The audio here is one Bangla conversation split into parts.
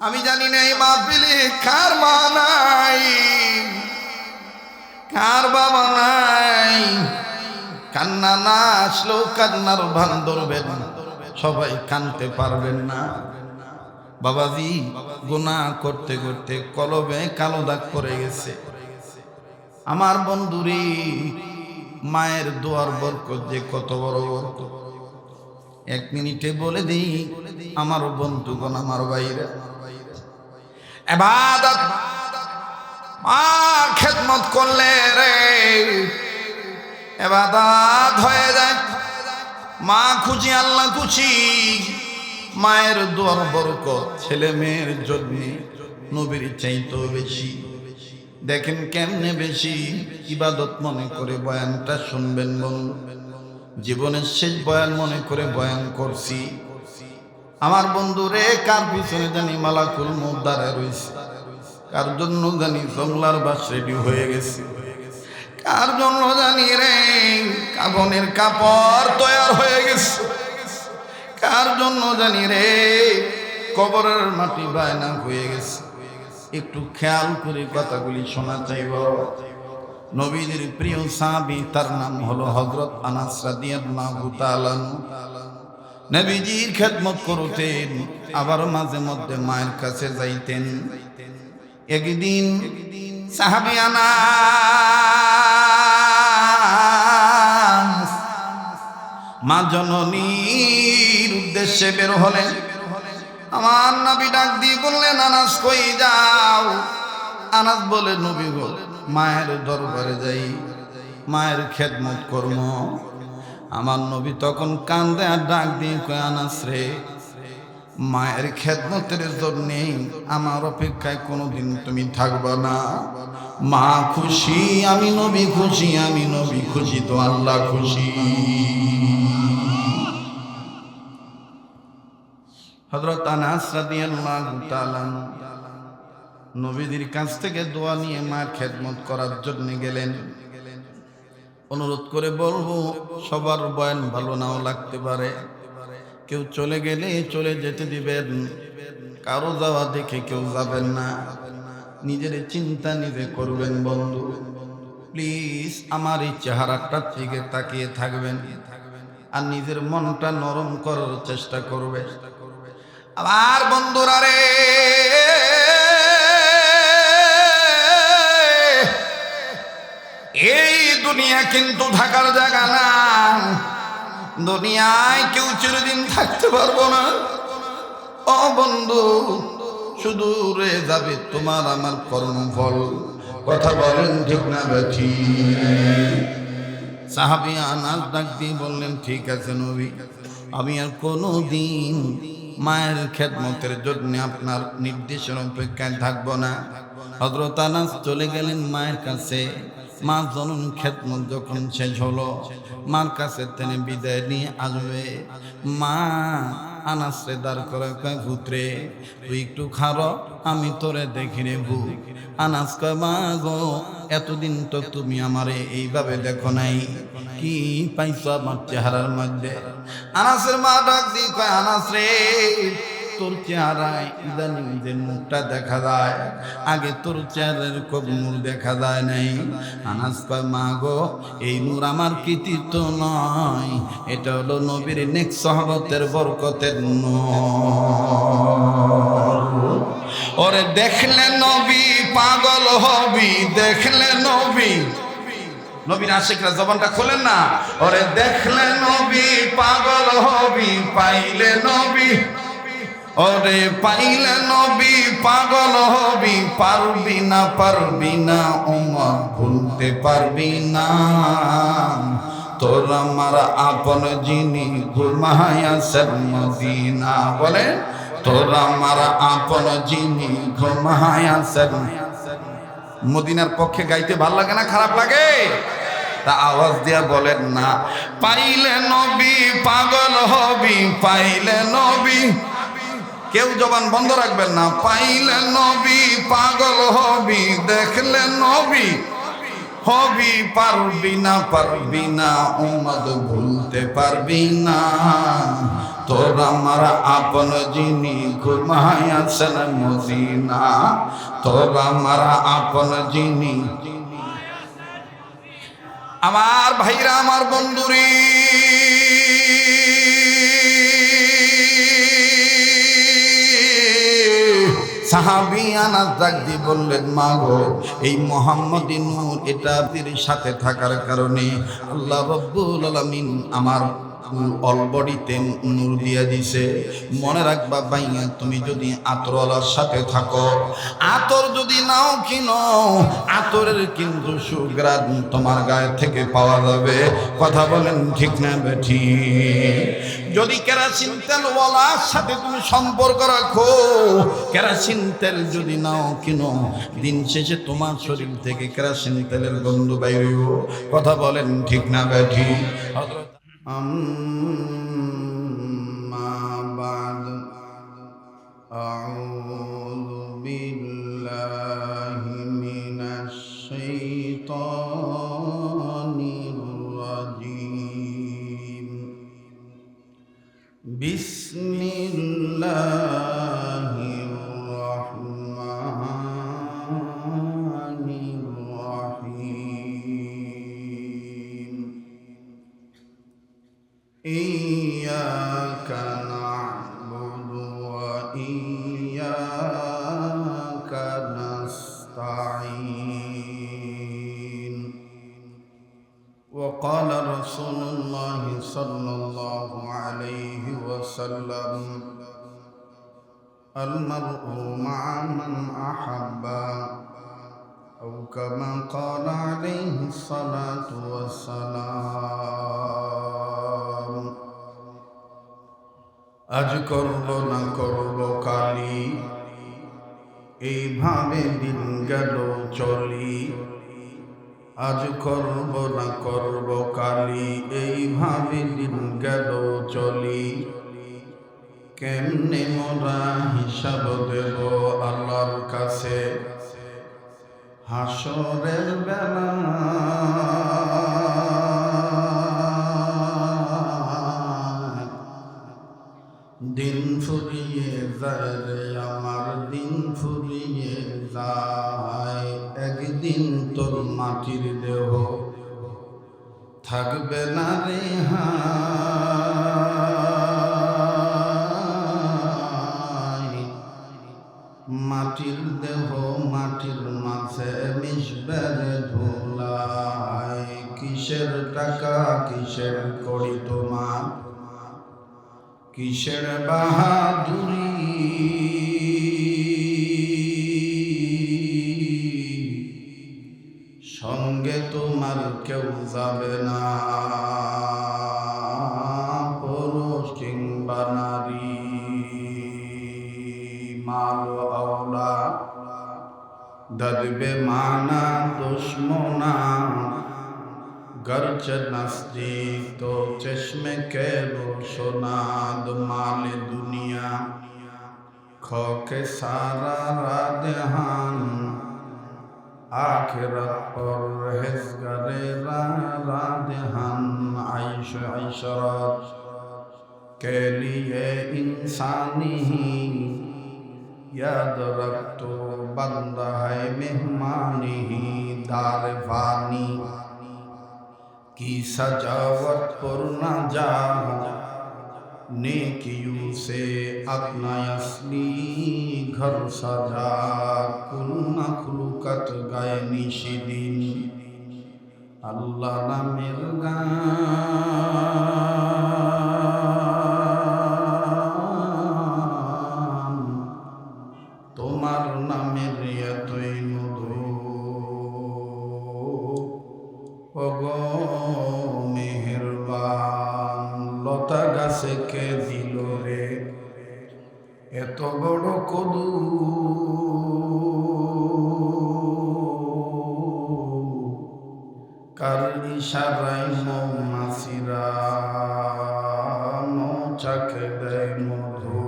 আমি জানি না এই মাহফিলে কার মা নাই, কার বাবা নাই। কান্না না আসলেও কান্নার ভান ধরবেন, সবাই কানতে পারবেন না। বাবাজি গুনাহ করতে করতে কলবে কালো দাগ পড়ে গেছে। আমার বন্ধুরে মায়ের দোয়ার বরকত যে কত বড় বরকত, এক মিনিটে বলে দিই আমার বন্ধুগণ, আমার ভাইরা, ইবাদত মার খেদমত করলে রে ইবাদত হয়ে যায়। মা খুশি, আল্লাহ খুশি। মায়ের দোয়ার বরকত ছেলে মেয়ের জন্য নবীর চাইতেও বেশি। দেখেন কেমনে বেশি ইবাদত মনে করে বয়ানটা শুনবেন বন্ধু। জীবনের শেষ বয়ান মনে করে বয়ান করছি। আমার বন্ধুরে কার পিছনে জানি মালাকুল মউত দাঁড়ায় রইছে, কার জন্য জানি জংলার বাস রেডি হয়ে গেছে, কার জন্য জানি রে কাফনের কাপড় তৈয়ার হয়ে গেছে, কার জন্য জানি রে কবরের মাটি বায়না হয়ে গেছে। একটু খেয়াল করে কথাগুলি শোনা চাইব। নবীদের প্রিয় সাহাবী, তার নাম হলো হযরত আনাস রাদিয়াল্লাহু তাআলা। নবীজির খেদমত করতেন, আবার মাঝে মধ্যে মায়ের কাছে যাইতেন। একদিন সাহাবী আনাস মা জননীর উদ্দেশ্যে বের হলেন। আমার নবী ডাক দিয়ে বললেন, আনাস কই যাও? আনাস বলে, নবী গো, মায়ের দরবারে যাই, মায়ের খেদমত করব। আমার নবী তখন কান্দে আর ডাক দিয়ে কয়, আনাস রে, মায়ের খেদমতের জন্যে আমার অপেক্ষায় কোনোদিন তুমি থাকবা না। মা খুশি, আমি নবী খুশি, আমি নবী খুশি তো আল্লাহ খুশি। হযরত আনাস রাদিয়াল্লাহু তাআলা নবীদের কাছ থেকে দোয়া নিয়ে মায়ের খেদমত করার জন্য গেলেন। অনুরোধ করে বলবো, সবার বয়ান ভালো নাও লাগতে পারে, কেউ চলে গেলে চলে যেতে দিবেন, কারো যাওয়া দেখে কেউ যাবেন না। নিজের চিন্তা নিজে করবেন বন্ধু। প্লিজ আমার এই চেহারাটার দিকে তাকিয়ে থাকবেন আর নিজের মনটা নরম করার চেষ্টা করবে। আবার বন্ধুরা রে, এই দুনিয়া কিন্তু থাকার জায়গা না। দুনিয়ায় কেউ চিরদিন থাকতে পারবো না। ও বন্ধু, শুধু রে যাবে তোমার আমার কর্মফল। কথা বলেন ঠিক না বেঠি? সাহাবী আনাস ডাক দিয়ে বললেন, ঠিক আছে নবী, আমি আর কোনো দিন মায়ের খেদমতের জন্য আপনার নির্দেশের অপেক্ষায় থাকবো না। হযরত আনাস চলে গেলেন মায়ের কাছে। মা জননী খেদমত যখন শেষ হলো, মার কাছে তিনি বিদায় নিয়ে আসবে। মা আনাসরে দাঁড় করে কয়, পুত্রে তুই একটু খারো, আমি তোরে দেখি রে ভূ। আনাস কয়, মা গো, এতদিন তো তুমি আমারে এইভাবে দেখো নাই, কি পাইছো আমার চেহারার মধ্যে? আনাসের মা ডাক দিয়ে কয়, আনাস রে, তোর চেহারায় ইদানিং যে মুখটা দেখা যায়, আগে তোর চেহারার খুব নূর দেখা যায় নাই। আনাস কয়, মা গো, এই নূর আমার কৃতিত্ব নয়, এটা হলো নবীর নেক সাহাবতের বরকতের নূর। ওরে দেখলে নবী পাগল হবি, দেখলে নবী, নবীর আশিকরা জবানটা খোলেন না। ওরে দেখলে নবী পাগল হবি, পাইলে নবী, ওরে পাইলে নবী পাগল হবি, পারবি না, পারবি না ওমর ভুলতে পারবি না। তোর আমার আপন যিনি ঘুমায়াছেন মদিনা, বলে তোর আমার আপন যিনি ঘুমায়াছেন। মদিনার পক্ষে গাইতে ভাল লাগে না খারাপ লাগে? তা আওয়াজ দিয়া বলেন না, পাইলে নবী পাগল হবি, পাইলে নবী। কেউ জবান বন্ধ রাখবেন না। পাইলে নবী পাগল হবি, দেখলে নবী হবি, পারবি না, পারবি না উম্মত ভুলতে পারবি না। তোরা মারা আপন যিনি ঘুমায় আছেন মদিনা, তোরা মারা আপন যিনি। আমার ভাইরা, আমার বন্ধুরি, সাহাবী আনাস ডাক দিয়ে বললেন, মা গো, এই মুহাম্মদী নূর এটা সাথে থাকার কারণে আল্লাহ রাব্বুল আলামিন আমার অল বডিতে নূর দিয়ে দিছে। মনে রাখবা ভাইয়া, তুমি যদি আতরওয়ালার সাথে থাকো, আতর যদি নাও কিনো, আতরের কিন্তু সুঘ্রাণ তোমার গায়ে থেকে পাওয়া যাবে। কথা বলেন ঠিক না বেঠি? যদি কেরাসিন তেলওয়ালার সাথে তুমি সম্পর্ক রাখো, কেরাসিন তেল যদি নাও কিনো, দিন শেষে তোমার শরীর থেকে কেরাসিন তেলের গন্ধ বাইরে। কথা বলেন ঠিক না বেঠি? أما بعد أعوذ بالله من الشيطان الرجيم بسم الله الرحمن الرحيم إياك نعبد وإياك نستعين وقال رسول الله صلى الله عليه وسلم المرء مع من أحب أو كما قال عليه الصلاة والسلام আজ করব না করব কালি, এইভাবে দিন গেল চলি। আজ করব না করব কালি, এইভাবে দিন গেল চলি। কেমনে মোরা হিসাব দেব আল্লাহর কাছে হাসরের বেলা। দিন ফুরিয়ে যায় রে আমার, দিন ফুরিয়ে যায়। একদিন তোর মাটির দেহ থাকবে না রে হায়। মাটির দেহ মাটির মাঝে মিশবে রে ধুলায়। কিসের টাকা কিসের করি তোমার, কিসের বাহাদুরি, সঙ্গে তোমার কেউ যাবে না, পুরুষ কিংবা নারী। মাল আওলা দরবে মানা দুশ্মনা, गरच नजदीक तो चश्मे के रोशनाद। माल दुनिया खो के सारा रादहान, आखिरत पर रहेज़गरे रादहान। आइश इशरत के लिए इंसानी ही याद रख तो बंदा है मेहमानी ही। दार फानी की सजावट पर न जा, नेकियों से अपना असली घर सजा। कुल मखलूकत गाए निशिदिन अल्लाह नामेर गान। তোমার নামের এতই মধু ওগো মেহেরবান। লতা গাছে কে দিল রে এত বড় কদু, কার ইশারায় মৌমাছিরা মৌচাকে দেয় মধু।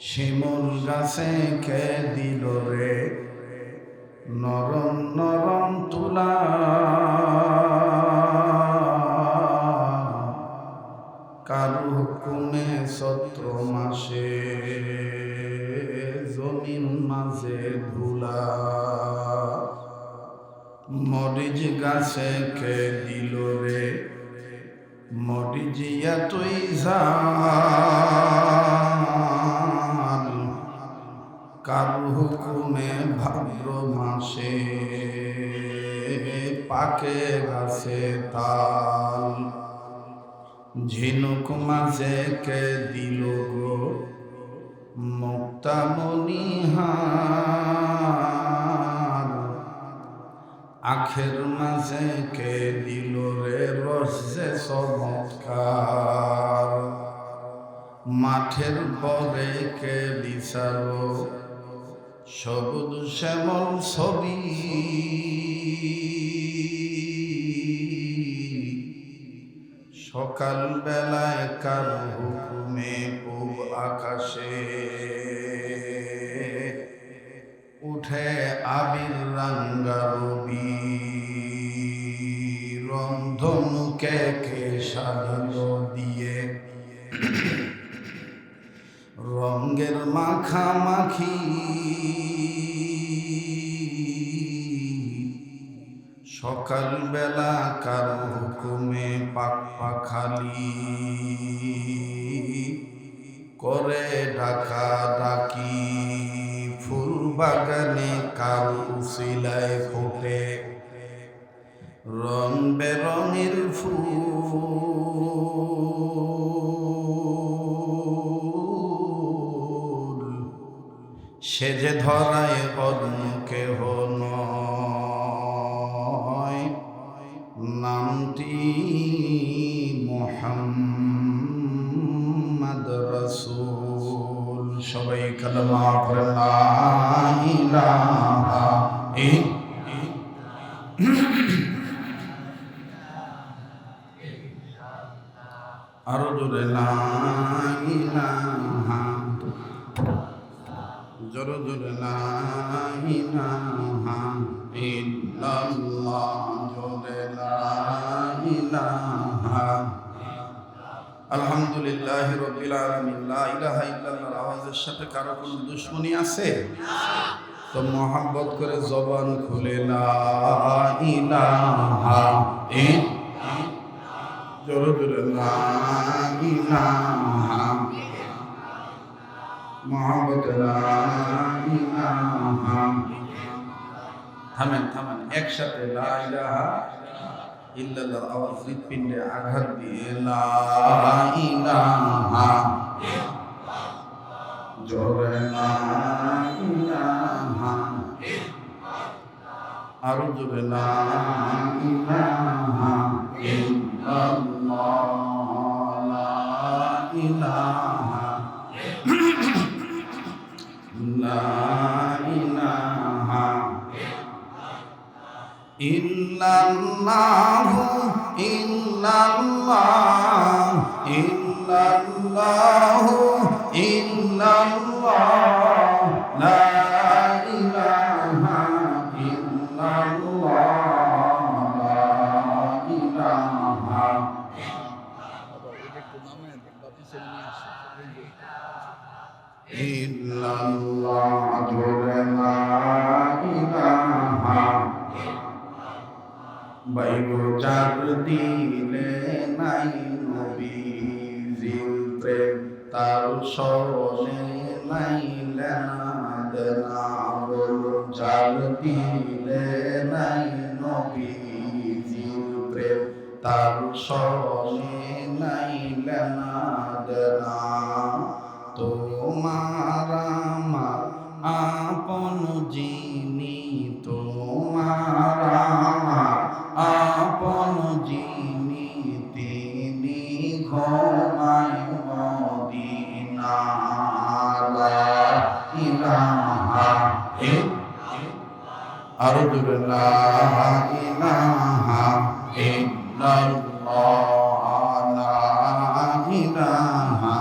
শিমুল গাছে কে দিল রে নরম নরম তুলা, চৈত্র মাসে জমিন মাঝে ধুলা মরিচ গাছে কে দিল রে মরিচিয়া তুই জান কার হুকুমে ভাদ্র মাসে পাকে গাছে তাল ঝিনুক মাঝে কে দিল গো মুক্তামণিহার আখের মাঝে কে দিল রে রসে চমৎকার মাঠের পরে কে বিচারো সবুজ শ্যামল ছবি সকাল বেলায় কার হুকুমে পূব আকাশে উঠে আবির রাঙ্গা রবি রংধনুকে কে সাজালো দিয়ে রঙের মাখামাখি সকাল বেলা কার হুকুমে পাক পাখালি করে ডাকা ডাকি ফুল বাগানে কার উসিলায় ফোটে রং বেরঙের ফুল সে যে ধরায় অন্য কেহ নয় নামটি মুহাম্মদ রাসূল সবাই কালেমা পড়ে লা ইলাহা আরো জোরে লা ইলাহা জোরে জোরে লা ইলাহা ইল্লাল্লাহ জোরে লা ইলাহা আলহামদুলিল্লাহি রাব্বিল আলামিন লা ইলাহা ইল্লাল্লাহর আওয়াজের সাথে কারো কোনো দুশমনী আছে তো মোহাব্বত করে জবান খুলে লা ইলাহা জোরে জোরে লা ইলাহা মোহাম্মদ লা ইলাহা থামেন থামেন একসাথে লা ইলাহা ইল্লাল্লাহর আওয়াজ হৃৎপিণ্ডে আঘাত দিয়ে লা ইলাহা জোরে লা ইলাহা আরো জোরে লা ইলাহা ইল্লাল্লাহ লা ইলাহা লা ইলাহা ইল্লাল্লাহু ইল্লাল্লাহ ইল্লাল্লাহু ইল্লাল্লাহ লা ইলাহা ইল্লাল্লাহ লা ইলাহা ইল্লাল্লাহ জোরে লা ইলাহা বাইগো চার দিলে নাই নবীজির প্রেম তার সনে নাইলে না বলো চার দিলে নাই নবীজির প্রেম তার সনে নাইলে না তোমার আমার আপন যিনি তোমার আমার আপন যিনি তিনি ঘুমায় মদিনা লা ইলাহা আরো জোরে লা ইলাহা ইল্লাল্লাহ লা ইলাহা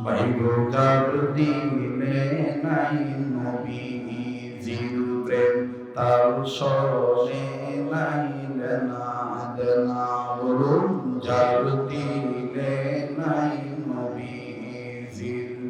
বাইগো যার দিলে নাই নবীজির প্রেম তার সনে নাইলে না বলুন যার দিলে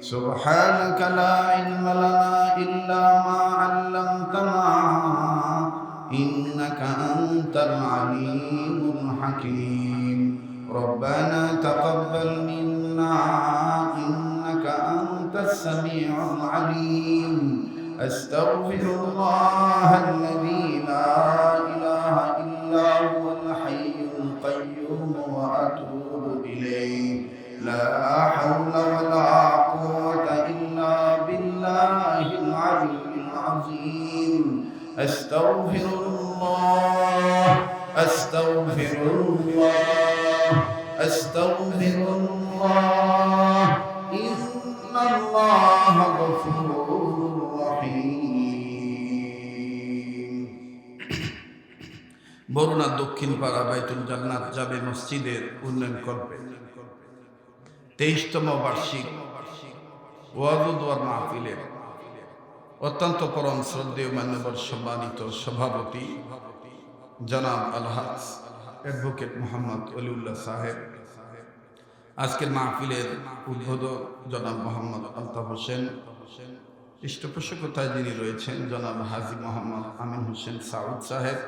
سبحانك لا علم لنا إلا ما علمتنا إنك أنت العليم الحكيم ربنا تقبل منا إنك أنت السميع العليم أستغفر الله الذي لا إله إلا هو الحي القيوم وأتوب إليه لا حول ولا قوة إلا بالله العلي العظيم أستغفر الله أستغفر الله أستغفر الله إن الله غفور رحيم বরুণা দক্ষিণ পাড়া বাইতুল জান্নাত জামে মসজিদের উন্নয়ন কল্পে 23তম বার্ষিক ওয়াজ ও দোয়ার মাহফিলের অত্যন্ত পরম শ্রদ্ধেয় মান্যবর সম্মানিত সভাপতি জনাব আলহাজ অ্যাডভোকেট মোহাম্মদ অলিউল্লাহ সাহেব, আজকের মাহফিলের উদ্বোধক জনাব মোহাম্মদ আলতাফ হোসেন, পৃষ্ঠপোষকতায় যিনি রয়েছেন জনাব হাজী মোহাম্মদ আমিন হোসেন সাউদ সাহেব,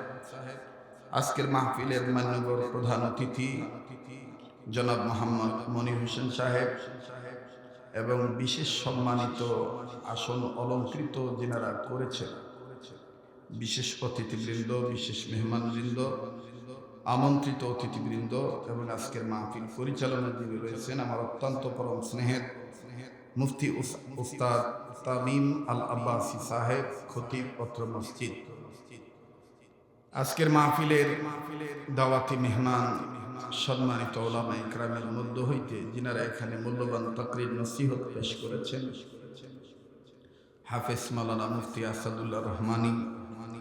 আজকের মাহফিলের মান্যবর প্রধান অতিথি জনাব মোহাম্মদ মনির হোসেন সাহেব এবং বিশেষ সম্মানিত আসন অলঙ্কৃত যিনারা করেছেন, বিশেষ অতিথিবৃন্দ, বিশেষ মেহমানবৃন্দ, আমন্ত্রিত অতিথিবৃন্দ এবং আজকের মাহফিল পরিচালনায় যিনি রয়েছেন আমার অত্যন্ত পরম স্নেহের মুফতি উস্তাদ তামিম আল আব্বাসী সাহেব, খতিব অত্র মসজিদ, আজকের মাহফিলের দাওয়াতি মেহমান, সম্মানিত ওলামা ইকরামের মধ্য হইতে যিনারা এখানে মূল্যবান তাকরীর নসিহত পেশ করেছেন, হাফেজ মাওলানা মুফতি আসাদুল্লাহ রহমানী,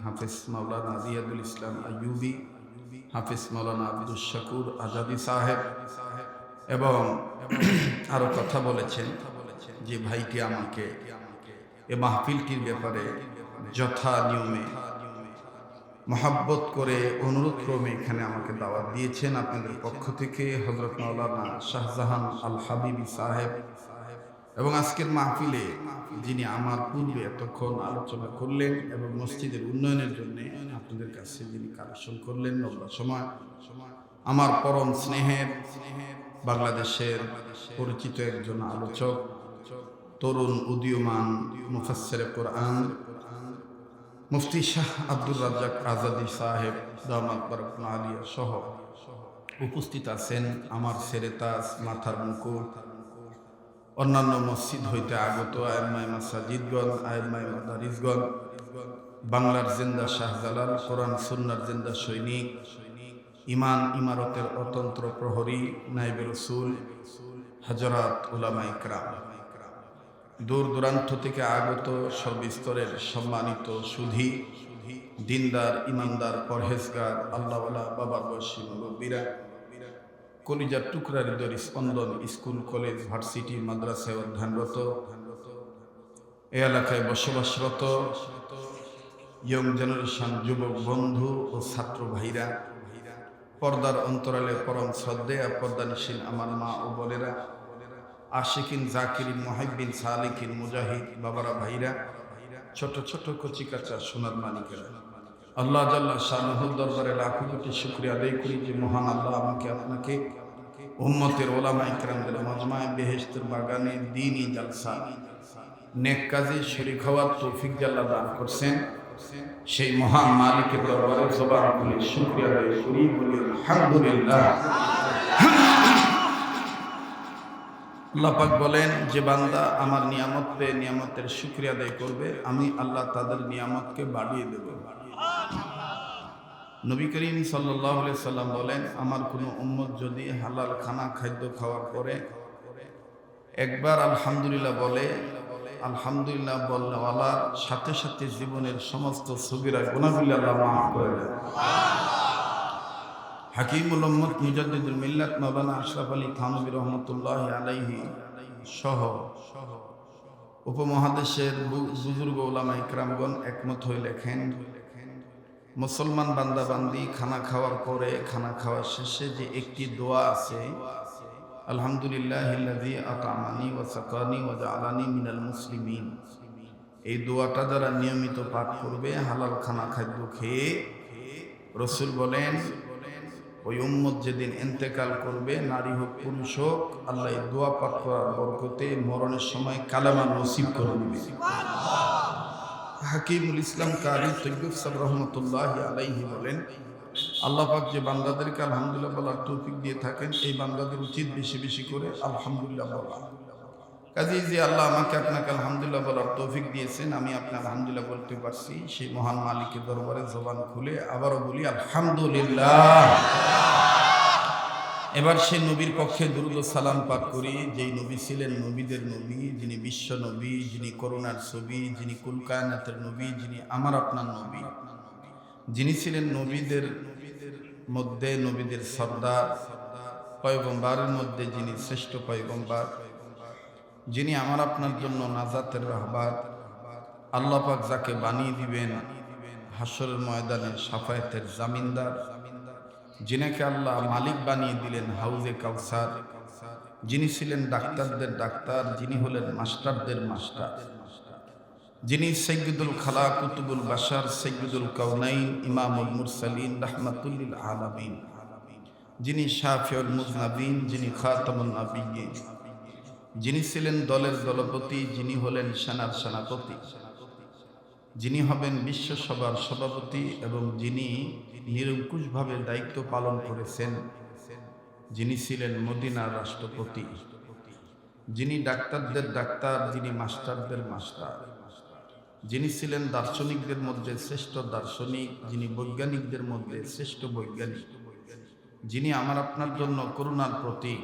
হাফেজ মাওলানা রিয়াদুল ইসলাম আইয়ুবী, হাফেজ মাওলানা আব্দুল শাকুর আজাদি সাহেব এবং আরো কথা বলেছেন যে ভাইটি আমাকে এ মাহফিলটির ব্যাপারে যথা নিয়মে মহাব্বত করে অনুরোধ ক্রমে এখানে আমাকে দাওয়াত দিয়েছেন। আপনাদের পক্ষ থেকে হযরত মাওলানা শাহজাহান আল হাবিবী সাহেব এবং আজকের মাহফিলে যিনি আমার পূর্বে এতক্ষণ আলোচনা করলেন এবং মসজিদের উন্নয়নের জন্য আপনাদের কাছে যিনি কালেকশন করলেন লম্বা সময়, আমার পরম স্নেহের বাংলাদেশের পরিচিত একজন আলোচক, তরুণ উদীয়মান মুফাসসিরে কোরআন মুফতি শাহ আব্দুর রাজ্জাক আজাদি সাহেব দামাত বারাকাতুহু আলিয়া সহ উপস্থিত আছেন আমার সেরেতাজ, মাথার মুকুট, অন্যান্য মসজিদ হইতে আগত আইম্মায়ে মাসাজিদগণ, আইম্মায়ে মাদারিসগণ, বাংলার জিন্দা শাহজালাল, কোরআন সুন্নাহর জিন্দা সৈনিক, ইমান ইমারতের অতন্ত্র প্রহরী, নায়েবে রাসূল, হযরত উলামা ইকরাম, দূর দূরান্ত থেকে আগত সর্বস্তরের সম্মানিত সুধী, দিনদার, ইমানদার, পরহেজগার, আল্লাহওয়ালা, বাবার বয়সী মুরব্বীরা, কলিজার টুকরা হৃদয়ের স্পন্দন, স্কুল, কলেজ, ভার্সিটি, মাদ্রাসায় অধ্যয়নরত, এ এলাকায় বসবাসরত ইয়ং জেনারেশন যুবক বন্ধু ও ছাত্র ভাইরা, পর্দার অন্তরালে পরম শ্রদ্ধেয় পর্দানিশীল আমার মা ও বোনেরা, আশিকিন, জাকিরিন, মুহিব্বিন, সালিকিন, মুজাহিদ বাবারা, ভাইরা, ছোট ছোট কচি কাঁচা সোনার মানিকেরা, আল্লাহ জাল্লা শানুহুর দরবারে লাখো কোটি শুকরিয়া আদায় করি যে মহান আল্লাহ আমাকে আপনাকে উম্মতের ওলামা ইকরামদের মজমায়ে বেহেশতের বাগানে দ্বীনি জালসা নেক কাজে শরীক হওয়ার তৌফিক আল্লাহ দান করছেন। সেই মহান মালিকের দরবারে জবান খুলে শুকরিয়া আদায় করি, বলি আলহামদুলিল্লাহ। আল্লাহ পাক বলেন যে বান্দা আমার নিয়ামত পেয়ে নিয়ামতের শুকরিয়া আদায় করবে, আমি আল্লাহ তাদের নিয়ামতকে বাড়িয়ে দেব। নবী করিম সাল্লাল্লাহু আলাইহি সাল্লাম বলেন, আমার কোনো উম্মত যদি হালাল খানা খাদ্য খাওয়ার পরে একবার আলহামদুলিল্লাহ বলে, আলহামদুলিল্লাহ বলনেওয়ালার সাথে সাথে জীবনের সমস্ত সগীরা গুনাহগুলো আল্লাহ মাফ করে দেন। হাকিমুল উম্মত মুজাদ্দিদুল মিল্লাত মাওলানা আশরাফ আলী থানভী রহমাতুল্লাহি আলাইহি সহ উপমহাদেশের বুজুর্গ উলামা ইকরামগণ একমত হয়ে লেখেন, মুসলমান বান্দা বান্দি খানা খাওয়ার পরে, খানা খাওয়ার শেষে যে একটি দোয়া আছে, আলহামদুলিল্লাহিল্লাযী আত'আমানি ওয়া সাকানি ওয়া জা'আলানি মিনাল মুসলিমিন। এই দোয়াটা যারা নিয়মিত পাঠ করবে, হালাল খানা খাদ্য খেয়ে, রাসূল বলেন ওই উম্মত যেদিন ইন্তেকাল করবে, নারী হোক পুরুষ হোক, আল্লাহ এই দোয়া পাঠ করার বরকতে মরণের সময় কালেমা নসিব করে দিবে। হাকিমুল ইসলাম কারি তৈয়ব সাহেব রহমতুল্লাহি আলাইহি বলেন, আল্লাহ পাক যে বান্দাদেরকে আলহামদুলিল্লাহ বলার তৌফিক দিয়ে থাকেন, এই বান্দাদের উচিত বেশি বেশি করে আলহামদুলিল্লাহ বলা। কাজেই যে আল্লাহ আমাকে আপনাকে আলহামদুলিল্লাহ বলার তৌফিক দিয়েছেন, আমি আপনাকে আলহামদুলিল্লাহ বলতে পারছি, সেই মহান মালিকের দরবারে জবান খুলে আবারও বলি আলহামদুলিল্লাহ। এবার সেই নবীর পক্ষে দুরূদ ও সালাম পাঠ করি, যেই নবী ছিলেন নবীদের নবী, যিনি বিশ্ব নবী, যিনি করুণার ছবি, যিনি কুল কায়নাতের নবী, যিনি আমার আপনার নবী, যিনি ছিলেন নবীদের মধ্যে নবীদের সর্দার, পয়গম্বরের মধ্যে যিনি শ্রেষ্ঠ পয়গম্বর, যিনি আমার আপনার জন্য নাজাতের রাহবার, আল্লাহ পাক যাকে বানিয়ে দিবেন হাসরের ময়দানে শাফায়াতের জামিনদার, যিনাকে আল্লাহ মালিক বানিয়ে দিলেন হাউজে কাউসার, যিনি ছিলেন ডাক্তারদের ডাক্তার, যিনি হলেন মাস্টারদের মাস্টার, যিনি সাইয়্যিদুল খালাক কুতুবুল বাশার সাইয়্যিদুল কাউনাইন ইমামুল মুরসালিন রাহমাতুল লিল আলামিন, যিনি শাফিউল মুযনাবিন, যিনি খাতামুন নবিয়্যিন, যিনি ছিলেন দলের দলপতি, যিনি হলেন সেনার সেনাপতি, যিনি হবেন বিশ্বসভার সভাপতি এবং যিনি নিরঙ্কুশভাবে দায়িত্ব পালন করেছেন, যিনি ছিলেন মদিনার রাষ্ট্রপতি, যিনি ডাক্তারদের ডাক্তার, যিনি মাস্টারদের মাস্টার, যিনি ছিলেন দার্শনিকদের মধ্যে শ্রেষ্ঠ দার্শনিক, যিনি বৈজ্ঞানিকদের মধ্যে শ্রেষ্ঠ বৈজ্ঞানিক, যিনি আমার আপনার জন্য করুণার প্রতীক,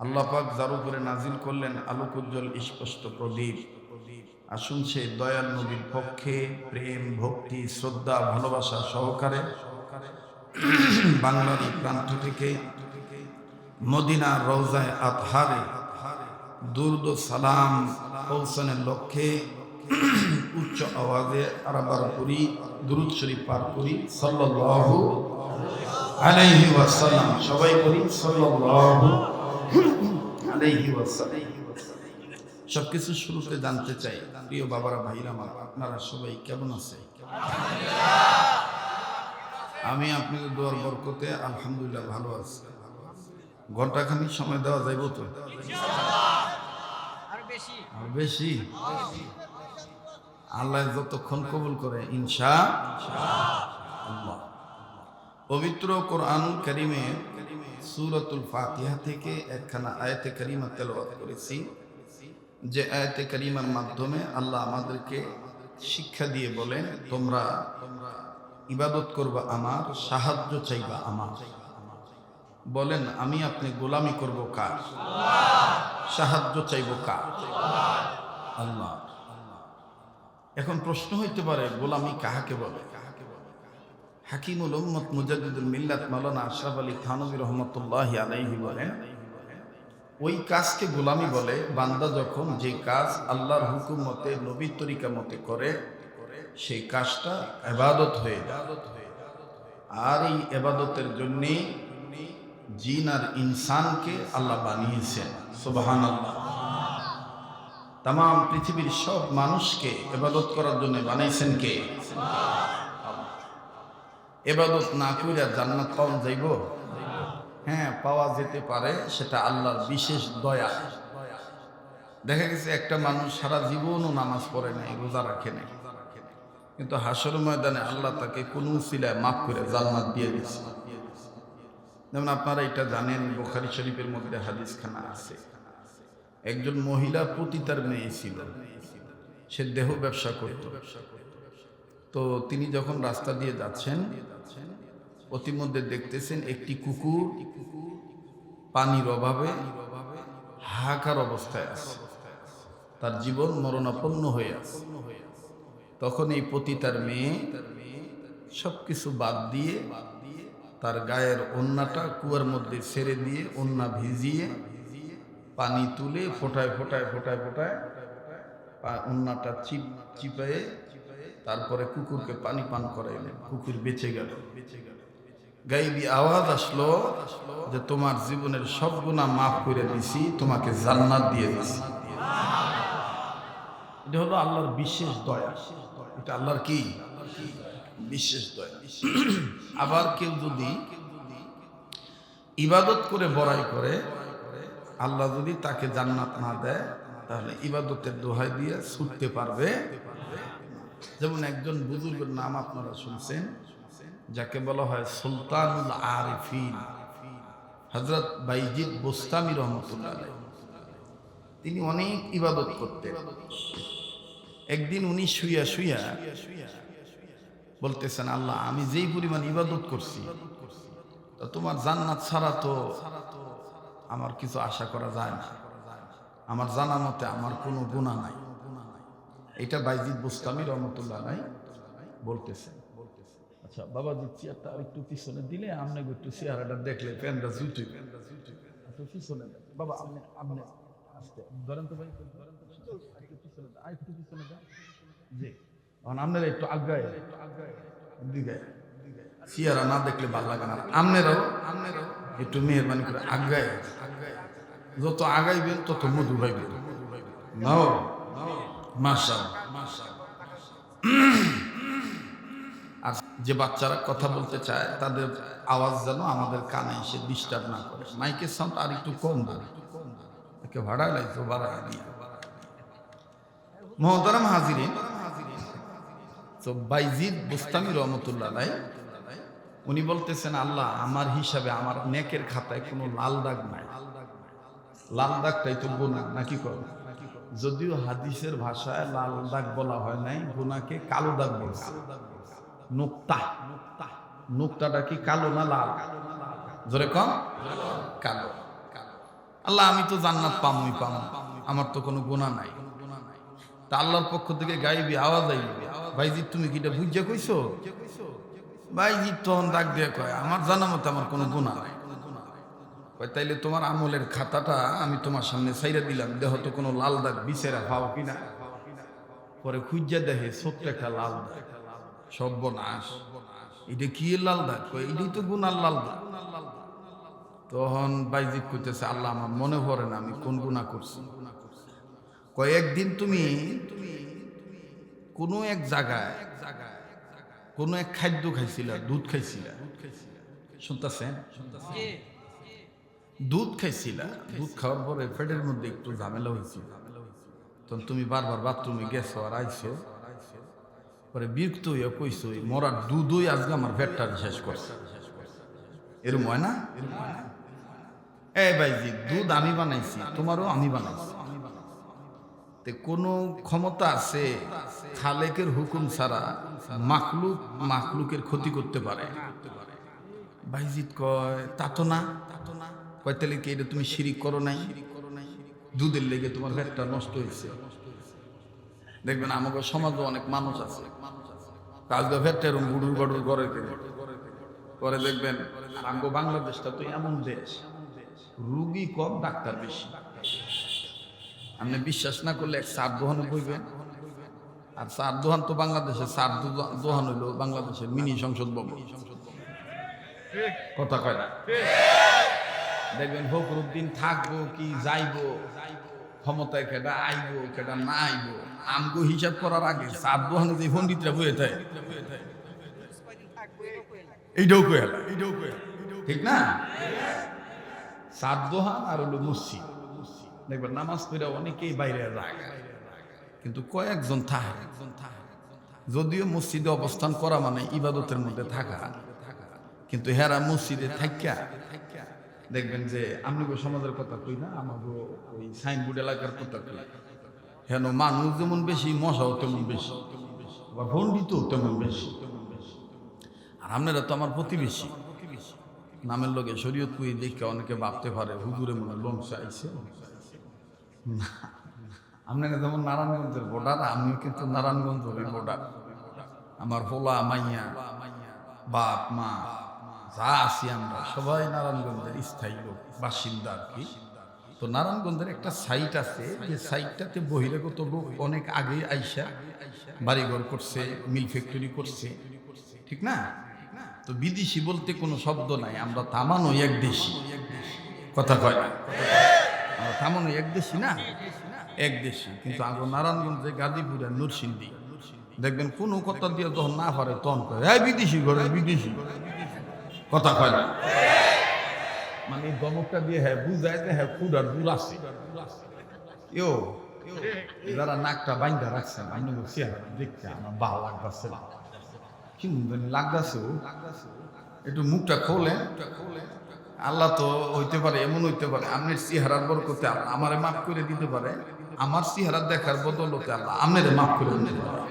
আল্লাহ পাক যার উপরে নাজিল করলেন আলোকোজ্জ্বল স্পষ্ট প্রদীপ। আসুন সেই দয়াল নবীর পক্ষে প্রেম ভক্তি শ্রদ্ধা ভালোবাসা সহকারে বাংলার প্রান্ত থেকে মদিনার রওজায়ে আতহারে দুরূদ ও সালাম পৌঁছানোর লক্ষ্যে উচ্চ আওয়াজে আরবার করি, দুরূদ শরীফ পাঠ করি সাল্লাল্লাহু আলাইহি ওয়াসাল্লাম। সবাই করি সাল্লাল্লাহু আলাইহি ওয়াসাল্লাম। সবকিছু শুরুতে জানতে চাই, প্রিয় বাবারা ভাইরা আমার, আপনারা সবাই কেমন আছেন? আমি আপনাদের দোয়ার বরকতে আলহামদুলিল্লাহ ভালো আছি। ঘন্টাখানিক সময় দেওয়া যাইব তো? আর বেশি আল্লাহ যতক্ষণ কবুল করে ইনশাআল্লাহ। পবিত্র কোরআনুল কারীমে সূরাতুল ফাতিহা থেকে একখানা আয়াতে কারিমা তেলাওয়াত করেছি, যে আয়াতে কারিমার মাধ্যমে আল্লাহ আমাদেরকে শিক্ষা দিয়ে বলেন, তোমরা ইবাদত করবা আমার, সাহায্য চাইবা আমার। বলেন আমি আপনি গোলামি করব কার? সাহায্য চাইব কার? আল্লাহ। এখন প্রশ্ন হইতে পারে গোলামি কাহাকে বলে? হাকিমুল উম্মত মুজাদ্দিদুল মিল্লাত মাওলানা আশরাফ আলী থানভী রহমতুল্লাহি আলাইহি বলেন, ওই কাজকে গোলামি বলে বান্দা যখন যে কাজ আল্লাহর হুকুম মতে নবীর তরিকা মতে করে, সেই কাজটা ইবাদত হয়ে যায়। আর এই ইবাদতের জন্যে জিন আর ইনসানকে আল্লাহ বানিয়েছেন। সুবহানাল্লাহ। তাম পৃথিবীর সব মানুষকে ইবাদত করার জন্য বানাইছেন কে? ইবাদত না কইরা জান্নাত পাওয়া যাইব? হ্যাঁ, পাওয়া যেতে পারে, সেটা আল্লাহর বিশেষ দয়া। দেখা গেছে একটা মানুষ সারা জীবনও নামাজ পড়ে নাই, রোজা রাখে নাই, কিন্তু হাসর ময়দানে আল্লাহ তাকে কোন উসিলায় মাফ করে জান্নাত দিয়ে দিয়েছে। যেমন আপনারা এটা জানেন, বুখারী শরীফের মধ্যে হাদিস খানা আছে, একজন মহিলা পতিতার মেয়ে ছিল, সে দেহ ব্যবসা করত। তো তিনি যখন রাস্তা দিয়ে যাচ্ছেন, অতিমধ্যে দেখতেছেন একটি কুকুর পানির অভাবে হাহাকার অবস্থায় আছে, তার জীবন মরণাপন্ন হয়ে আছে। তখন এই পতিতার মেয়ে সবকিছু বাদ দিয়ে তার গায়ের ওন্নাটা কুয়ার মধ্যে ছেড়ে দিয়ে ওন্না ভিজিয়ে পানি তুলে ফোটায় ফোটায় ফোটায় ফোটায় ওন্নাটা চিপায়ে তারপরে কুকুরকে পানি পান করাইলেন। কুকুর বেঁচে গেল। গাইবি আওয়াজ আসলো যে তোমার জীবনের সব গুনাহ মাফ করে দিছি, তোমাকে জান্নাত দিয়ে দিছি। এটা হলো আল্লাহর বিশেষ দয়া। এটা আল্লাহর কি বিশেষ দয়া। আবার কেউ যদি ইবাদত করে বড়াই করে, আল্লাহ যদি তাকে জান্নাত না দেয়, তাহলে ইবাদতের দোহাই দিয়ে ছুটতে পারবে। যেমন একজন বুজুর্গের নাম আপনারা শুনছেন, যাকে বলা হয় সুলতানুল আরিফিন, হযরত বাইজিদ বোস্তামি রহমতুল্লাহ আলাইহি। তিনি অনেক ইবাদত করতেন। একদিন উনি শুইয়া শুইয়া বলতেছেন, আল্লাহ আমি যেই পরিমাণ ইবাদত করছি, তা তোমার জান্নাত ছাড়া তো আমার কিছু আশা করা যায় না। আমার জানা মতে আমার কোনো গুনাহ নাই। এটা বাইজিদ বোস্তামি রহমতুল্লাহ আলাইহি বলতেছেন। আচ্ছা বাবাজি, চেয়ারটা একটু পিছনে দিলে আপনি একটু চেহারাটা দেখলে প্যান্টটা জুটি একটু পিছনে দেন বাবা। আপনি আপনি আস্তে ধরেন তো ভাই, একটু পিছনে দেন, একটু পিছনে দেন। জি, এখন আপনারা একটু আগায় দিকে, চেহারা না দেখলে ভালো লাগে না। আপনারাও একটু মেহরবানি করে আগায়, যত আগাইবেন তত মধু পাইবেন। নাও মাশাআল্লাহ। আর যে বাচ্চারা কথা বলতে চায় তাদের আওয়াজ যেন আমাদের কানে এসে ডিস্টার্ব না করে। মাইকের সাউন্ড আর একটু কম দেবে, একে ভাড়া লাগতো ভাড়া দিয়ে। মুহতারাম হাজিরিন, তো বাইজিদ বোস্তামি রহমতুল্লাহ আলাইহি উনি বলতেছেন, আল্লাহ আমার হিসাবে আমার নেকের খাতায় কোনো লাল দাগ নাই। লাল দাগটাই তো গুনাহ নাকি কর? যদিও হাদিসের ভাষায় লাল দাগ বলা হয় নাই, গুনাহকে কালো দাগ বলছে। নোক্তা, নোক্তাটা কি কালো না লাল? জোরে কম, কালো। আল্লাহ আমি তো জান্নাত পামই পাম, আমার তো কোনো গুনাহ নাই। তা আল্লাহর পক্ষ থেকে গাইবি আওয়াজ আইল, ভাইজিৎ তুমি কি এটা বুঝা কইছো? ভাইজিৎ তখন ডাক দিয়ে কয়, আমার জানা মতো আমার কোনো গুনাহ নাই। কয় তাইলে তোমার আমলের খাতাটা আমি তোমার সামনে ছাইরা দিলাম, দেহ তো কোনো লাল দাগ বিচারা পাও কিনা। পরে খুঁজা দেখে ছোট্ট একটা লাল দাগ। সর্বনাশ, এটা কি লাল দাগ? এটাই তো গুনার লাল দাগ। তখন বাইজিৎ কইতেছে, আল্লাহ আমার মনে পড়ে না আমি কোন গুনাহ করছি। কয়েকদিন তুমি কোনো এক জায়গায় কোনো এক খাদ্য খাইছিলা, দুধ খাইছিলা, শুনতেছেন? দুধ খাইছিলা, দুধ খাওয়ার পরে পেটের মধ্যে একটু ঝামেলা হয়েছিল। তখন তুমি বারবার বাথরুমে গেছো আর আইছো, পরে বিরক্ত হইয়া কইছো, মরার দুধই আজকে আমার পেটটা শেষ করছে। এরম হয় না? এই ভাইজি, দুধ আমি বানাইছি, তোমারও আমি বানাইছি। কোনো ক্ষমতা আছে খালেকের হুকুম ছাড়া মাখলুক মাখলুকের ক্ষতি করতে পারে? বাইজিৎ কয় তা তো না। কয় তাহলে কি এটা তুমি শিরিক করো নাই? দুধের লেগে তোমার পেটটা নষ্ট হয়েছে। দেখবেন আমাদের সমাজে অনেক মানুষ আছে, কাজটা পেটটা এরকম গুড়ুর গড়ুর গড়ে করে। দেখবেন আমগো বাংলাদেশটা তো এমন দেশ, রুগী কম ডাক্তার বেশি। আপনি বিশ্বাস না করলে এক সার দোহানে বইবেন, আর সার দোহান তো বাংলাদেশের সার দোহান হইল বাংলাদেশের মিনি সংসদ ভবন। কথা কয় না? দেখবেন ফখরুদ্দিন থাকবো কি যাইবো, ক্ষমতায় কেটা আইবো কেটা না আইবো, আমগো হিসাব করার আগে সার দোহানে যে পণ্ডিতরা বয়ে থাকে এইটাও কয়েলা, ঠিক না? সার দোহান আর হলো মসজিদ। দেখবেন নামাজ পড়ে অনেকেই বাইরে যায়, কিন্তু কয়েকজন থাকে। যদিও মসজিদে অবস্থান করা মানে ইবাদতের মধ্যে থাকা, কিন্তু হেরা মসজিদে থাকা দেখবেন যে আমনিগো সমাজের কথা কই না, আমাগো ওই সাইনবোর্ড এলাকার কথা কই, হেন মানুষ যেমন বেশি, মশাও তেমন বেশি, আবার পণ্ডিতও তেমন বেশি। আর আপনারা তো আমার প্রতিবেশী, নামের লগে শরীয়তপুরি দেখে অনেকে ভাবতে পারে হুজুরে মনে লঞ্চে আইছে। আপনারা যেমন নারায়ণগঞ্জের ভোটার, আমিও কিন্তু নারায়ণগঞ্জের ভোটার। আমার পোলা মাইয়া বাপ মা যা আছি আমরা সবাই নারায়ণগঞ্জের স্থায়ী লোক, বাসিন্দা আর কি। তো নারায়ণগঞ্জের একটা সাইট আছে, যে সাইটটাতে বহিরাগত লোক অনেক আগে আইসা বাড়িঘর করছে, মিল ফ্যাক্টরি করছে, ঠিক না? তো বিদেশি বলতে কোনো শব্দ নাই, আমরা থামানো এক দেশি, কথা কয় না, আমরা থামানো এক দেশি না, এক দেশি। কিন্তু আমরা নারায়ণগঞ্জে, গাজীপুরে, নরসিংদী দেখবেন কোনো কথা দিয়ে যখন না পারে তখন কয় হ্যাঁ বিদেশি ঘরে বিদেশি, কথা কয় না। মানে দমকটা দিয়ে হ্যাঁ বুঝায় যে হ্যাঁ ফুডার দূর আছে। যারা নাকটা বাইন্ধা রাখছেন আমি চেহারা দেখতে আমার ভালো লাগতেছে না, কি লাগতেছে, একটু মুখটা খোলে। আল্লাহ তো হইতে পারে, এমন হইতে পারে আপনার চেহারার বরকতে আল্লাহ আমারে মাফ করে দিতে পারে, আমার চেহারা দেখার বদলতে আল্লাহ আপনারে মাফ করে দিতে পারে।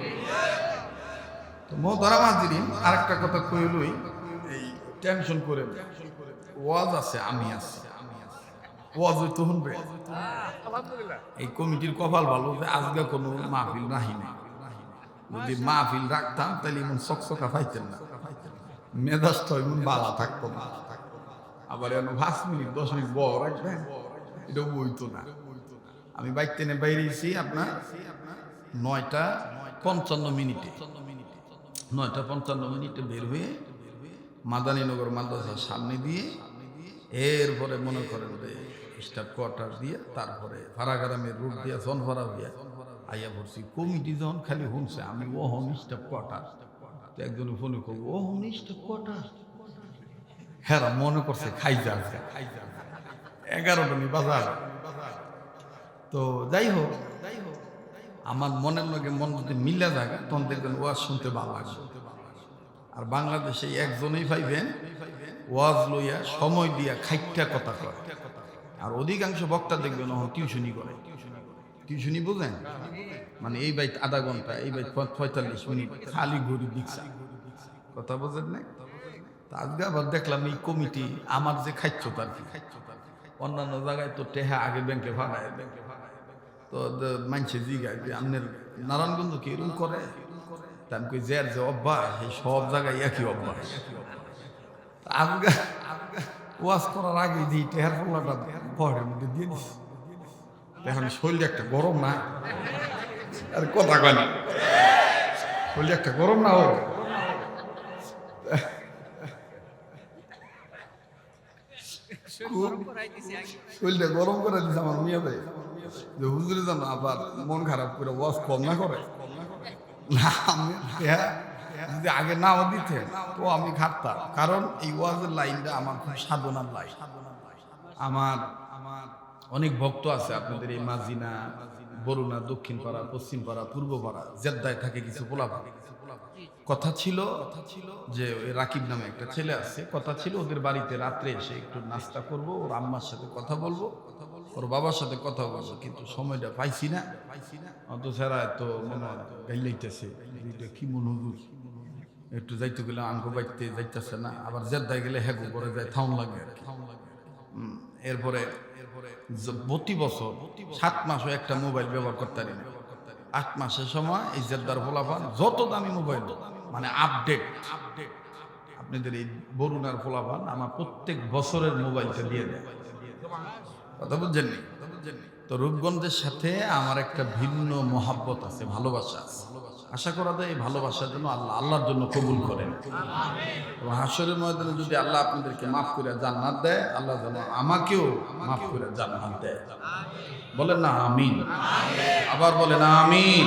তো মোহতারাম হাজিরিন, আরেকটা কথা কইলই, এই টেনশন করে ওয়াজ আছে, আমি আছি, ওয়াজ হইতে শুনবে। এই কমিটির কপাল ভালো যে আজকে কোনো মাহফিল রাহি নেই, যদি মাহফিল রাখতাম তাহলে এমন চকচকা পাইতেন না, মেজাজটা এমন বালা থাকতো না। আবার এমন 5 মিনিট 10 মিনিট বড় রাখবেন, এটা বইতো না। আমি বাইক টেনে বাইরেছি আপনার 9:55 মিনিটে, 9:55 বের হয়ে মাদানীনগর মাদ্রাসার সামনে দিয়ে, এরপরে মনে করেন যে স্টাফ কোয়ার্টার দিয়ে, তারপরে ফারাগ্রামের রোড দিয়ে সনফারা হইয়া আইয়া পড়ছি। কমিটি যখন খালি শুনছে আমি ওহন স্টাফ কোয়ার্টার, তো একজন ফোনে করবো ওহন স্টাফ কোয়ার্টার, হ্যাঁ মনে করছে খাইজা 11টা বাজার। তো যাই হোক, আমার মনের লগে মন যদি মিলা থাকে তখন দেখবেন ওয়াজ শুনতে ভালো লাগবে। আর বাংলাদেশে একজনেই পাইবেন ওয়াজ লইয়া সময় দিয়া খাইটা কথা কয়, আর অধিকাংশ বক্তা দেখবেন টিউশনি করে। টিউশনি বোঝেন? মানে এই বাইক আধা ঘন্টা, এই বাইক 45 মিনিট খালি ঘুরি দিচ্ছা, কথা বোঝেন না? আজকে আবার দেখলাম এই কমিটি আমার যে খাইছো তার কি, অন্যান্য জায়গায় তো টেহা আগে ব্যাংকে ভাড়ায়, তো মানছে জিগায় যে আপনার নারায়ণগঞ্জ কি এরকম করে? তা আমি কই যে অভ্যাস, এই সব জায়গায় একই অভ্যাস। আজকে ওয়াজ করার আগে দিই টেহার পোলাটা ঘরের মধ্যে দিয়ে দিস, এখন শরীরে একটা গরম না, আর কথা কয় না, শরীরে একটা গরম না হোক, শরীরটা গরম করে দিচ্ছে আমার মেয়ে ভাই, যে হুজুরে যেন আবার মন খারাপ করে ওয়াজ কম না করে। না আমি যদি আগে নাও দিতে তো আমি খাটতাম, কারণ এই ওয়াজের লাইনটা আমার খুব সাধনার লাইন। আমার অনেক ভক্ত আছে আপনাদের এই মাজিনা, বরুণা, দক্ষিণ পাড়া, পশ্চিম পাড়া, পূর্ব পাড়া, জেদ্দায় থাকে কিছু পোলাপা। কথা ছিল যে ওই রাকিব নামে একটা ছেলে আছে, কথা ছিল ওদের বাড়িতে রাত্রে এসে একটু নাস্তা করব, ওর আম্মার সাথে কথা বলবো, ওর বাবার সাথে কথা বলবো, কিন্তু সময়টা পাইছি না। অত ছাড়া এত মনে গাইলাইতেছে কি মন হুজুর, একটু যাইতে গেলে আঙ্গো বাইতে যাইতেছে না, আবার জেদ্দায় গেলে হ্যাগো করে যায়, থাউন লাগে আর কি। এরপরে প্রতি বছর 7 মাসও একটা মোবাইল ব্যবহার করতে পারি না। 8 মাসের সময় এই জেদ্দার ফলাফল যত দামি মোবাইল, মানে আপডেট, আপনাদের এই বরুণার ফলাফল আমার প্রত্যেক বছরের মোবাইলটা দিয়ে দেয়, কথা বুঝছেন? তো রূপগঞ্জের সাথে আমার একটা ভিন্ন মহাব্বত আছে, ভালোবাসা আছে। আশা করা যায় এই ভালোবাসার জন্য আল্লাহর জন্য কবুল করেন। হাসরের ময়দানে যদি আল্লাহ আপনাদেরকে মাফ করে জান্নাত দেয়, আল্লাহ যেন আমাকেও মাফ করে জান্নাত দেয়। বলেন না আমিন? আবার বলেন আমিন।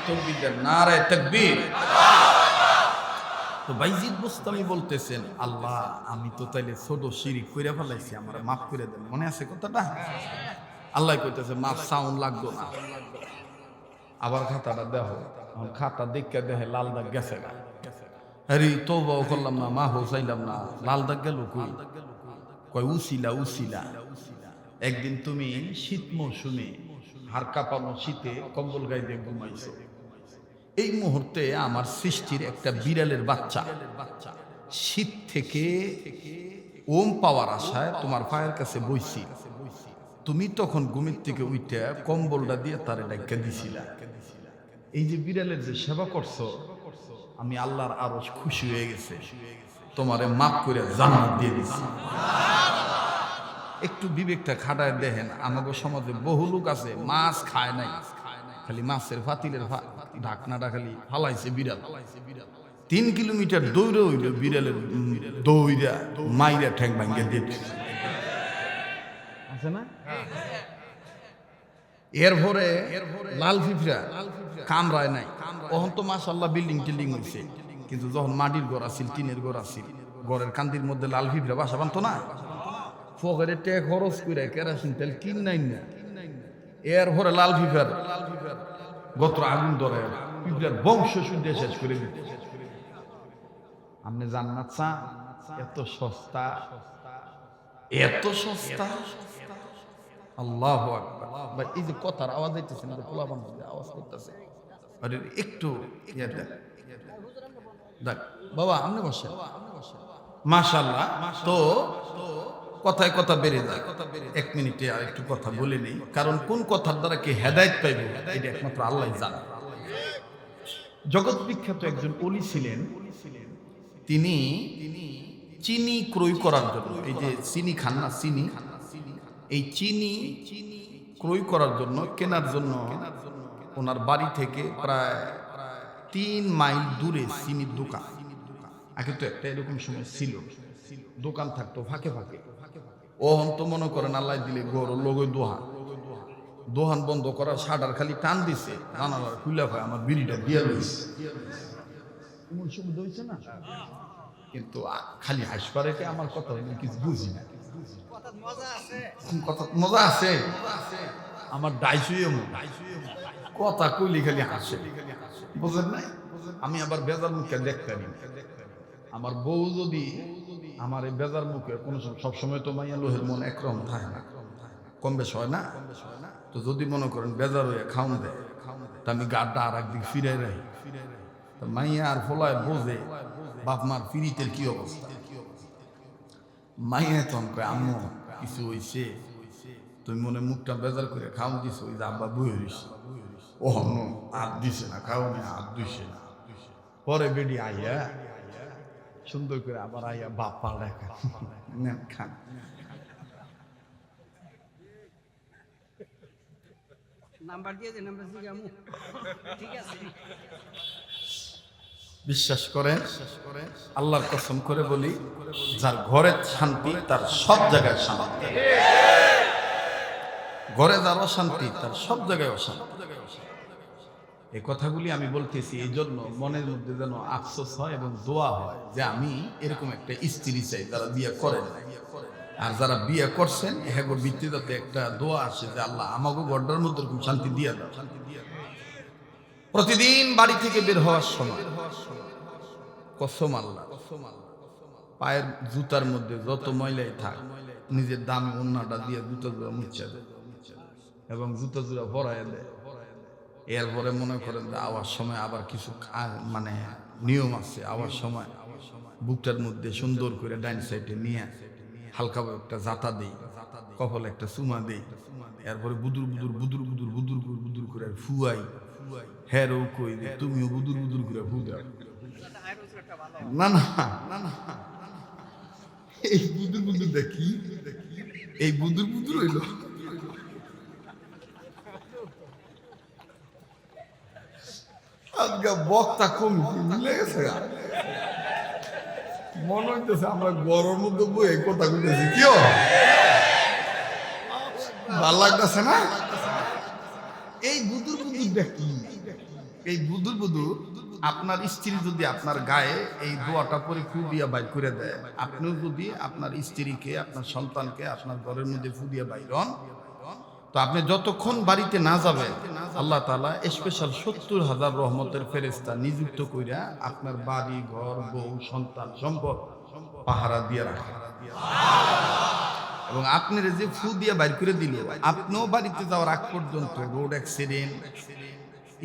তাকবীর দেন, নারে তাকবীর। তো বাইজিদ বুস্তামি বলতেছেন, আল্লাহ আমি তো তাইলে ছোট শিরিক কইরা ফেলাইছি, আমার মাফ করে দেন। মনে আছে কথাটা? আল্লাহ কইতেছে মাফ সাউন্ড লাগতো না। আবার খাতাটা দেখো, খাতা দেখে দেখে লাল দাগ গেছে না, আরে তওবাও করলাম না, মাফও চাইলাম না, লাল দাগ গেল কই? কয় উসিলা। একদিন তুমি শীত মৌসুমে হাড় কাঁপানো শীতে কম্বল গায়ে দিয়ে ঘুমাইছো, এই মুহূর্তে আমার সৃষ্টির একটা বিড়ালের বাচ্চা শীত থেকে ওম পাওয়ার আশায় তোমার পায়ের কাছে বইছি, তুমি তখন ঘুমের থেকে উঠে কম্বলটা দিয়ে তারে ডাক্কা দিছিলা। এই যে বিড়ালের যে সেবা করছো, আমি আল্লাহর আরো খুশি হয়ে গেছে, তোমারে মাফ করে জান্নাত দিয়ে দিছি। একটু বিবেকটা খাটায় দেখেন, আমাদের সমাজে বহু লোক আছে মাছ খায় নাই, খালি মাছের ফাতিলের ঢাকনাটা খালি ফালাইছে বিড়াল, 3 কিলোমিটার দৌড়ে হইল বিড়ালের দৌড়া মাইরা ঠ্যাং ভাঙ্গে দিত আছে না। এরপরে লাল ফিফরা কামড়ায় নাই, তখন তো মাশাআল্লাহ বিল্ডিং টিল্ডিং হয়েছে, কিন্তু যখন মাটির ঘর আছিল, টিনের ঘর আছিল, ঘরের কান্দির মধ্যে লাল ফিফরা বাসা বানতো না, ফকরে টে খরচ করে কেরাসিন তেল কিন নাই না। এরপরে লাল ফিফার গোত্র আগুন ধরে ফিফরার বংশ শুদ্ধে শেষ করে দিতে। আপনি জান্নাত চা এত সস্তা, এত সস্তা। আল্লাহু আকবার। ভাই এই যে কথার আওয়াজ হইতেছে না, পোলাপান আওয়াজ করতেছে, আরে একটু দেখ বাবা আপনি বসেন। মাশাআল্লাহ। তো কথায় কথা বেড়ে যায়। 1 মিনিটে আর একটু কথা বলে নেই, কারণ কোন কথার দ্বারা কে হেদায়েত পাইবে এটা একমাত্র আল্লাহই জানে। জগৎ বিখ্যাত একজন ওলি ছিলেন, তিনি চিনি ক্রয় করার জন্য, এই যে চিনি খান না চিনি, এই চিনি ক্রয় করার জন্য কেনার জন্য ওনার বাড়ি থেকে প্রায় 3 মাইল দূরে চিনির দোকান। আগে তো একটা এরকম সময় ছিল, দোকান থাকতো ফাঁকে ফাঁকে। ওহন তো মনে করেন আল্লাহ দিলে গরু লগই দোহান বন্ধ করার শাটার খালি টান দিছে, জানালার খুলে হয় আমার বিড়িটা দিয়ে রয়েছে, এমন সুবিধা হয়েছে না। কিন্তু খালি হাসপারে আমার কথা কিছু বুঝি না, কথা মজা আছে। আমার ডাইসুয়ে কথা কইলি খালি হাসে, বুঝেন নাই। আমি আবার বেজার মুখে দেখতে নি, আমার বউ যদি আমার এই বেজার মুখে কোনো সবসময় তো মাইয়া লোহের মন একরকম থাকে না, কম বেশ হয় না। তো যদি মনে করেন বেজার হয়ে খাওন দেয়, তা আমি গাড্ডা আর একদিক ফিরাই রাখি, মাইয়া আর ফলায় বোঝে বাপ মার ফিরিতের কি অবস্থা। মাইয়া তখন কয় আম্মু কিছু হইছে, তুমি মনে মুখটা বেজার করে খাওন দিছো, ওই যে আব্বা বই হইছে, ও হাত দিছে না, খাওয়ানে হাত দিছে না। পরে বেডি আইয়া সুন্দর করে আবার আইয়া বাপ পাল্টা খান। নাম্বার দিয়ে দে, নাম্বার দিয়ে আমু ঠিক আছে। বিশ্বাস করেন, আল্লাহর কসম করে বলি, যার ঘরে শান্তি তার সব জায়গায় শান্তি, ঘরে যার অশান্তি তার সব জায়গায় অশান্তি। এই কথাগুলি আমি বলতেছি এই জন্য মনের মধ্যে যেন আফসোস হয় এবং দোয়া হয় যে আমি এরকম একটা স্ত্রী চাই যারা বিয়ে করেন, আর যারা বিয়ে করছেন হ্যাগো ভিত্তিতে একটা দোয়া আসে যে আল্লাহ আমাকে গড্ডার মধ্যে এরকম শান্তি দিয়ে দাও। প্রতিদিন বাড়ি থেকে বের হওয়ার সময় কসম আল্লাহ, পায়ের জুতার মধ্যে যত ময়লাই থাক নিজের দামি ওন্নাটা দিয়ে জুতা জোড়া মুছা দেয় এবং জুতা জোড়া ভরাইয়া দেয়। এরপরে মনে করেন যে আওয়ার সময় আবার কিছু মানে নিয়ম আছে, আওয়ার সময় বুকটার মধ্যে সুন্দর করে ডাইন সাইডে নিয়ে হালকা একটা জাতা দেই, কপালে একটা চুমা দেই, এরপরে বুদুর বুদুর বুদুর বুদুর বুদুর বুদুর করে ফুয়াই। হ্যাঁ রৌ কই তুমিও বুদুর বুদুর করে ফু দাও। না না না না, এই বুদুর বুদুর দেখি, এই বুদুর বুদুর হইল আজকে বক্তা কমি মিলে গেছে, মনে হইতেছে আমরা গরম মধ্যে বই কথা বলতেছি, কেউ ভালো লাগতেছে না। এই বুদুর বুদুর দেখি, এই বুদুর বুদুর আপনার স্ত্রী যদি আপনার গায়ে এই দোয়াটা পরে ফু দিয়া বাইর করে দেয়, আপনিও যদি আপনার স্ত্রীকে আপনার সন্তানকে আপনার ঘরের মধ্যে ফু দিয়া বাইরন, তো আপনি যতক্ষণ বাড়িতে না যাবেন আল্লাহ তাআলা স্পেশাল 70,000 রহমতের ফেরেশতা নিযুক্ত কইরা আপনার বাড়ি ঘর বউ সন্তান সম্পদ পাহারা দিয়ে রাখে। এবং আপনার যে ফু দিয়া বাইর করে দিল, আপনিও বাড়িতে যাওয়ার আগ পর্যন্ত রোড অ্যাক্সিডেন্ট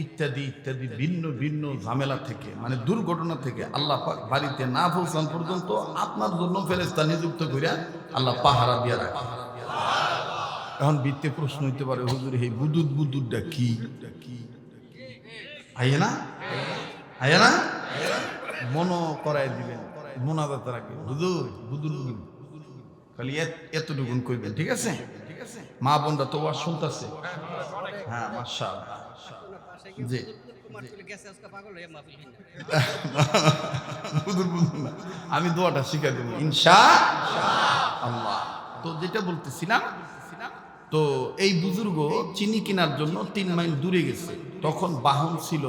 ইত্যাদি ইত্যাদি ভিন্ন ভিন্ন ঝামেলা থেকে মানে দুর্ঘটনা থেকে আল্লাহ পাক বাড়িতে না পৌঁছান পর্যন্ত আপনার জন্য ফেরেশতা নিযুক্ত কইরা আল্লাহ পাহারা দিয়ে রাখে। এখন বিত্তে প্রশ্ন হইতে পারে, হুজুর এই বুদুর বুদুরটা কি? আইয়ে না আইয়ে না মনো করাই দিবেন, মোনাজাত রাখবেন, হুজুর বুদুর বুদুর খালি এতটুকুন কইবেন, ঠিক আছে? মা বোনরা তো আর শুনতেছে, হ্যাঁ মাশাআল্লাহ আপনার পাশে কি জি কুমার তুলে গেছে আজকে পাগল হয়ে মাহফিল কিনা বুঝুন না আমি দোয়াটা শিখাই দেবো ইনশাআল্লাহ। তো যেটা বলতেছিলাম, তো এই বুজুর্গ চিনি কেনার জন্য 3 মাইল দূরে গেছে। তখন বাহন ছিল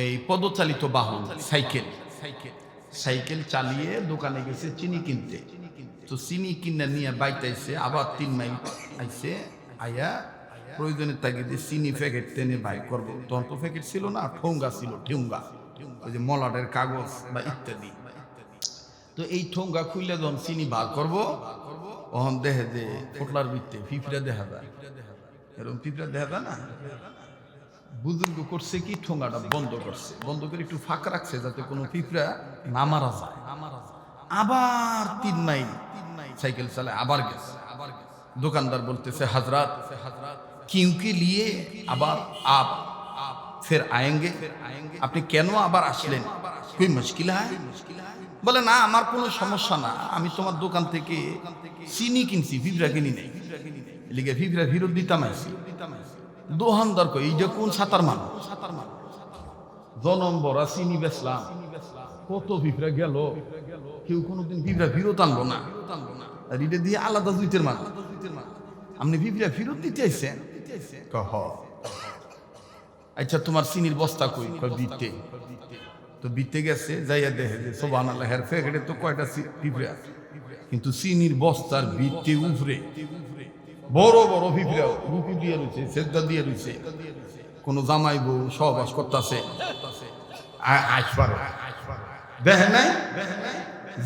এই পদচালিত বাহন, সাইকেল। সাইকেল চালিয়ে দোকানে গেছে চিনি কিনতে। তো চিনি কিনে নিয়ে বাইতে আইছে, আবার 3 মাইল আইছে, আইয়া প্রয়োজনের তাগিদে চিনি প্যাকেট টেনে বাই করবো। তখন তো প্যাকেট ছিল না, ঠোঙ্গা ছিল, ঠোঙ্গা, ওই যে মলাটের কাগজ বা ইত্যাদি। তো এই ঠোঙ্গা খুললে যখন চিনি বার করবো, তখন দেখে যে ফোটলার ভিতরে পিঁপড়া দেখা যায়, এরকম পিঁপড়া দেখা যায় না। বুজুর্গ করছে কি, ঠোঙ্গাটা বন্ধ করছে, বন্ধ করে একটু ফাঁকা রাখছে যাতে কোনো পিঁপড়া না মারা যায়। আবার 3 মাইল সাইকেল চালায় আবার গেছে। দোকানদার বলতেছে, হাজরাত क्योंकि लिए আবার आप फिर आएंगे, আপনি কেন আবার আসলেন, कोई मुश्किल है? বলে না, আমার কোনো সমস্যা না, আমি তোমার দোকান থেকে চিনি কিনছি, পিঁপড়া কিনি নাই, লিগে পিঁপড়া ফেরত দিতাম আইছি। দোকানদার কই, এই যে কোন সাতার মানুষ, জনম ভরা চিনি বেচলাম, কত পিঁপড়া গেল, কেউ কোনোদিন পিঁপড়া ফেরত আনলো না, আর এটা দিয়ে আলাদা দুইটের মানুষ, আপনি পিঁপড়া ফেরত দিতে আইছেন? কহ আচ্ছা তোমার চিনির বস্তা কই? বিতে। তো বিতে গেছে, যাইয়া দেখে যে সুবহানাল্লাহ, হের প্যাকেটে তো কয়টা পিঁপড়া, কিন্তু চিনির বস্তার বিতে উপরে বড় বড় পিঁপড়া রুটি দিয়ে রয়েছে, সেদ্ধা দিয়ে রয়েছে। কোন জামাই বউ সহবাস করতেছে, দেখেন নাই?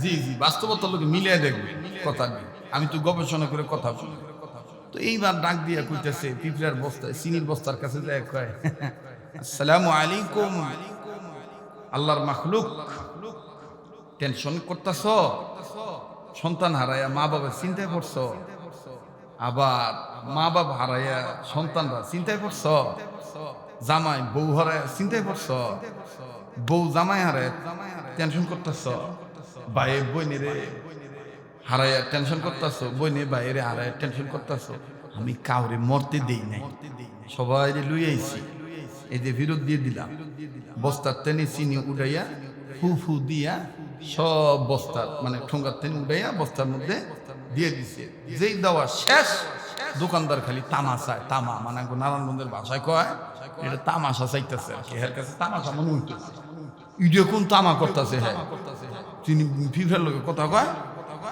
জি জি, বাস্তবতার লোকে মিলিয়ে দেখবে কথা নেই, আমি তো গবেষণা করে কথা বলি। তো এইবার ডাক দিয়া কইতেছে, পিঁপড়ার বস্তায় চিনির বস্তার কাছে যায়, কয় আসসালামু আলাইকুম আল্লাহর মাখলুক, টেনশন করতেছ, সন্তান হারায়া মা বাবা চিন্তায় পড়ছ, আবার মা বাবা হারায়া সন্তানরা চিন্তায় পড়ছ, জামাই বউ হারায় চিন্তায় পড়ছ, বউ জামাই হারায় টেনশন করতেছ, ভাইয়ে বইনেরে হারায়া টেনশন করতেছ, বইনে বাইরে হারায় টেনশন করতেছ। আমি কাউরে মরতে দেই নাই, সবাই লুই আইছি, এই যে ফেরত দিয়ে দিলাম, বস্তার টেনে চিনি উড়াইয়া ফু ফু দিয়া সব বস্তার মানে ঠোঙ্গার টেনে উড়াইয়া বস্তার মধ্যে দিয়ে দিছে। যেই দেওয়া শেষ, দোকানদার খালি তামাশায়, তামা মানে নারায়ণগঞ্জের ভাষায় কয়, এটা তামাশা চাইতেছে আর কি, এর কাছে তামাশা মনে হইতেছে, ইডিও কোন তামা করতেছে, হ্যাঁ তিনি ফিফার লোকের কথা কয়।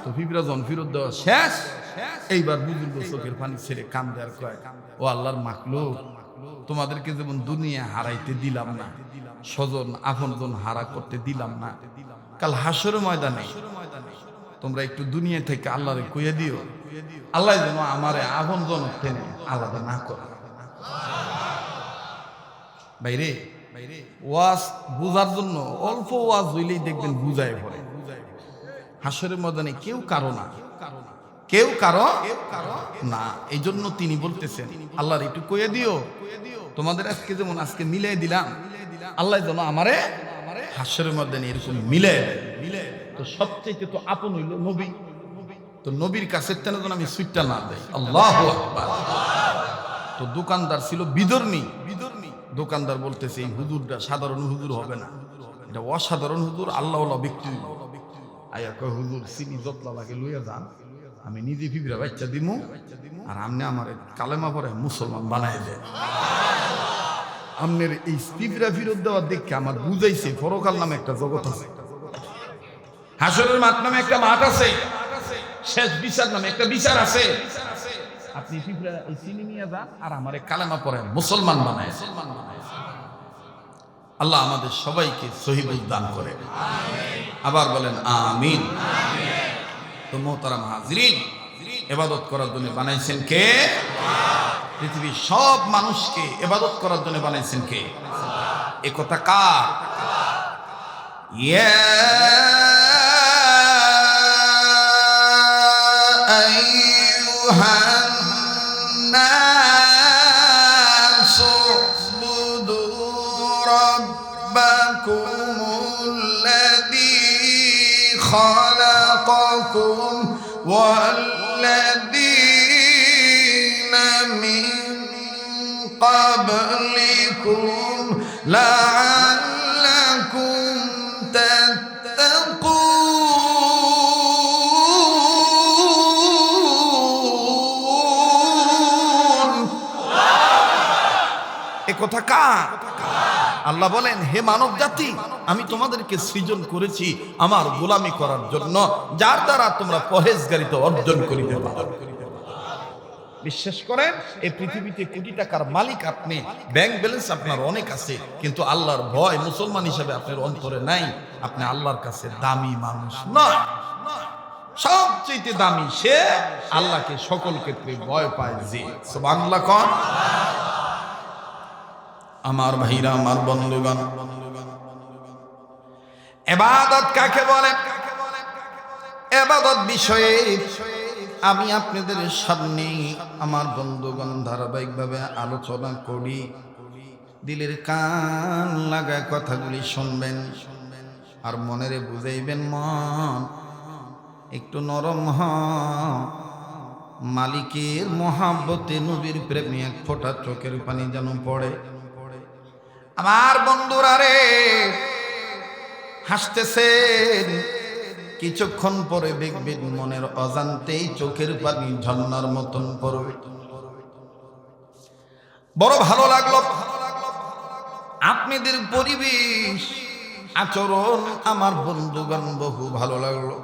তো পিঁপড়া যখন ফেরত দেওয়া শেষ, এইবার বুজুর্গ চোখের পানি ছেড়ে কান্দে আর কয়, ও আল্লাহর মাখলুক, তোমাদেরকে যেমন দুনিয়া হারাইতে দিলাম না, স্বজন আপনজন হারা করতে দিলাম না, কাল হাসরের ময়দানে তোমরা একটু দুনিয়া থেকে আল্লাহরে কইয়া দিও, আল্লাহ যেন আমারে আপনজন টেনে আলাদা না করে। বাইরে ওয়াজ বুঝার জন্য অল্প ওয়াজ হইলেই দেখবেন বুঝায় পড়ে। হাসরের ময়দানে কেউ কারো না, কেউ কারো না। এই জন্য তিনি বলতেছেন, আল্লাহর একটু কইয়া দিও, তোমাদের আজকে যেমন আজকে মিলাই দিলাম, আল্লাহ যেন আমারে হাসরের ময়দানে এরকম মিলাই দেয়। তো সবচেয়ে তো আপন হইল নবী, তো নবীর কাছে তেন যেন আমি সুইটটা না দেয়। আল্লাহু আকবার। তো দোকানদার ছিল বিধর্মী, দোকানদার বলতেছে, এই হুজুরটা সাধারণ হুজুর হবে না, এটা অসাধারণ হুজুর, আল্লাহওয়ালা ব্যক্তি। আয়া কয়, হুজুর চিনি যতলা লাগে লইয়া যান, আমি নিজে পিঁপড়া বাচ্চা দিমু, আর আমনে আমার কালেমা পরে মুসলমান বানাই দেয়। আমনের এই পিঁপড়া ফিরত দেওয়ার দেখে আমার বুঝাইছে পরকাল নামে একটা জগৎ আছে, হাসরের মাঠ নামে একটা মাঠ আছে, শেষ বিচার নামে একটা বিচার আছে। আপনি পিঁপড়া এই চিনি নিয়ে যান, আর আমার কালেমা পরে মুসলমান বানায়। আল্লাহ আমাদের সবাইকে সহিবুল দান করে, আবার বলেন আমিন। তো মোহতারাম হাজরিন, ইবাদত করার জন্য বানাইছেন কে? পৃথিবীর সব মানুষকে ইবাদত করার জন্য বানাইছেন কে? এ কথা কার? ইয়া আইয়ুহান নাস উবুদু রাব্বাকুমুল্লাযী খালাকাকুম ওয়াল্লাযীনা মিন قبلكم لعلكم تتقون এ কথা কার? আল্লাহ বলেন, হে মানব জাতি, আমি তোমাদেরকে সৃজন করেছি আমার গোলামি করার জন্য, যার দ্বারা তোমরা পরহেজগারিতা অর্জন করিতে পারো। বিশ্বাস করেন, এই পৃথিবীতে কোটি টাকার মালিক আপনি, ব্যাংক ব্যালেন্স আপনার অনেক আছে, কিন্তু আল্লাহর ভয় মুসলমান হিসেবে আপনার অন্তরে নাই। আপনি আল্লাহর কাছে দামি মানুষ নয়, সবচেয়ে দামি সে আল্লাহকে সকল ক্ষেত্রে ভয় পায় যে। সুবহানাল্লাহ কোন? আমার ভাইরা, আমার বন্ধুগণ, ইবাদত কাকে বলে? ইবাদত বিষয়ে আমি আপনাদের সামনে আমার বন্ধুগণ ধারাবাহিকভাবে আলোচনা করি। দিলের কান লাগায় কথাগুলি শুনবেন আর মনেরে বুঝাইবেন, মন একটু নরম হ, মালিকের মহাব্বতে নবীর প্রেমে এক ফোঁটা চোখের পানি যেন পড়ে। আমার বন্ধুরা রে, হাসতেছেন, কিছুক্ষণ পরে দেখবেন মনের অজান্তেই চোখের পানি ঝর্ণার মতন পড়বে। বড় ভালো লাগলো আপনাদের পরিবেশ আচরণ, আমার বন্ধুগণ বহু ভালো লাগলো।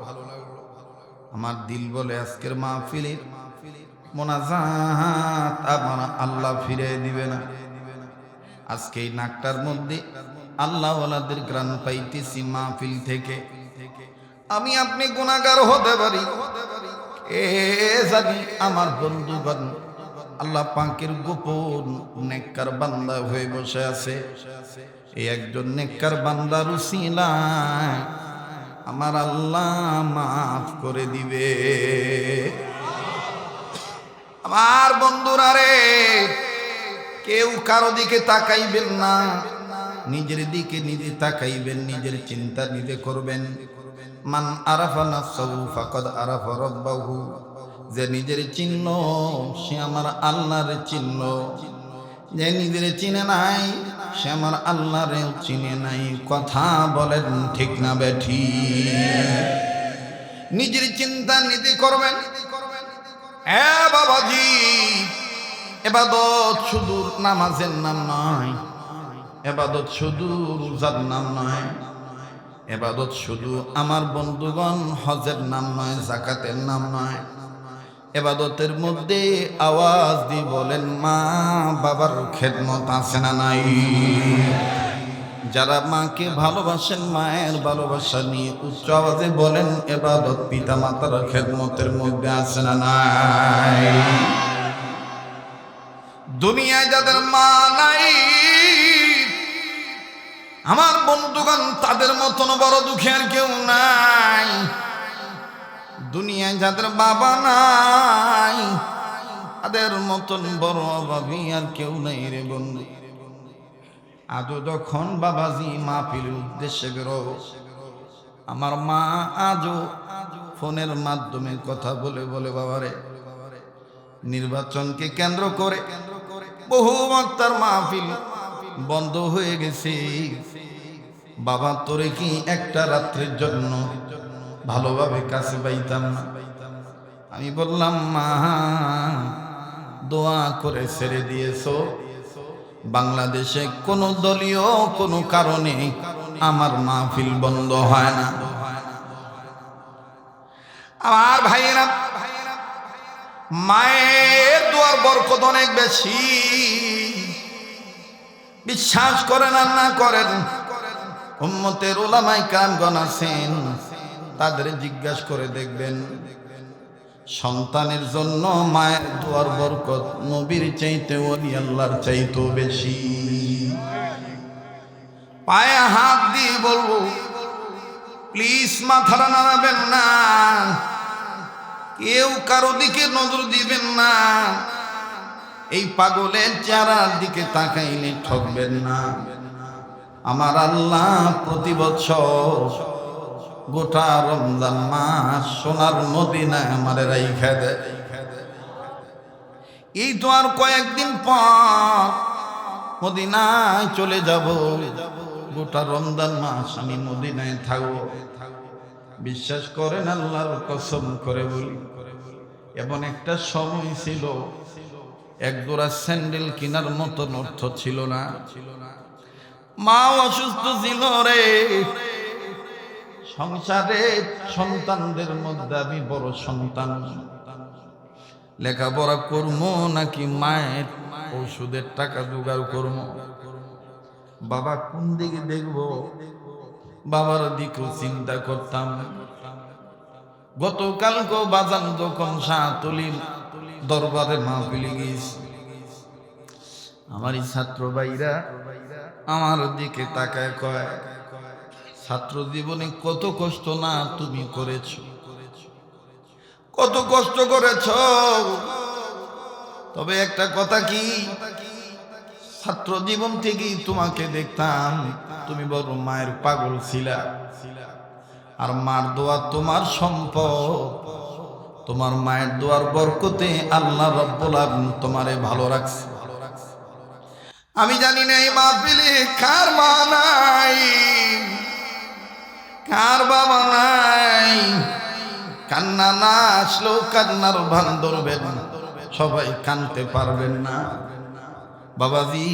আমার দিল বলে আজকের মাহফিলের মোনাজাত আমার আল্লাহ ফিরে দিবে না। আজকে এই নাকটার মধ্যে আল্লাহ ওয়ালাদের গ্রাণ পাইতেছি মাহফিল থেকে। আমি আপনি গুনাহগার হতে পারি, এ জানি আমার বন্ধুগণ আল্লাহ পাকের গোপন নেককার বান্দা হয়ে বসে আছে। এই একজন নেককার বান্দার উসিলায় আমার আল্লাহ মাফ করে দিবে। আমার বন্ধুরা রে, কেউ কারো দিকে তাকাইবেন না, নিজের দিকে নিজে তাকাইবেন, নিজের চিন্তা নিজে করবেন। মান আরাফা নাফসাহু ফাকাদ আরাফা রাব্বাহু, যে নিজের চিহ্ন সে আমার আল্লাহর চিহ্ন, যে নিজের চিনে নাই সে আমার আল্লাহরেও চিনে নাই। কথা বলেন ঠিক না বেঠি? নিজের চিন্তা নিজে করবেন। এ বাবাজি, ইবাদত শুধু নামাজের নাম নয়, ইবাদত শুধু রোজার নাম নয়, ইবাদত শুধু আমার বন্ধুগণ হজের নাম নয়, যাকাতের নাম নয়। ইবাদতের মধ্যে আওয়াজ দিয়ে বলেন, মা বাবার খেদমত আছে না নাই? যারা মাকে ভালোবাসেন, মায়ের ভালোবাসা নিয়ে উচ্চ আওয়াজে বলেন, ইবাদত পিতা মাতার খেদমতের মধ্যে আছে না নাই? দুনিয়ায় যাদের মা নাই, আমার বন্ধুগণ তাদের মতন বড় দুঃখী আর কেউ নাই। দুনিয়ায় যাদের বাবা নাই, তাদের মতন বড় অভাবী আর কেউ নাই রে বন্ধু। আজও যখন বাবাজি মাহফিলের উদ্দেশ্যে বেরো, আমার মা আজও ফোনের মাধ্যমে কথা বলে বলে, বাবারে নির্বাচনকে কেন্দ্র করে বহু বক্তার মাহফিল বন্ধ হয়ে গেছে, বাবা তোরে কি একটা রাত্রের জন্য ভালোভাবে কাছে পাইতাম না? আমি বললাম, মা দোয়া করে ছেড়ে দিয়েছো, বাংলাদেশে কোনো দলীয় কোনো কারণে আমার মাহফিল বন্ধ হয় না। আমার ভাইয়েরা, মায়ের দোয়ার বরকত অনেক বেশি। বিশ্বাস করেন আর না করেন, উম্মতের উলামায়ে কেরামগণ আছেন, তাদের জিজ্ঞাসা করে দেখবেন, সন্তানের জন্য মায়ের দোয়ার বরকত নবীর চাইতে ওলি আল্লাহর চাইতেও বেশি। পায়ে হাত দিয়ে বলবো, প্লিজ মাথাটা নাড়াবেন না, কেউ কারো দিকে নজর দিবেন না, এই পাগলের চেহারার দিকে তাকাইলে ঠকবেন না। আমার আল্লাহ প্রতি বছর গোটা রমজান মাস সোনার মদিনায় আমারে রাইখা দেয়। এই তো আর কয়েকদিন পর মদিনায় চলে যাব, গোটা রমজান মাস আমি মদিনায় থাকবো। বিশ্বাস করেন, আল্লাহর কসম করে বলি, এমন একটা সময় ছিল এক জোড়া স্যান্ডেল কেনার মতন অর্থ ছিল না। মা অসুস্থ ছিল রে। সংসারে সন্তানদের মধ্যে আমি বড় সন্তান। লেখাপড়া করবো নাকি মায়ের ওষুধের টাকা জোগাড় করবো, বাবা কোন দিকে দেখবো, বাবার দিকেও চিন্তা করতাম। গতকালকে বাজান যখন শাহতলির দরবারে মাহফিলে গিয়েছি, আমার এই ছাত্র ভাইরা আমার দিকে তাকায় কয়, ছাত্র জীবনে কত কষ্ট না তুমি করেছো, কত কষ্ট করেছ। তবে একটা কথা কি, ছাত্র জীবন থেকেই তোমাকে দেখতাম তুমি বড় মায়ের পাগল ছিলা। আর মার দোয়া তোমার সম্পদ, তোমার মায়ের দোয়ার বরকতে আল্লাহ রাব্বুল আলামিন তোমারে ভালো রাখছে। আমি জানি না এই মাহফিলে কার মা নাই, কার বাবা নাই। কান্না না আসলেও কান্নার ভান ধরবেন, সবাই কানতে পারবেন না। বাবাজি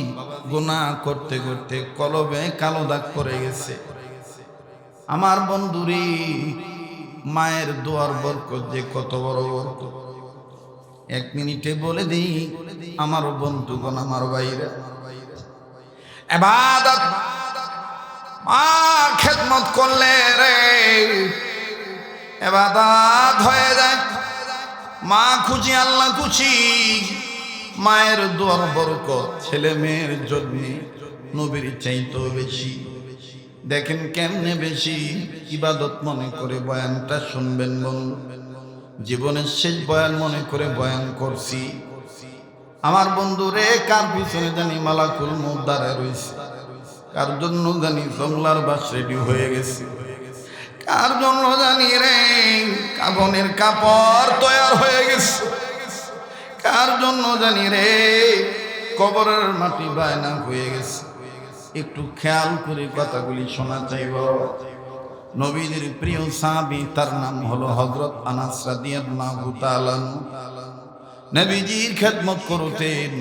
গুনাহ করতে করতে কলবে কালো দাগ পড়ে গেছে। আমার বন্ধুরে মায়ের দোয়ার বরকত যে কত বড় বরকত, এক মিনিটে বলে দিই আমার বন্ধুগণ, আমার ভাইরা, ইবাদত মার খেদমত করলে রে ইবাদত হয়ে যায়। মা খুশি, আল্লাহ খুশি। মায়ের দোয়ার বরকত ছেলে মেয়ের জন্য নবীর চাইতেও বেশি। দেখেন কেমনে বেশি ইবাদত মনে করে বয়ানটা শুনবেন বন্ধু। জীবনের শেষ বয়ান মনে করে বয়ান করছি। আমার বন্ধু রে, কার পিছনে জানি মালাকুল মউত দাঁড়ায় রইছে, কার জন্য জানি জংলার বাস রেডি হয়ে গেছে, কার জন্য জানি রে কাফনের কাপড় তৈয়ার হয়ে গেছে, কার জন্য জানি রে কবরের মাটি বায়না হয়ে গেছে। একটু খেয়াল করে কথাগুলি শোনা চাইব। নবীদের প্রিয় সাহাবী, তার নাম হলো হযরত আনাস রাদিয়াল্লাহু তাআলা। নবীজির খেদমত করতেন,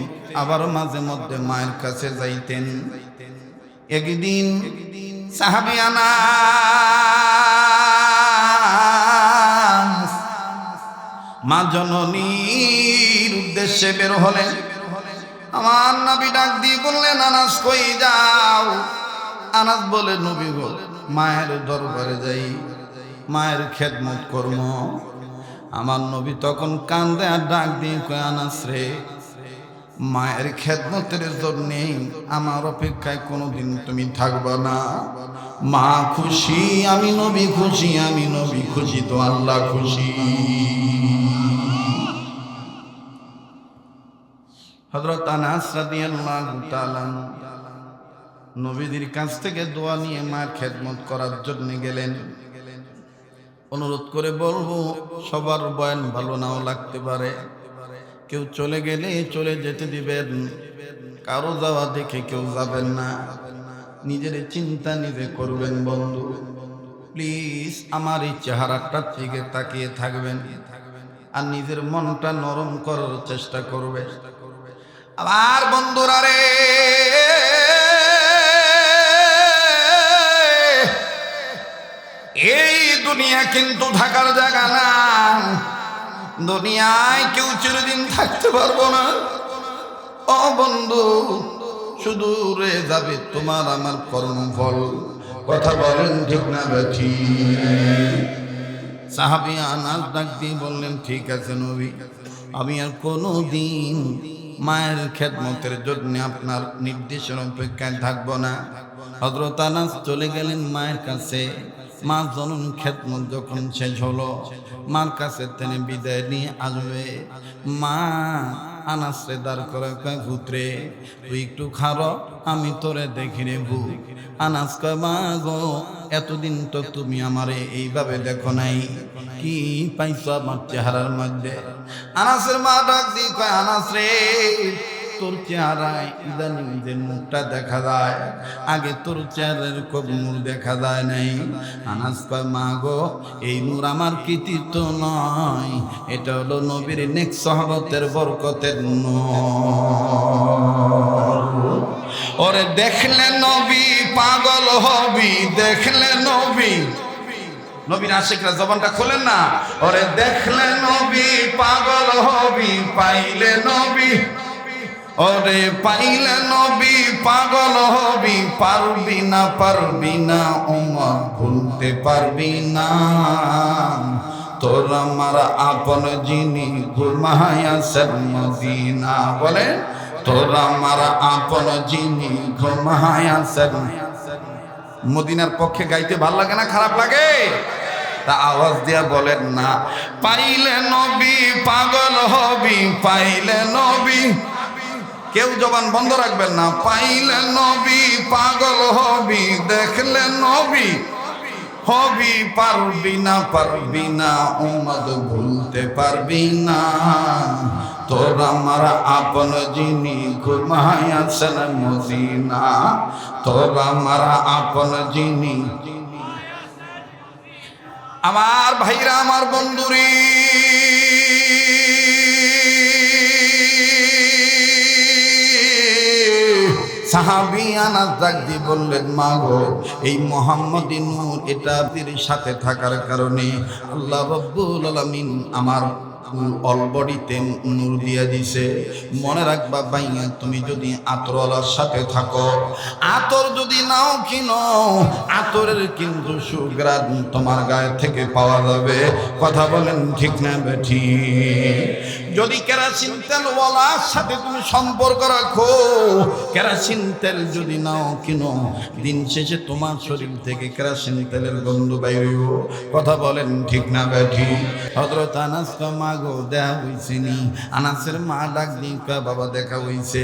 আবার মাঝে মধ্যে মায়ের কাছে যাইতেন। একদিন সাহাবী আনাস মা জননীর উদ্দেশ্যে বের হলেন। আমার নবী ডাক দিয়ে বললেন, আনাস কই যাও? আনাস বলে, নবী গো, মায়ের দরবারে যাই, মায়ের খেদমত করব। আমার নবী তখন কান্দে আর ডাক দিয়ে কয়, আনাস রে, মায়ের খেদমতের জন্য আমার অপেক্ষায় কোনোদিন তুমি থাকবা না। মা খুশি, আমি নবী খুশি, আমি নবী খুশি তো আল্লাহ খুশি। হযরত আনাস রাদিয়াল্লাহু তাআলা নবীদের কাছ থেকে দোয়া নিয়ে মায়ের খেদমত করার জন্য গেলেন। অনুরোধ করে বলবো, সবার বয়ান ভালো নাও লাগতে পারে, কেউ চলে গেলে চলে যেতে দিবেন, কারো যাওয়া দেখে কেউ যাবেন না। নিজের চিন্তা নিজে করবেন বন্ধু। প্লিজ আমার এই চেহারাটার দিকে তাকিয়ে থাকবেন আর নিজের মনটা নরম করার চেষ্টা করবে। আবার বন্ধুরা রে, এই দুনিয়া কিন্তু থাকার জায়গা না। দুনিয়ায় কেউ চিরদিন থাকতে পারবো না। ও বন্ধু, শুধু রে যাবে তোমার আমার কর্মফল। কথা বলেন ঠিক না বেঠি? সাহাবী আনাস ডাক দিয়ে বললেন, ঠিক আছে নবী, আমি আর কোনো দিন মায়ের খেদমতের জন্য আপনার নির্দেশের অপেক্ষায় থাকবো না। হযরত আনাস চলে গেলেন মায়ের কাছে। মা জননী খেদমত যখন শেষ হলো, মার কাছে তিনি বিদায় নিয়ে আসবে। মা আনাস রে দাঁড় করে কয়, পুত্রে তুই একটু খারো, আমি তোরে দেখি রে ভূ। আনাস কয়, মা গো, এতদিন তো তুমি আমারে এইভাবে দেখো নাই, কি পাইছো আমার চেহারার মধ্যে? আনাসের মা ডাক দিয়ে কয়, আনাস রে, তোর চেহারায় ইদানিং যে নূরটা দেখা যায়, আগে তোর চেহারার খুব নূর দেখা যায় নাই। আনাস কয় মা গো, এই নূর আমার কৃতিত্ব নয়, এটা হলো নবীর নেক সহবতের বরকতের নূর। ওরে দেখলে নবী পাগল হবি, দেখলে নবী, নবীর আশিকরা জবানটা খোলেন না। ওরে দেখলে নবী পাগল হবি, পাইলে নবী, ওরে পাইলে নবী পাগল হবি, পারবি না পারবি না উমর ভুলতে পারবি না। তোর আমার আপন যিনি ঘুমায়াছেন মদিনা, বলে তোর আমার আপন যিনি ঘুমায়াছেন। মদিনার পক্ষে গাইতে ভাল লাগে না খারাপ লাগে? তা আওয়াজ দিয়া বলেন না, পাইলে নবী পাগল হবি, পাইলে নবী, কেউ জবান বন্ধ রাখবেন না। পাইলে নবী পাগল হবি, দেখলে নবী হবি, পারবি না পারবি না উম্মত ভুলতে পারবি না। তোর আমার আপন যিনি ঘুমায়াছেন মদিনা, তোর আমার আপন যিনি। আমার ভাইরা, আমার বন্ধুরি, সাহাবী আনাস ডাক দিয়ে বললেন মা গো, এই মুহাম্মদী নূর এটা আপনার সাথে থাকার কারণে আল্লাহ রাব্বুল আলামিন আমার অলবডিতে নূর দিয়ে দিছে। মনে রাখবা ভাইয়া, তুমি যদি আতরওয়ালার সাথে থাকো, আতর যদি নাও কিনো, আতরের কিন্তু সুঘ্রাণ তোমার গায়ে থেকে পাওয়া যাবে। কথা বলেন ঠিক না বেঠি? যদি কেরাসিন তেলওয়ালার সাথে তুমি সম্পর্ক রাখো, কেরাসিন তেল যদি নাও কিনো, দিন শেষে তোমার শরীর থেকে কেরাসিন তেলের গন্ধ বাইরেও। কথা বলেন ঠিক না বেঠি? হযরত আনাস মা গো, দেখা হইছে নি? আনাসের মা ডাক দিয়ে কয় বাবা দেখা হইছে।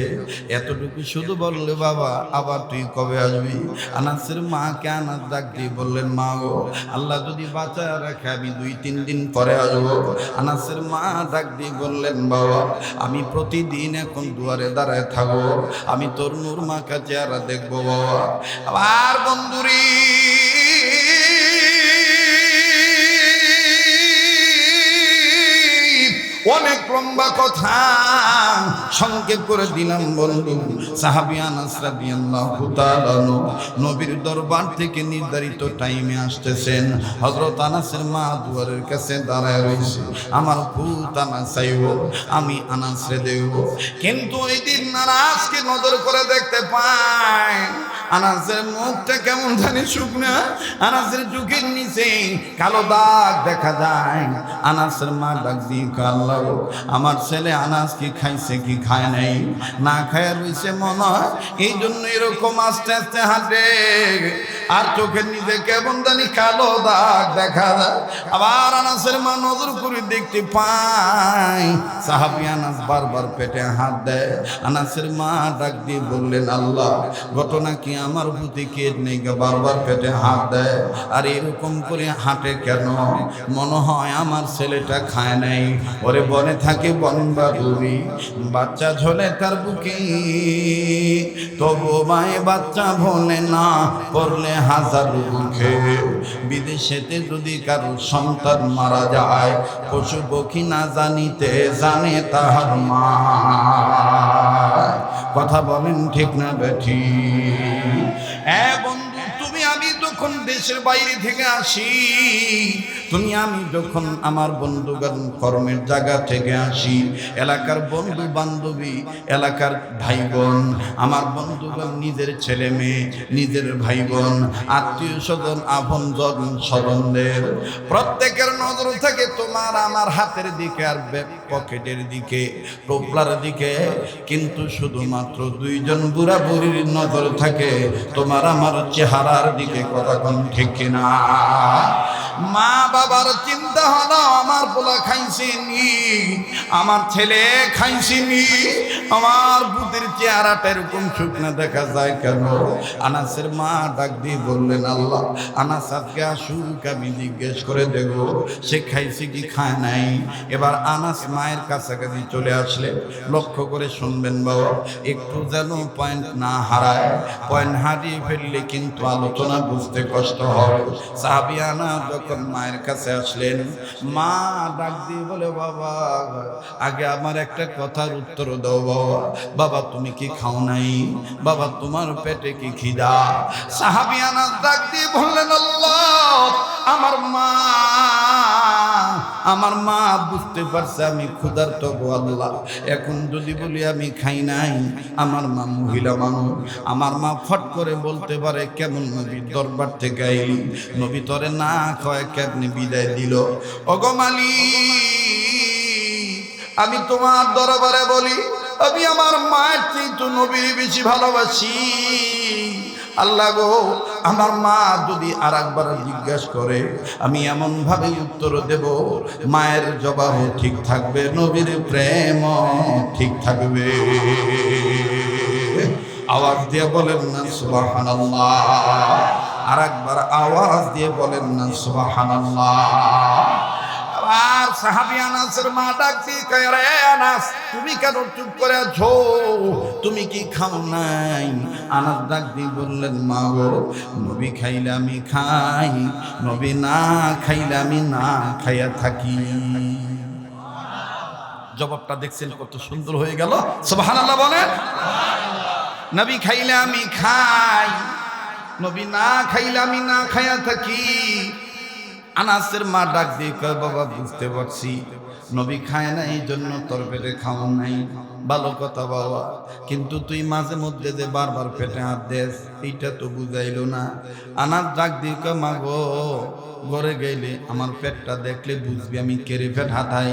এতটুকু শুধু বললে বাবা আবার তুই কবে আসবি? আনাসের মাকে আনাস ডাক দিয়ে বললেন মা গো, আল্লাহ যদি বাঁচায় রাখে আমি 2-3 দিন পরে আসবো। আনাসের মা ডাক দিয়ে বললেন বাবা, আমি প্রতিদিন এখন দুয়ারে দাঁড়ায় থাকবো, আমি তোর নূর মাখা চেহারা দেখবো বাবা। আবার বন্ধুরি, অনেক লম্বা কথা সংক্ষেপ করে দিলাম বন্ধু। সাহাবী আনাস রাদিয়াল্লাহু তাআলা নবীর দরবার থেকে নির্ধারিত টাইমে আসতেছেন। হযরত আনাসের মা দুয়ারের কাছে দাঁড়ায় রয়েছে, আমার ভূত আনাস চাইব, আমি আনাসরে দেব। কিন্তু ওই দিন আনাসকে নজর করে দেখতে পায়, আনাসের মুখটা কেমন জানি শুকনা, আনাসের চোখের নিচে কালো দাগ দেখা যায়। আনাসের মা ডাক দিয়ে আল্লাহ, আমার ছেলে আনাস কি খাইছে কি খায় নাই, না খায় রয়েছে মনে হয়, এই জন্য এরকম আস্তে আস্তে হাঁটে, আর চোখের নিচে কেমন জানি কালো দাগ দেখা যায়। আবার আনাসের মা নজর করে দেখতে পায় সাহাবী আনাস বারবার পেটে হাত দেয়। আনাসের মা ডাক দিয়ে বললেন আল্লাহ, ঘটনা কি আমার প্রতি কে নেই, বারবার পেটে হাত দেয় আর এরকম করে হাঁটে কেন? মনে হয় আমার ছেলেটা খায় নাই। ওরে বনে থাকে বনবাবুরি, বাচ্চা ঝোলে তার বুকে, তবু মায়ে বাচ্চা ভোলে না, পড়লে হাজার মুখে। বিদেশেতে যদি কারো সন্তান মারা যায়, পশু পক্ষী না জানিতে জানে তাহার মা। কথা বলেন ঠিক না বেঠি? বন্ধু, তুমি আমি যখন দেশের বাইরে থেকে আসি, তুমি আমি যখন আমার বন্ধুগণ কর্মের জায়গা থেকে আসি, এলাকার বন্ধু বান্ধবী, এলাকার ভাই বোন, আমার বন্ধুগণ, নিজের ছেলে মেয়ে, নিজের ভাই বোন, আত্মীয় স্বজন, আপনজন স্বজনদের প্রত্যেকের নজর থাকে তোমার আমার হাতের দিকে আর ব্যাক পকেটের দিকে, টোপলার দিকে। কিন্তু শুধুমাত্র 2 জন বুড়া বুড়ির নজর থাকে তোমার আমার চেহারার দিকে। কথা কোন ঠিক কিনা? মা বাবার চিন্তা হলো আমার পোলা খাইছিনি, আমার ছেলে খাইছিনি, আমার বুদ্ধির চেহারাটা এরকম শুকনা দেখা যায় কেন? আনাসের মা ডাক দিয়ে বললেন, আল্লাহ, আনাস আজকে আসুক, আমি জিজ্ঞেস করে দেব সে খাইছে কি খায় নাই। এবার আনাস মায়ের কাছাকাছি চলে আসলে, লক্ষ্য করে শুনবেন বাবা, একটু যেন পয়েন্ট না হারায়। পয়েন্ট হারিয়ে ফেললে কিন্তু আলোচনা বুঝতে কষ্ট হয়। সাহাবী আনাস যখন মায়ের কাছে আসলেন, মা ডাক দিয়ে বলে, বাবা আগে আমার একটা কথার উত্তর দাও বাবা। বাবা তুমি কি খাও নাই? বাবা তোমার পেটে কি খিদা? সাহাবী আনাস ডাক দিয়ে বললেন, আল্লাহ, আমার মা বুঝতে পারছে আমি ক্ষুধার্ত গো আল্লাহ। এখন যদি বলি আমি খাই নাই, আমার মা মহিলা মানুষ, আমার মা ফট করে বলতে পারে, কেমন নবীর দরবার থেকে আইলি, নবী তরে না খায় কেমনে বিদায় দিল? ওগো মালিক, আমি তোমার দরবারে বলি, আমি আমার মায়ের চেয়ে তো নবীর বেশি ভালোবাসি। আল্লাহ গো, আমার মা যদি আর একবার জিজ্ঞাসা করে, আমি এমন ভাবে উত্তর দেব, মায়ের জবাবও ঠিক থাকবে, নবীর প্রেম ঠিক থাকবে। আওয়াজ দিয়ে বলেন না সুবহানাল্লাহ। আর একবার আওয়াজ দিয়ে বলেন না সুবহানাল্লাহ। আর সাহাবী আনাসের মা ডাক দিয়ে কয়, রে আনাস, তুমি কেন চুপ করে আছো? তুমি কি খাও নাই? আনাস ডাক দিয়ে বললেন, মা গো, নবী খাইলে আমি খাই, নবী না খাইলে আমি না খাইয়া থাকি। জবাবটা দেখছেন কত সুন্দর হয়ে গেল? সুবহানাল্লাহ বলেন। নবী খাইলে আমি খাই, নবী না খাইলে আমি না খাইয়া থাকি। আনাসের মা ডাক দিয়ে কয়, বাবা বুঝতে পারছি, নবী খায় না এই জন্য তোর পেটে খাওয়া নাই, ভালো কথা বাবা, কিন্তু তুই মাঝে মধ্যে যে বারবার পেটে হাত দেস, এইটা তো বুঝাইলো না। আনাস ডাক দিয়ে কয়, মা গো, ঘরে গেলে আমার পেটটা দেখলে বুঝবি আমি কেড়ে পেট হাতাই।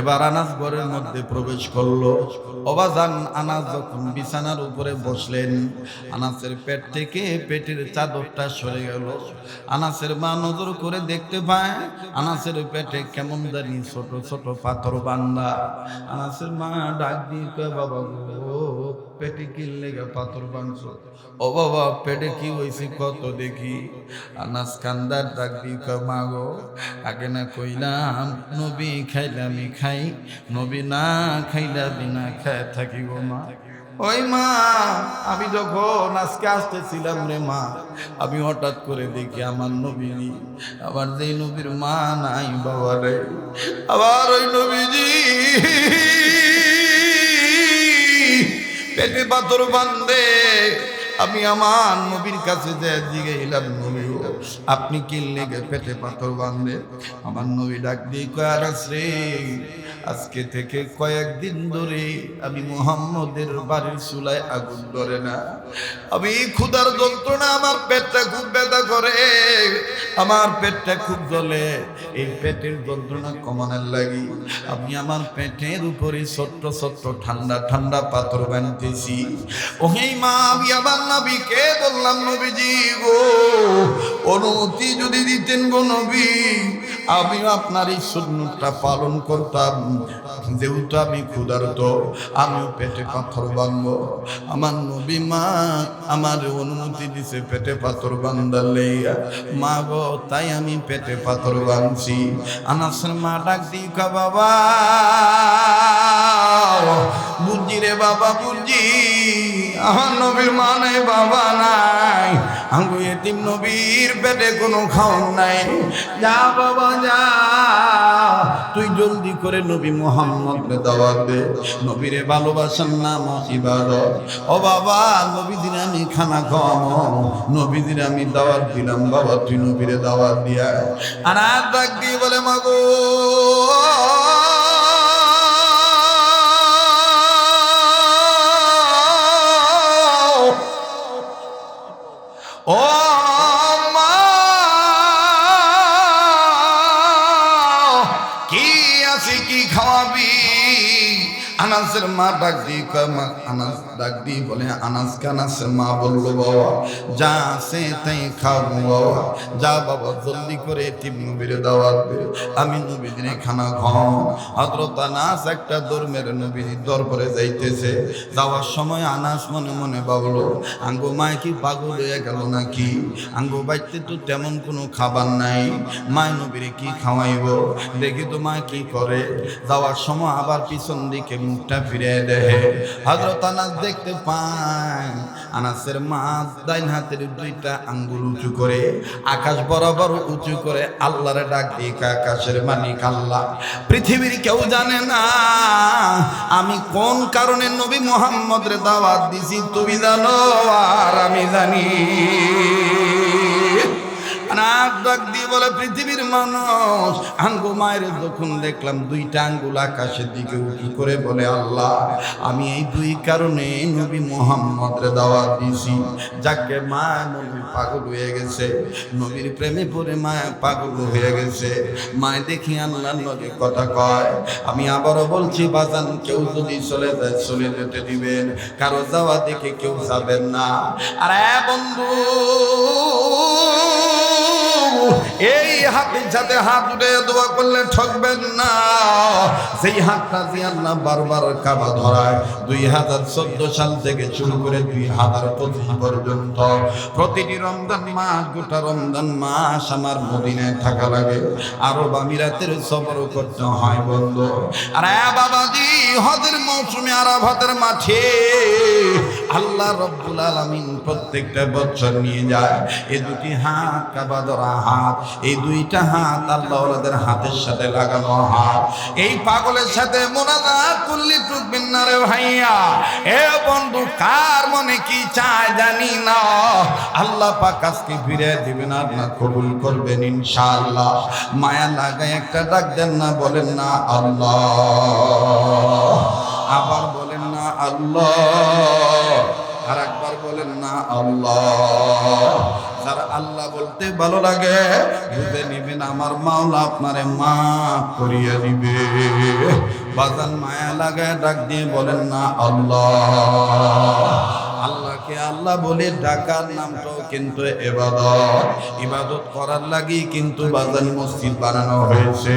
এবার আনাস ঘরের মধ্যে প্রবেশ করলো। অবাজান আনাস যখন বিছানার উপরে বসলেন, আনাসের পেট থেকে পেটের চাদরটা সরে গেল। আনাসের মা নজর করে দেখতে পায় আনাসের পেটে কেমন জানি ছোট ছোট পাথর বান্ধা। আনাসের মা ডাক দিয়ে কয়, বাবা গো, পেটে কি লেগে পাথর বাঁধছো? ও বাবা, পেটে কি হয়েছে কত দেখি। আনাস কান্দার ডাক দিয়ে কয়, মা গো, আগে না কইলাম নবী খাইলে আমি খাই, নবী না খাইলে আমি না খাই থাকি গো মা। ওই মা, আমি যখন আজকে আসতেছিলাম রে মা, আমি হঠাৎ করে দেখি আমার নবী, আবার যেই নবীর মা নাই বাবা রে, আবার ওই নবীজি পেটে পাথর বান্ধে। আমি আমার নবীর কাছে জিজ্ঞাসা, নবী আপনি কি লেগে পেটে পাথর বান্ধে? আমার নবী ডাক দিয়ে কয়, আনাস রে, আজকে থেকে কয়েকদিন ধরে আমি মুহাম্মদের বাড়ির চুলায় আগুন ধরে না, আমি ক্ষুধার যন্ত্রণা, আমার পেটটা খুব ব্যথা করে, আমার পেটটা খুব জ্বলে। এই পেটের যন্ত্রণা কমানোর লাগি আমি আমার পেটের উপরে ছোট্ট ছোট্ট ঠান্ডা ঠান্ডা পাথর বানতেছি। ওই মা, আমি আমার নবীকে বললাম, নবীজি গো, অনুমতি যদি দিতেন গো নবী, আমি আপনার এই সুন্নতটা পালন করতাম। যেহেতু আমি ক্ষুধার্ত, আমিও পেটে পাথর বাঁধবো। আমার নবী মা আমার অনুমতি দিছে পেটে পাথর বাঁধালে, মা গো, তাই আমি পেটে পাথর বাঁধছি। আনাসের মা ডাক দিয়ে কয়, বাবা বুঝি রে বাবা, বুঝি, আমার নবীর মা নাই, বাবা নাই, আমি এতিম নবীর পেটে কোনো খাওয়ান নাই। যা বাবা যা, তুই জলদি করে নবী মুহাম্মদকে দাওয়াত দে। নবীরে ভালোবাসার নাম ইবাদত। ও বাবা, নবীদের আমি খানা খাওয়াবো, নবীদের আমি দাওয়াত দিলাম, বাবা তুই নবীরে দাওয়াত দিয়া। আর ডাক দিয়ে বলে, মাগো ও মা, কি আছে কি খাওয়াবি? আনাসের মা ডাক দিয়ে কয়, মা আনাস ডাক দিয়ে বলে, আনাস আনাসের মা বলল, বাবা যা আছে তাই খাও বাবা, যা বাবা জলদি করে এতিম নবীর দাওয়াত দে, আমি নবীর খানা খাও। হযরত আনাস একটা ধর্মের নবীর দরবারে যাইতেছে। যাওয়ার সময় আনাস মনে মনে ভাবলো, আঙ্গো মায় কি পাগল হয়ে গেল নাকি? আঙ্গো বাইতে তো তেমন কোনো খাবার নাই, মায় নবীরে কি খাওয়াইব? দেখি তো মা কি করে। যাওয়ার সময় আবার পিছন দিকে মুখটা ফিরে দেখে, হযরত আনাস দেখতে পায় আনাসের মা ডাইন হাতের দুইটা আঙ্গুল উঁচু করে আকাশ বরাবর উঁচু করে আল্লাহরে ডাক দিয়ে, আকাশের মালিক আল্লাহ, পৃথিবীর কেউ জানে না আমি কোন কারণে নবী মুহাম্মদের দাওয়াত দিছি, তুমি জানো আর আমি জানি। ডাক দিয়ে বলে, পৃথিবীর মানুষ, আঙ্গু মায়ের যখন দেখলাম দুইটা আঙ্গুল আকাশের দিকে উঁচু করে বলে, আল্লাহ আমি এই দুই কারণে নবী মুহাম্মদের দাওয়াত দিছি। যাকে মা নবী পাগল হয়ে গেছে, নবীর প্রেমে পড়ে মা পাগল হয়ে গেছে। মায় দেখি আল্লাহর নবী কথা কয়। আমি আবারও বলছি বাজান, কেউ যদি চলে যায় চলে যেতে দিবেন, কারো যাওয়া দেখে কেউ যাবেন না। আরে বন্ধু, এই হাতের সাথে হাত উঠে দোয়া করলে ঠকবেন না। সেই হাতটা দিয়ে আল্লাহ বারবার কাবা ধরায় 2014 সাল থেকে শুরু করে 2025 পর্যন্ত প্রতিটি রমজান মাস, গোটা রমজান মাস আমার মদিনায় থাকা লাগে, আরব আমিরাতের সফর করতে হয় বন্ধু। আরে বাবাজি, হজের মৌসুমে আরাফাতের মাঠে আল্লাহ রব্বুল আলামিন প্রত্যেকটা বছর নিয়ে যায়। এই দুটি হাত কাবা ধরা হাত, এই দুইটা হাত আল্লাহ ওদের হাতের সাথে লাগানো হাত। এই পাগলের সাথে মোনাজাত করলে টুকবেন না রে ভাইয়া। এ বন্ধু, কার মনে কি চায় জানি না, আল্লাহ পাক আজকে ফিরে দিবেন, আল্লাহ কবুল করবেন ইনশাআল্লাহ। মায়া লাগায় একটা ডাক দেন না, বলেন না আল্লাহ, আবার বলেন না আল্লাহ, আর একবার বলেন না আল্লাহ। যারা আল্লাহ বলতে ভালো লাগে বুঝে নিবেন আমার মাওলা আপনারে মাফ করিয়া দিবে। বাজান মায়া লাগায় ডাক দিয়ে বলেন না আল্লাহ। আল্লাহকে আল্লাহ বলে ডাকার নামটাও কিন্তু ইবাদত। ইবাদত করার লাগি কিন্তু বাজান মসজিদ বানানো হয়েছে,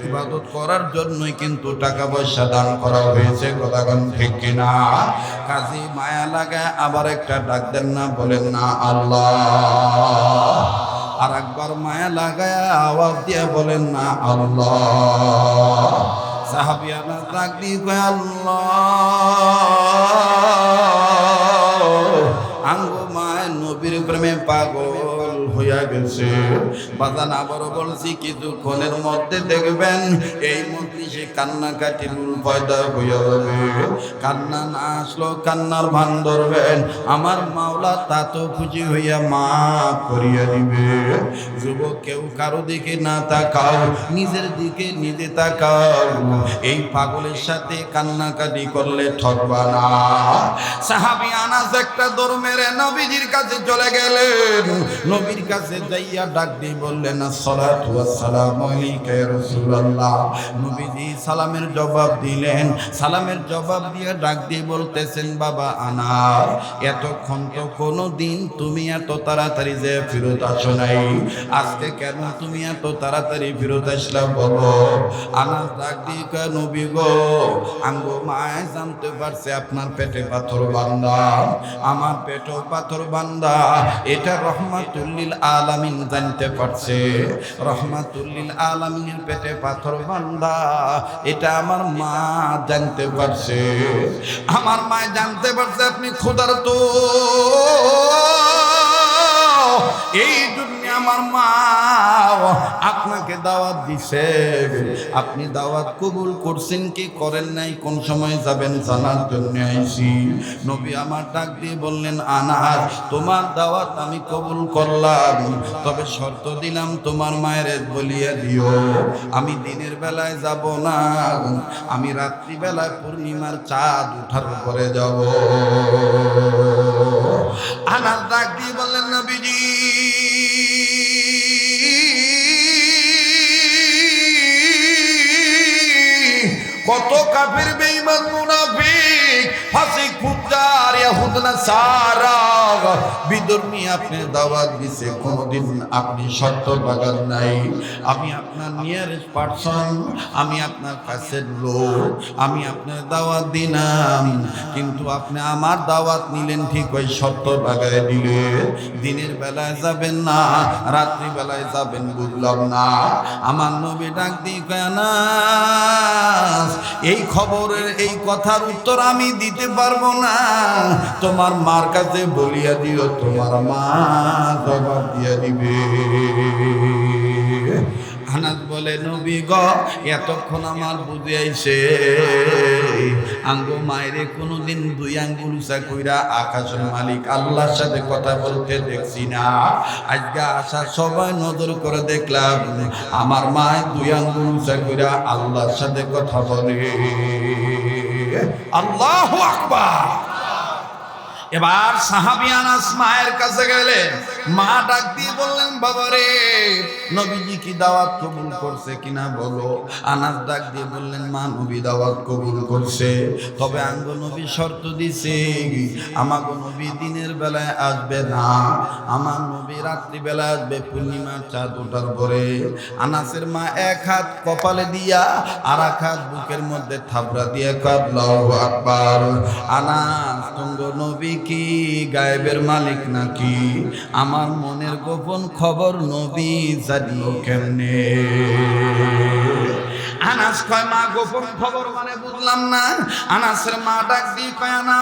ইবাদত করার জন্যই কিন্তু টাকা পয়সা দান করা হয়েছে, কথাগণ ঠিক কিনা? কাজী মায়া লাগায় আবার একটা ডাক দেন না, বলেন না আল্লাহ। আর একবার মায়া লাগায় আওয়াজ দিয়ে বলেন না আল্লাহ। সাহাবিয়ানা ডাক দিয়ে কয়, আল্লাহ, আঙ্গো মায় নবীর প্রেমে পাগল হইয়া গেছে। বাজান আবারও বলছি, কিছুক্ষণের মধ্যে দেখবেন এই মজলিসে কান্নাকাটির পয়দা হইয়া যাবে। কান্না না আসলো কান্নার ভান ধরবেন, আমার মাওলা তা তো খুশি হইয়া মাফ করিয়া দিবে। যুবক, কেউ কারো দিকে না তাকাও, নিজের দিকে নিজে তাকাও। এই পাগলের সাথে কান্নাকাটি করলে ঠকবা না। সাহাবী আনাস একটা দৌড় মেরে নবীজির কাছে চলে গেলেন। নবীর কাছে যাইয়া ডাক দিয়ে বললেন, আসসালাতু ওয়াসসালামু আলাইকা ইয়া রাসূলুল্লাহ। নবীজি সালামের জবাব দিলেন। সালামের জবাব দিয়ে ডাক দিয়ে বলতেছেন, বাবা আনাস, এতক্ষণ তো কোনো দিন তুমি এত তাড়াতাড়ি যে ফেরত আসো নাই, আজকে কেন তুমি এত তাড়াতাড়ি ফেরত আসলা বলো? আনাস ডাক দিয়ে কয়, নবী গো, আঙ্গো মায় জানতে পারছে আপনার পেটে পাথর বান্দা, আমার পেটও পাথর বান্দা। এটা রহমাতুল লিল আলামিন জানতে পারছে, রহমাতুল লিল আলামিনের পেটে পাথর বান্দা, এটা আমার মা জানতে পারছে। আমার মা জানতে পারছে আপনি ক্ষুধার্ত, এই জন্য আমার মা আপনাকে দাওয়াত দিছে। আপনি দাওয়াত কবুল করছেন কি করেন নাই, কোন সময় যাবেন জানার জন্য আইছি। নবী আমার ডাক দিয়ে বললেন, আনাস, তোমার দাওয়াত আমি কবুল করলাম, তবে শর্ত দিলাম তোমার মায়ের বলিয়া দিও আমি দিনের বেলায় যাব না, আমি রাত্রি বেলায় পূর্ণিমার চাঁদ উঠার পরে যাব। আনাস ডাক দিয়ে বললেন, নবীজি কত কাফির বেঈমান মুনাফিক ফাসিক ফুজ্জার ইহুদ নাসারা বিধর্মী আপনি দাওয়াত দিছে, কোনদিন আপনি শর্ত লাগান নাই। আমি আপনার নিয়ারেস্ট পারসন, আমি আপনার কাছের লোক, আমি আপনার দাওয়াত দিলাম, কিন্তু আপনি আমার দাওয়াত নিলেন ঠিক ওই শর্ত লাগায় দিলে। দিনের বেলায় যাবেন না, রাত্রি বেলায় যাবেন বুঝলাম না। আমার নবী ডাক দিয়ে কয় না, এই খবরের এই কথার উত্তর আমি দিতে পারবো না, তোমার মার কাছে বলিয়া দিও, তোমার মা জবাব দিয়া দিবে। আনাস বলে নবী গো, এতক্ষণ আমার বুঝে আইছে আঙ্গো মায়েরে কোনোদিন দুই আঙ্গুল উঁচা কইরা আকাশের মালিক আল্লাহর সাথে কথা বলতে দেখছি না। আজকে আসা সবাই নজর করে দেখলাম আমার মায় দুই আঙ্গুল উঁচা কইরা আল্লাহর সাথে কথা বলে। আল্লাহু আকবার। এবার সাহাবী আনাস মায়ের কাছে গেলেন, মা ডাক দিয়ে বললেন, বাবারে নবীজি কি দাওয়াত কবুল করছে কিনা বলো। আনাস ডাক দিয়ে বললেন, মা নবী দাওয়াত কবুল করছে, তবে আঙ্গ নবী শর্ত দিছে আমাগো নবী দিনের বেলায় আসবে না, আমার নবী রাত্রি বেলায় আসবে পূর্ণিমার চাঁদ ওঠার পরে। আনাসের মা এক হাত কপালে দিয়া আর এক হাত বুকের মধ্যে থাবড়া দিয়ে কয় আল্লাহু আকবার। আনাস তুঙ্গ নবী কি গায়েবের মালিক নাকি? আমার মনের গোপন খবর নবী জানিও কেমনে? আনাস কয় মা গোপন খবর মানে বুঝলাম না। আনাসের মা ডাক দিয়ে কয় না,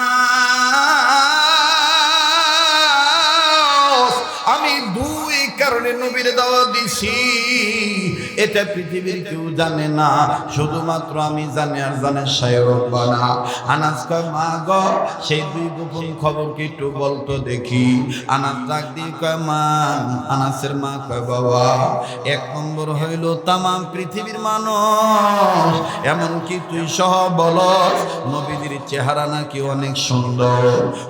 আমি দুই কারণে নবীর দাওয়াত দিছি, এটা পৃথিবীর কেউ জানে না, শুধুমাত্র আমি জানি আর জানে শায়র রব্বানা। আনাস কয় মা গো, সেই দুই গোপন খবর কি একটু বলতো দেখি। আনাস ডাক দিয়ে কয় মা, আনাসের মা কয় বাবা, এক নম্বর হইল তামাম পৃথিবীর মানুষ এমনকি তুই সহ বলস নবীজির চেহারা নাকি অনেক সুন্দর,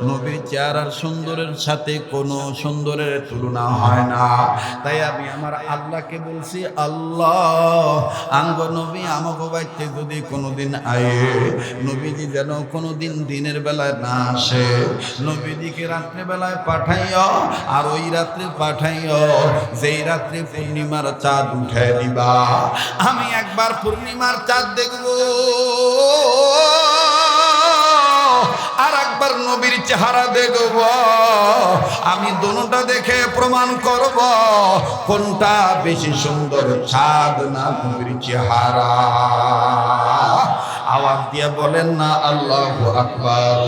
নবীর চেহারার সুন্দরের সাথে কোনো সুন্দরের তুলনা হয় না। তাই আমি আমার আল্লাহকে বলছি, আল্লাহ আঙ্গ নবী আমাকে বাইতে যদি কোনোদিন আয়ে, নবীজি যেন কোনোদিন দিনের বেলায় না আসে, নবীজিকে রাত্রে বেলায় পাঠাইও, আর ওই রাত্রে পাঠাইও যেই রাত্রে পূর্ণিমার চাঁদ উঠে দিবা। আমি একবার পূর্ণিমার চাঁদ দেখব, আর একবার নবীর চেহারা দেখব। আমি দুটোটা দেখে প্রমাণ করব কোনটা বেশি সুন্দর, চাঁদ না নবীর চেহারা। আওয়াজ দিয়ে বলেন না আল্লাহু আকবার,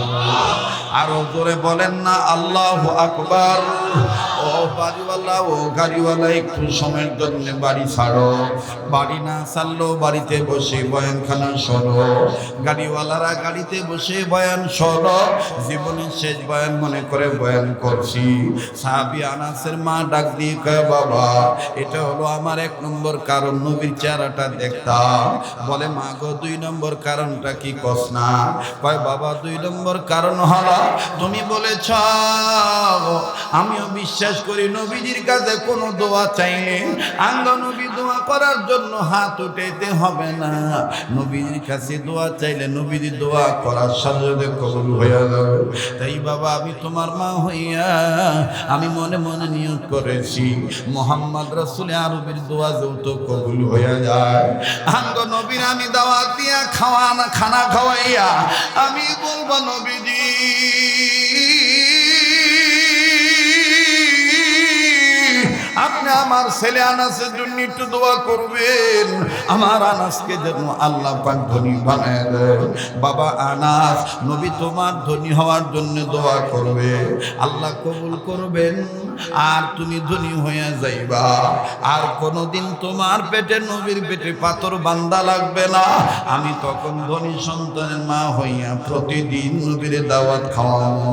আরো জোরে বলেন না আল্লাহু আকবার। ও বাড়িওয়ালা, ও গাড়িওয়ালা, একটু সময়ের জন্য বাড়ি ছাড়ো, বাড়ি না ছাড়লেও বাড়িতে বসে বয়ানখানা শোনো। গাড়িওয়ালারা গাড়িতে বসে বয়ান শোনো, জীবনের শেষ বয়ান মনে করে বয়ান করছি। সাহাবী আনাসের মা ডাক দিয়ে কয় বাবা, এটা হলো আমার এক নম্বর কারণ, নবীর চেহারাটা দেখতাম। বলে মা গো, দুই নম্বর কারণটা কি কস না? কয় বাবা, দুই নম্বর কারণ হলো তুমি বলেছ আমিও বিশ্বাস করি নবীজির কাছে কোনো দোয়া চাইলে আঙ্গ নবী দোয়া করার জন্য হাত উঠাইতে হবে না, নবীজির কাছে দোয়া চাইলে নবীজি দোয়া করার সাথে সাথে কবুল হয়ে যাবে। তাই বাবা, আমি তোমার মা হইয়া আমি মনে মনে নিয়ত করেছি মুহাম্মদ রাসূল আরবির দোয়া যত কবুল হয়ে যায়, আঙ্গ নবীর আমি দাওয়াত দিয়া খানা খাওয়াইয়া আমি বলবো নবীজি আপনি আমার ছেলে আনাসের জন্য একটু দোয়া করবেন, আমার আনাসকে যেন আল্লাহ পাক ধনী বানায় দেয়। বাবা আনাস, নবী তোমার ধনী হওয়ার জন্য দোয়া করবে, আল্লাহ কবুল করবেন, আর তুমি ধনী হয়ে যাইবা, আর কোনোদিন তোমার পেটে নবীর পেটে পাথর বান্দা লাগবে না। আমি তখন ধনী সন্তানের মা হইয়া প্রতিদিন নবীর দাওয়াত খাওয়াবো।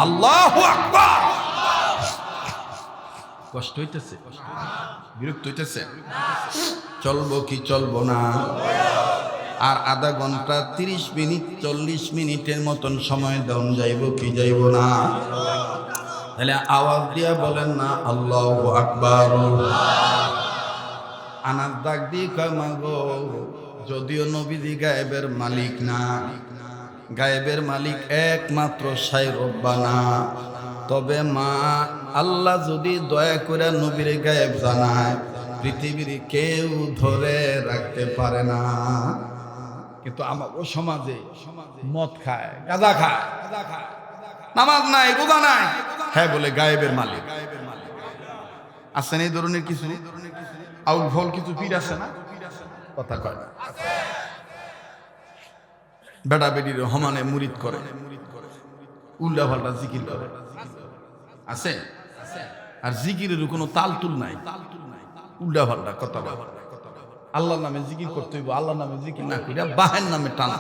আল্লাহু আকবার। কষ্ট হইতেছে, বিরক্ত হইতেছে, চলবো কি চলবো না? আর আধা ঘন্টা 30 মিনিট 40 মিনিটের মতন সময় দেন, যাইব কি যাইব না? তাহলে আওয়াজ দিয়া বলেন না আল্লাহু আকবার। আনাস ডাক দিয়ে কয় মা গো, যদিও নবীজি গায়েবের মালিক না, গায়েবের মালিক একমাত্র সাই রব্বানা, তবে মা আল্লাহ যদি দয়া করে নবীর গায়েব জানায় পৃথিবীর কেউ ধরে রাখতে পারে না। কিন্তু আমার ও সমাজে মদ খায়, গাঁজা খায়, নামাজ নাই, রোজা নাই, হ্যাঁ বলে গায়েবের মালিক। আসেন এই ধরনের কিছু আউল ফল কিছু পীর আছে না, কথা কয় না, বেটা বেটির হমানে মুরিদ করে, উল্টা পাল্টা জিকির করে, আছে। আর জিকিরের কোনো তাল তুল নাই, উল্টা পাল্টা কথা বলে। আল্লাহর নামে জিকির করতে হইব, আল্লাহর নামে জিকির না কইরা বাহের নামে টানা।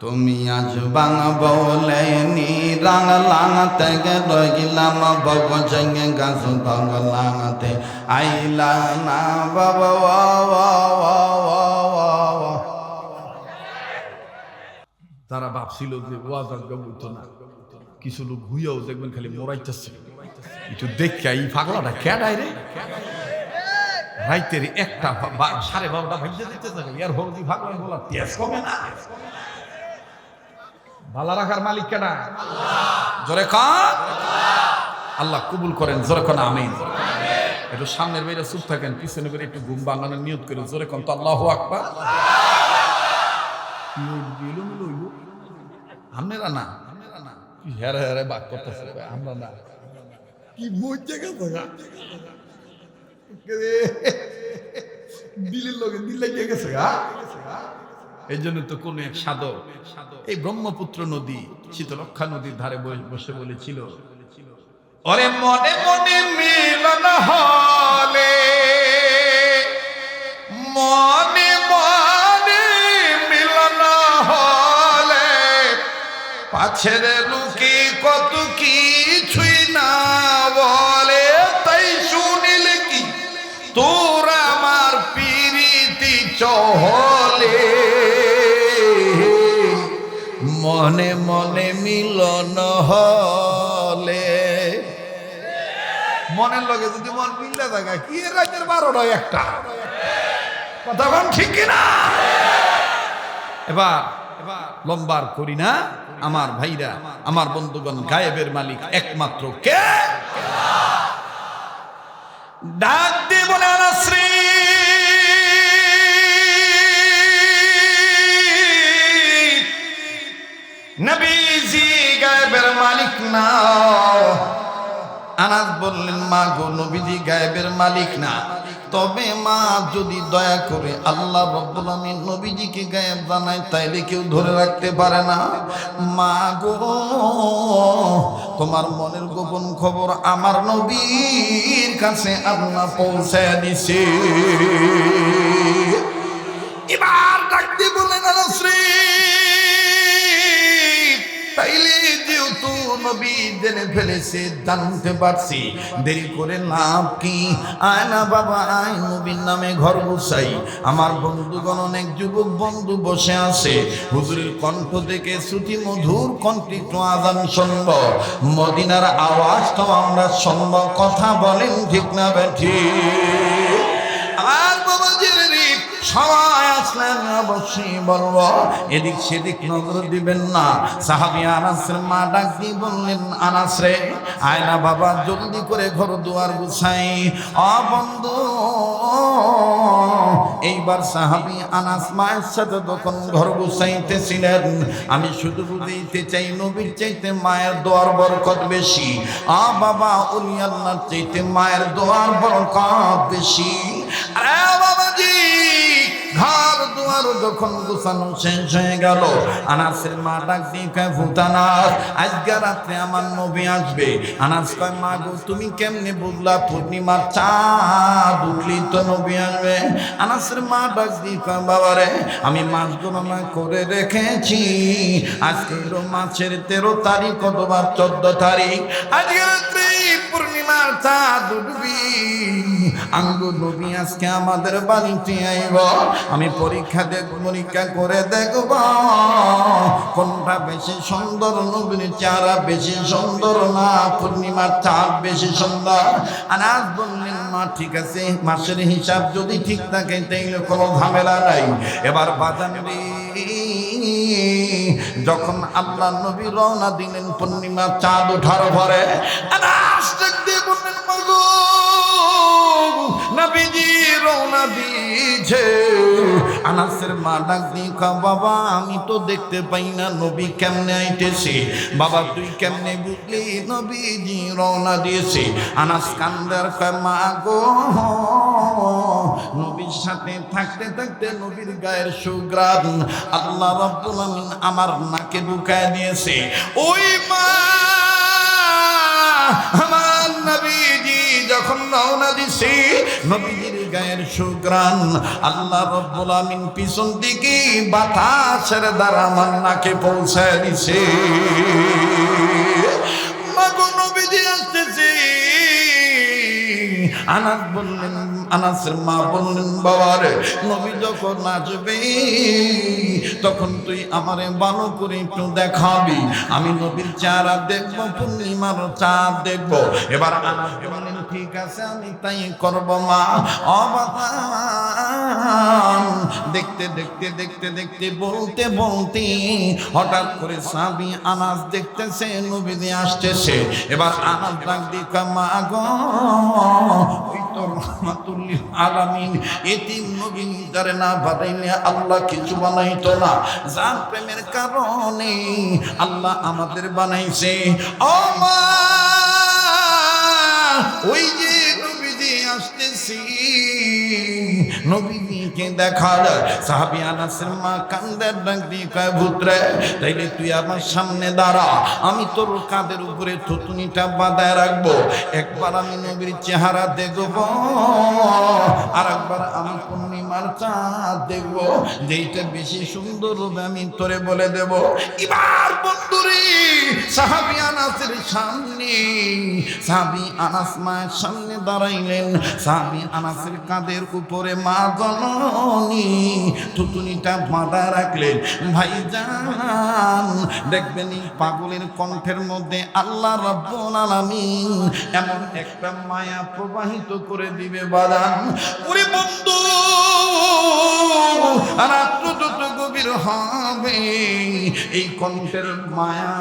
তুমি আজ বাংলা বলে নি রাঙলাঙাতে গেলাম বাবা জঙ্গে গাছ বাংলাঙাতে আইলা না বাবা। তারা ভাবছিল যে ওয়াজ বলতো না, কিছু লোক ঘুইয়াও দেখবেন খালি মোরাইতেছে, একটু দেখে এই পাগলাটা কেডাই রে, রাইতের 1টা 12:30 ভাইজা দিতে থাকে, এর হলদি পাগলা বলা তেজ কমে না। ভালো রাখার মালিক কেডা? জোরে কান আল্লাহ কবুল করেন, জোরে কান আমিন। একটু সামনের বাইরে চুপ থাকেন, পিছনে বের একটু ঘুম ভাঙানোর নিয়ত করে জোরে কান তো আল্লাহু আকবার। আপনারা না কি হেরে হেরে বাক করতেছে, আমরা না কি মজা গেছে দিলের লোকে দিল লেগে গেছে। এই জন্য তো কোন এক সাধক এই ব্রহ্মপুত্র নদী শীতলক্ষা নদীর ধারে বসে বলেছিল, ওরে মনে মনে মিলন হলে, মনে মনে মিলন হলে পাছের লুকি কত কিছুই না বলে, তাই শুনিলে কি তোর আমার পিরিতি চহলে, মনে মনে মিলন হলে। মনের লগে যদি মন মিললে থাকে কি রাতের 12টা 1টা, কথা বল ঠিক কিনা? এবার লম্বার করি না আমার ভাইরা, আমার বন্ধুগণ, গায়েবের মালিক একমাত্র কে? ডাক দিয়ে বলে আনাশ্রী নবীজি গায়েবের মালিক না। আনাস বললেন, মা গো নবীজি গায়েবের মালিক না, তবে মা যদি দয়া করে আল্লাহ রাব্বুল আমিন নবীজিকে গায়েব জানায় তাইলে কেউ ধরে রাখতে পারে না। মা গো তোমার মনের গোপন খবর আমার নবীর কাছে আল্লাহ পৌঁছায় দিছে। এবার ডাকতে বলেন আনাশ্রী, তাইলে যেহেতু নবী জেনে ফেলেছে, জানতে পারছি, দেরি করে লাভ কি? আয় না বাবা আয়, নবীর নামে ঘর গুছাই। আমার বন্ধুগণ, অনেক যুবক বন্ধু বসে আছে, হুজুরের কণ্ঠ থেকে শ্রুতি মধুর কণ্ঠিত আযান শুনব, মদিনার আওয়াজটাও আমরা শুনব। কথা বলেন ঠিক না বেঠিক? আর বাবাজির সবাই আসলেন, অবশ্যই বলবো, এদিক সেদিক নজর দিবেন না। সাহাবী আনাসের মা ডাক দিয়ে বললেন, আনাস রে আয় না বাবা, জলদি করে ঘর দুয়ার গুছাই। ও বন্ধু, এইবার সাহাবী আনাস মায়ের সাথে তখন ঘর গুছাইতেছিলেন। আমি শুধু বুঝাইতে চাই, নবীর চাইতে মায়ের দোয়ার বরকত বেশি। বাবা, ওলি আল্লাহর চাইতে মায়ের দোয়ার বরকত বেশি। আরে বাবাজি, ঘর দুয়ার যখন গোছানো শেষ হয়ে গেল, আনাসের মা ডাক দিয়ে কয়, ভূতানাস আজকে রাত্রে আমার নবী আসবে। আনাস কয়, মা গো তুমি কেমনে বুঝলা? পূর্ণিমার চাঁদ উঠলি তো নবী আসবে। আনাসের মা ডাক দিয়ে কয়, বাবা রে আমি মাস গণনা করে রেখেছি, আজকে হলো মাসের 13 তারিখ অথবা 14 তারিখ, আজকে রাত্রে পূর্ণিমার চাঁদ উঠবি। আঙ্গুর নবী আজকে আমাদের বাড়িতে আইব, আমি পরীক্ষা করে দেখব কোনটা বেশি সুন্দর, নবীর চেহারা বেশি সুন্দর না পূর্ণিমার চাঁদ বেশি সুন্দর? আনাস বললেন, মা ঠিক আছে, মাসের হিসাব যদি ঠিক থাকে তাইলে কোনো ঝামেলা নাই। এবার বাজান রে, যখন আল্লাহ নবী রওনা দিলেন পূর্ণিমা চাঁদ ওঠার পরে, আনাস দেখতে বললেন মাগো নবীজি রওনা দিয়েছে। আনাসের মা ডাক দিয়ে কয় বাবা আমি তো দেখতে পাই না নবী কেমনে আইতেছে। বাবা তুই কেমনে বুঝলি নবীজি রওনা দিয়েছে? আনাস কান্দার কয় মা গো, নবীর সাথে থাকতে থাকতে নবীর গায়ের সুঘ্রাণ আল্লাহ রাব্বুল আমিন আমার নাকে ঢুকায় দিয়েছে। ওই মা আমার নবীজি যখন রওনা দিছে, নবীজির গায়ের সুঘ্রাণ আল্লাহ রাব্বুল আমিন পিছন দিকে বাতাসের দ্বারা আমার নাকে পৌঁছায় দিছে। মাগো নবীজি আসতেছে। আনাস বললেন, আনাসের মা বললেন বাবারে নবী যখন আসবে তখন তুই আমারে ভালো করে একটু দেখাবি, আমি নবীর চেহারা দেখবো, পূর্ণিমার চাঁদ দেখবো। এবার আনাস বললেন ঠিক আছে আমি তাই করবো মা। দেখতে দেখতে দেখতে দেখতে বলতে বলতে হঠাৎ করে সাহাবী আনাস দেখতেছে নবী আসতেছে। এবার আনাস ডাক দিয়ে মা গো, ওই তো রাহমাতুল লিল আলামিন এতিম নবী যারে না বানাইলে আল্লাহ কিছু বানাইতো না, যার প্রেমের কারণে আল্লাহ আমাদের বানাইছে। ও মা, ওই যে নবীজি আসতেছি, নবীজিকে দেখা যায়। সাহাবী আনাসের মা কান্দের ডাক দিয়ে কয় পুত্রে তাইলে তুই আমার সামনে দাঁড়া, আমি তোর কাঁধের উপরে থুতুনিটা বাঁধায় রাখবো। একবার আমি নবীর চেহারা দেখবো, আর একবার আমি পূর্ণিমার চাঁদ দেখবো, যেইটা বেশি সুন্দর হবে আমি তোরে বলে দেব। এবার বন্ধুরে সাহাবী আনাসের সামনে, সাহাবী আনাস মায়ের সামনে দাঁড়াইলেন। সাহাবী আনাসের কাঁধের উপরে মা জননী থুতুনিটা বাঁধা রাখলেন। ভাইজান দেখবেন এই পাগলের কণ্ঠের মধ্যে আল্লাহ রাব্বুল আলামিন এমন একটা মায়া প্রবাহিত করে দিবে বাদান। ওরে বন্ধু রাত্র যত গভীর হবে এই কণ্ঠের মায়া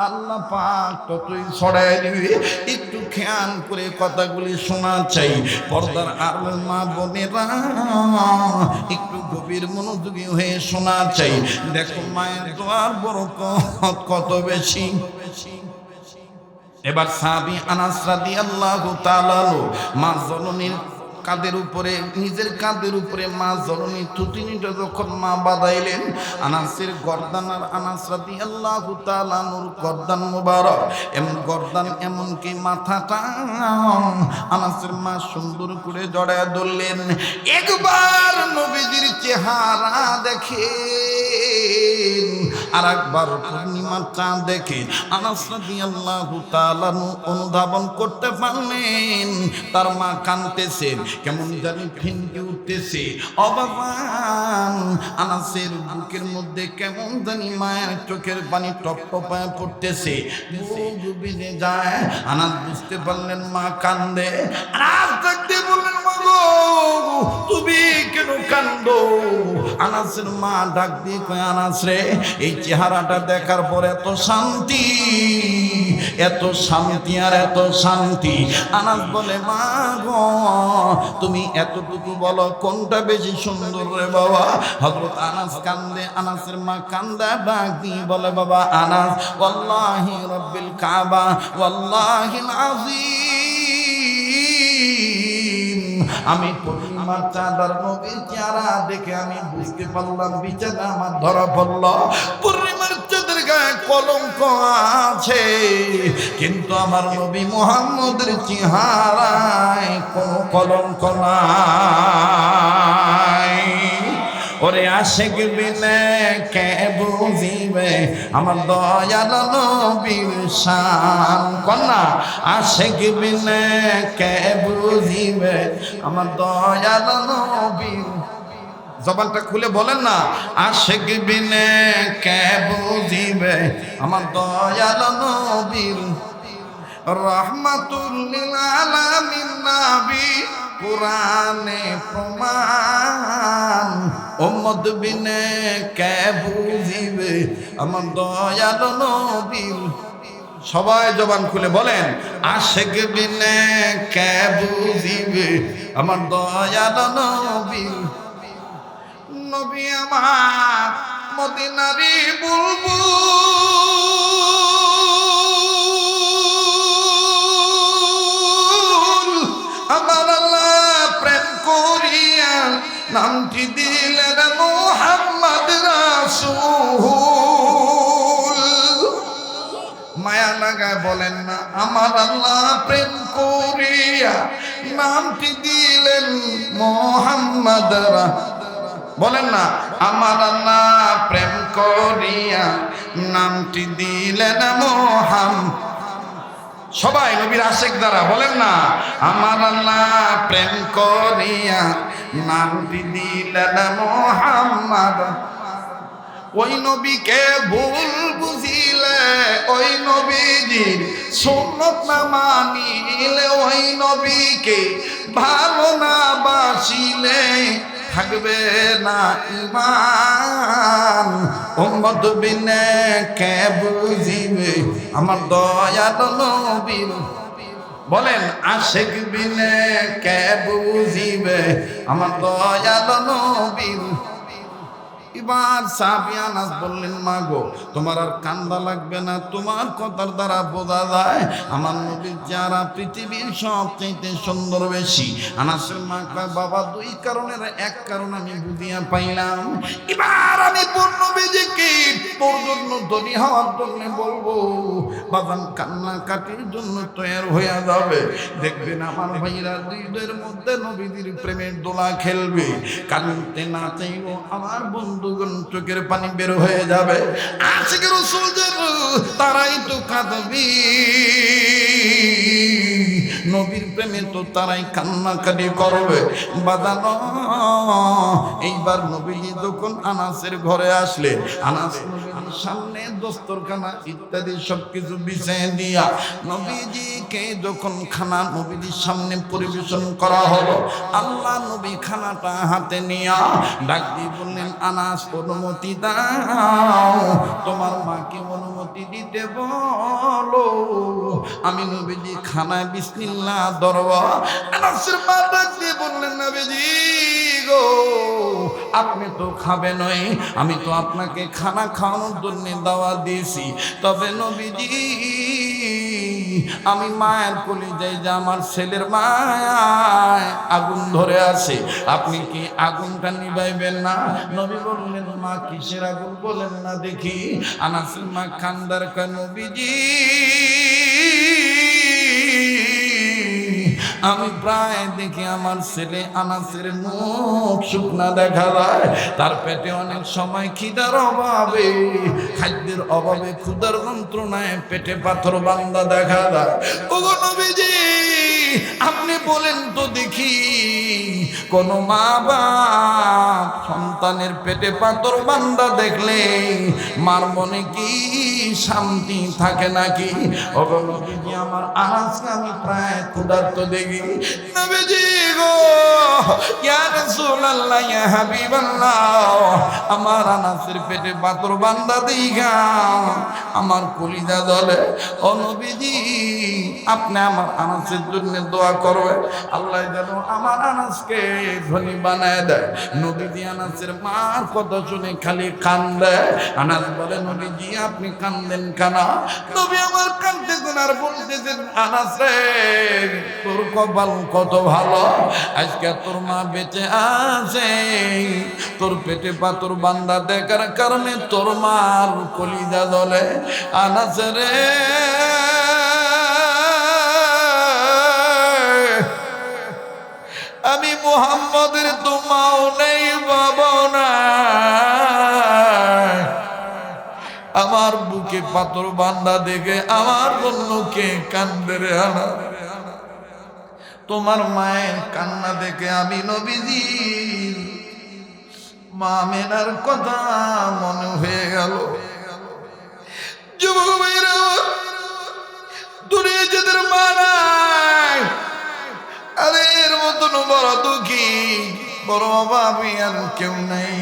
আল্লাহ পাক ততই ছড়ায় দিবে। একটু খেয়াল করে কথাগুলি শোনা চাই। পর্দার আড়ালের মা বোনেরা একটু গভীর মনোযোগী হয়ে শোনা চাই। দেখো মায়ের দোয়ার বরকত কত বেশি। এবার সাহাবী আনাস রাদিয়াল্লাহু তাআলা মা জননীর কাঁধের উপরে, নিজের কাঁধের উপরে মা জননী থুতুনিটা যখন মা বাঁধাইলেন, আনাসের গর্দান আর আনাস রাদিয়াল্লাহু তাআলা নূর গর্দান মুবারক, এমন গর্দান এমনকি মাথাটা আনাসের মা সুন্দর করে জড়ায় ধরলেন। একবার নবীজির চেহারা দেখে আর একবার পূর্ণিমার চাঁদ দেখে আনাস রাদিয়াল্লাহু তাআলা অনুধাবন করতে পারলেন তার মা কাঁদতেছেন, কেমন জানি ফিনকে উঠতেছে। অবাবান আনাসের বুকের মধ্যে কেমন জানি মায়ের চোখের পানি টপটপায় পড়তেছে, বুক ভিজে যায়। আনাস বুঝতে পারলেন মা কান্দে। আনাস দেখতে বললেন মা গো তুমি কেন কান্দো? আনাসের মা ডাক দিয়ে কয় আনাস রে, এই চেহারাটা দেখার পর এত শান্তি, এত শান্তি আর এত শান্তি। আনাস বলে মা গো তুমি এতটুকু বলো কোনটা বেশি সুন্দর রে বাবা? হযরত আনাস কান্দে। আনাসের মা কান্দা ডাক দিয়ে বলে বাবা আনাস, ওয়াল্লাহি রাব্বিল কাবা ওয়াল্লাহিল আযীম, আমি পূর্ণিমার চাঁদ আর নবীর চেহারা দেখে আমি বুঝতে পারলাম বিচারা আমার ধরা পড়ল। পূর্ণিমার চাঁদের গায়ে কলঙ্ক আছে, কিন্তু আমার নবী মুহাম্মদের চেহারায় কোনো কলঙ্ক নাই। ওরে আশিক বিনে কে বুঝিবে আমার দয়াল নবীর শান। কন্যা আশিক বিনে কে বুঝিবে আমার দয়াল নবীর, জবানটা খুলে বলেন না, আশিক বিনে কে বুঝিবে আমার দয়াল নবীর রহমাতুল লিল আলামিন নবী কুরআনে প্রমাণ উম্মত বিনে কে বুঝিবে আমার দয়াল নবীর। সবাই জবান খুলে বলেন, আশেক বিনে কে বুঝিবে আমার দয়াল নবীর। নবী আমার মদিনারি বুলবুল, আমার আল্লাহ প্রেম করিয়া নামটি দিলেন মুহাম্মদ রাসূল। মায়া লাগায় বলেন না, আমার আল্লাহ প্রেম করিয়া নামটি দিলেন মুহাম্মদ রাসূল। বলেন না, আমার আল্লাহ প্রেম করিয়া নামটি দিলেন মুহাম্মদ। সবাই নবীর আশিক দ্বারা বলেন না, আমার আল্লাহ প্রেম করিয়া নামটি দিলেন মুহাম্মদ। ওই নবীকে ভুল বুঝিলে, ওই নবীজির সুন্নাত না মানিলে, ওই নবীকে ভালো না বাসিলে থাকবে না ঈমান। উম্মত বিনে কে বুঝিবে আমার দয়াল নবীর। বলেন, আশিক বিনে কে বুঝিবে আমার দয়াল নবীর। এবার সাহাবী আনাস বললেন, মা গো তোমার আর কান্দা লাগবে না, তোমার কথার দ্বারা বোঝা যায় আমার নবীর যারা পৃথিবীর সবচেয়ে সুন্দর বেশি। আনাসের মা কয়, বাবা দুই কারণের এক কারণ আমি বুঝিয়া পাইলাম। এবার আমি নবীজিকে তোর জন্য ধনী হওয়ার জন্য বলবো, বাজান কান্নাকাটির জন্য তৈরি হয়ে যাবে। দেখবেন আমার ভাইরা দুইদের মধ্যে নবীদের প্রেমের দোলা খেলবে, কানতে না চাইবো আমার বন্ধুগণ চোখের পানি বের হয়ে যাবে। আশিক রাসূলদের তারাই তো কাঁদবে, নবীর প্রেমে তো তারাই কান্নাকাটি করবে। বাজানো এইবার নবীজি যখন আনাসের ঘরে আসলেন, আনাস নবীর সামনে দস্তরখানা ইত্যাদি সবকিছু বিছিয়ে দিয়া নবীজিকে যখন খানা নবীজির সামনে পরিবেশন করা হলো, আল্লাহ নবী খানাটা হাতে নিয়া ডাক দিয়ে বললেন, আনাস অনুমতি দাও, তোমার মাকে অনুমতি দিতে বলো, আমি নবীজি খানায় বিসমিল্লাহ ধরবা। আনাসের মা ডাক দিয়ে বললেন, নবীজি গো আপনি তো খাবেনই, আমি তো আপনাকে খানা খাওয়ানোর জন্য দাওয়াত দিয়েছি, তবে নবীজি আমি মায়ের কলিজায় যে আমার ছেলের মায়ায় আগুন ধরে আছে, আপনি কি আগুনটা নিভাইবেন না? নবী বললেন, মা কিসের আগুন বলেন না দেখি। আনাসের মা কান্দার কয়, নবীজি আমি প্রায় দেখি আমার ছেলে আনাসের মুখ শুকনা দেখা যায়, তার পেটে অনেক সময় খিদার অভাবে, খাদ্যের অভাবে ক্ষুধার যন্ত্রণায় পেটে পাথর বান্দা দেখা যায়। ওগো নবীজি আপনি বলেন তো দেখি, কোন মা বাপ সন্তানের পেটে পাথর বান্দা দেখলে মার মনে কি শান্তি থাকে নাকি? ওগো নবীজি আমার আনাসকে আমি প্রায় ক্ষুধার্ত দেখি। নবীজি গো ইয়া রাসূলুল্লাহ ইয়া হাবিবাল্লাহ, আমার আনাসের পেটে পাথর বান্দা দিঘা আমার কলিজা জ্বলে। ও নবীজি আপনি আমার আনাসের জন্য দোয়া করবে, আল্লাহ যেন আমার আনাসকে ধনী বানায় দেয়। নবীজি আনাসের মার কথা শুনে খালি কান্দে। আনাস বলে, নবীজি আপনি কান্দেন কেন? নবী আমার কান্দতেছেন আর বলতেছেন, আনাস রে তোর কপাল কত ভালো, আজকে তোর মা বেঁচে আছে, তোর পেটে পাথর বান্দা দেখার কারণে তোর মার কলিজা জ্বলে। আনাস রে আমি মুহাম্মদের তো মাও নেই বাবা নাই, আমার বুকে পাথর বান্দা দেখে আমার জন্য কে কান্দে রে আনা? তোমার মায়ের কান্না দেখে আমি নবীজি মা মেনার কথা মনে হয়ে গেল। যুবক ভাইরা দুনিয়া যেদের বড় দুঃখী, বড় অভাবী, আর কেউ নাই।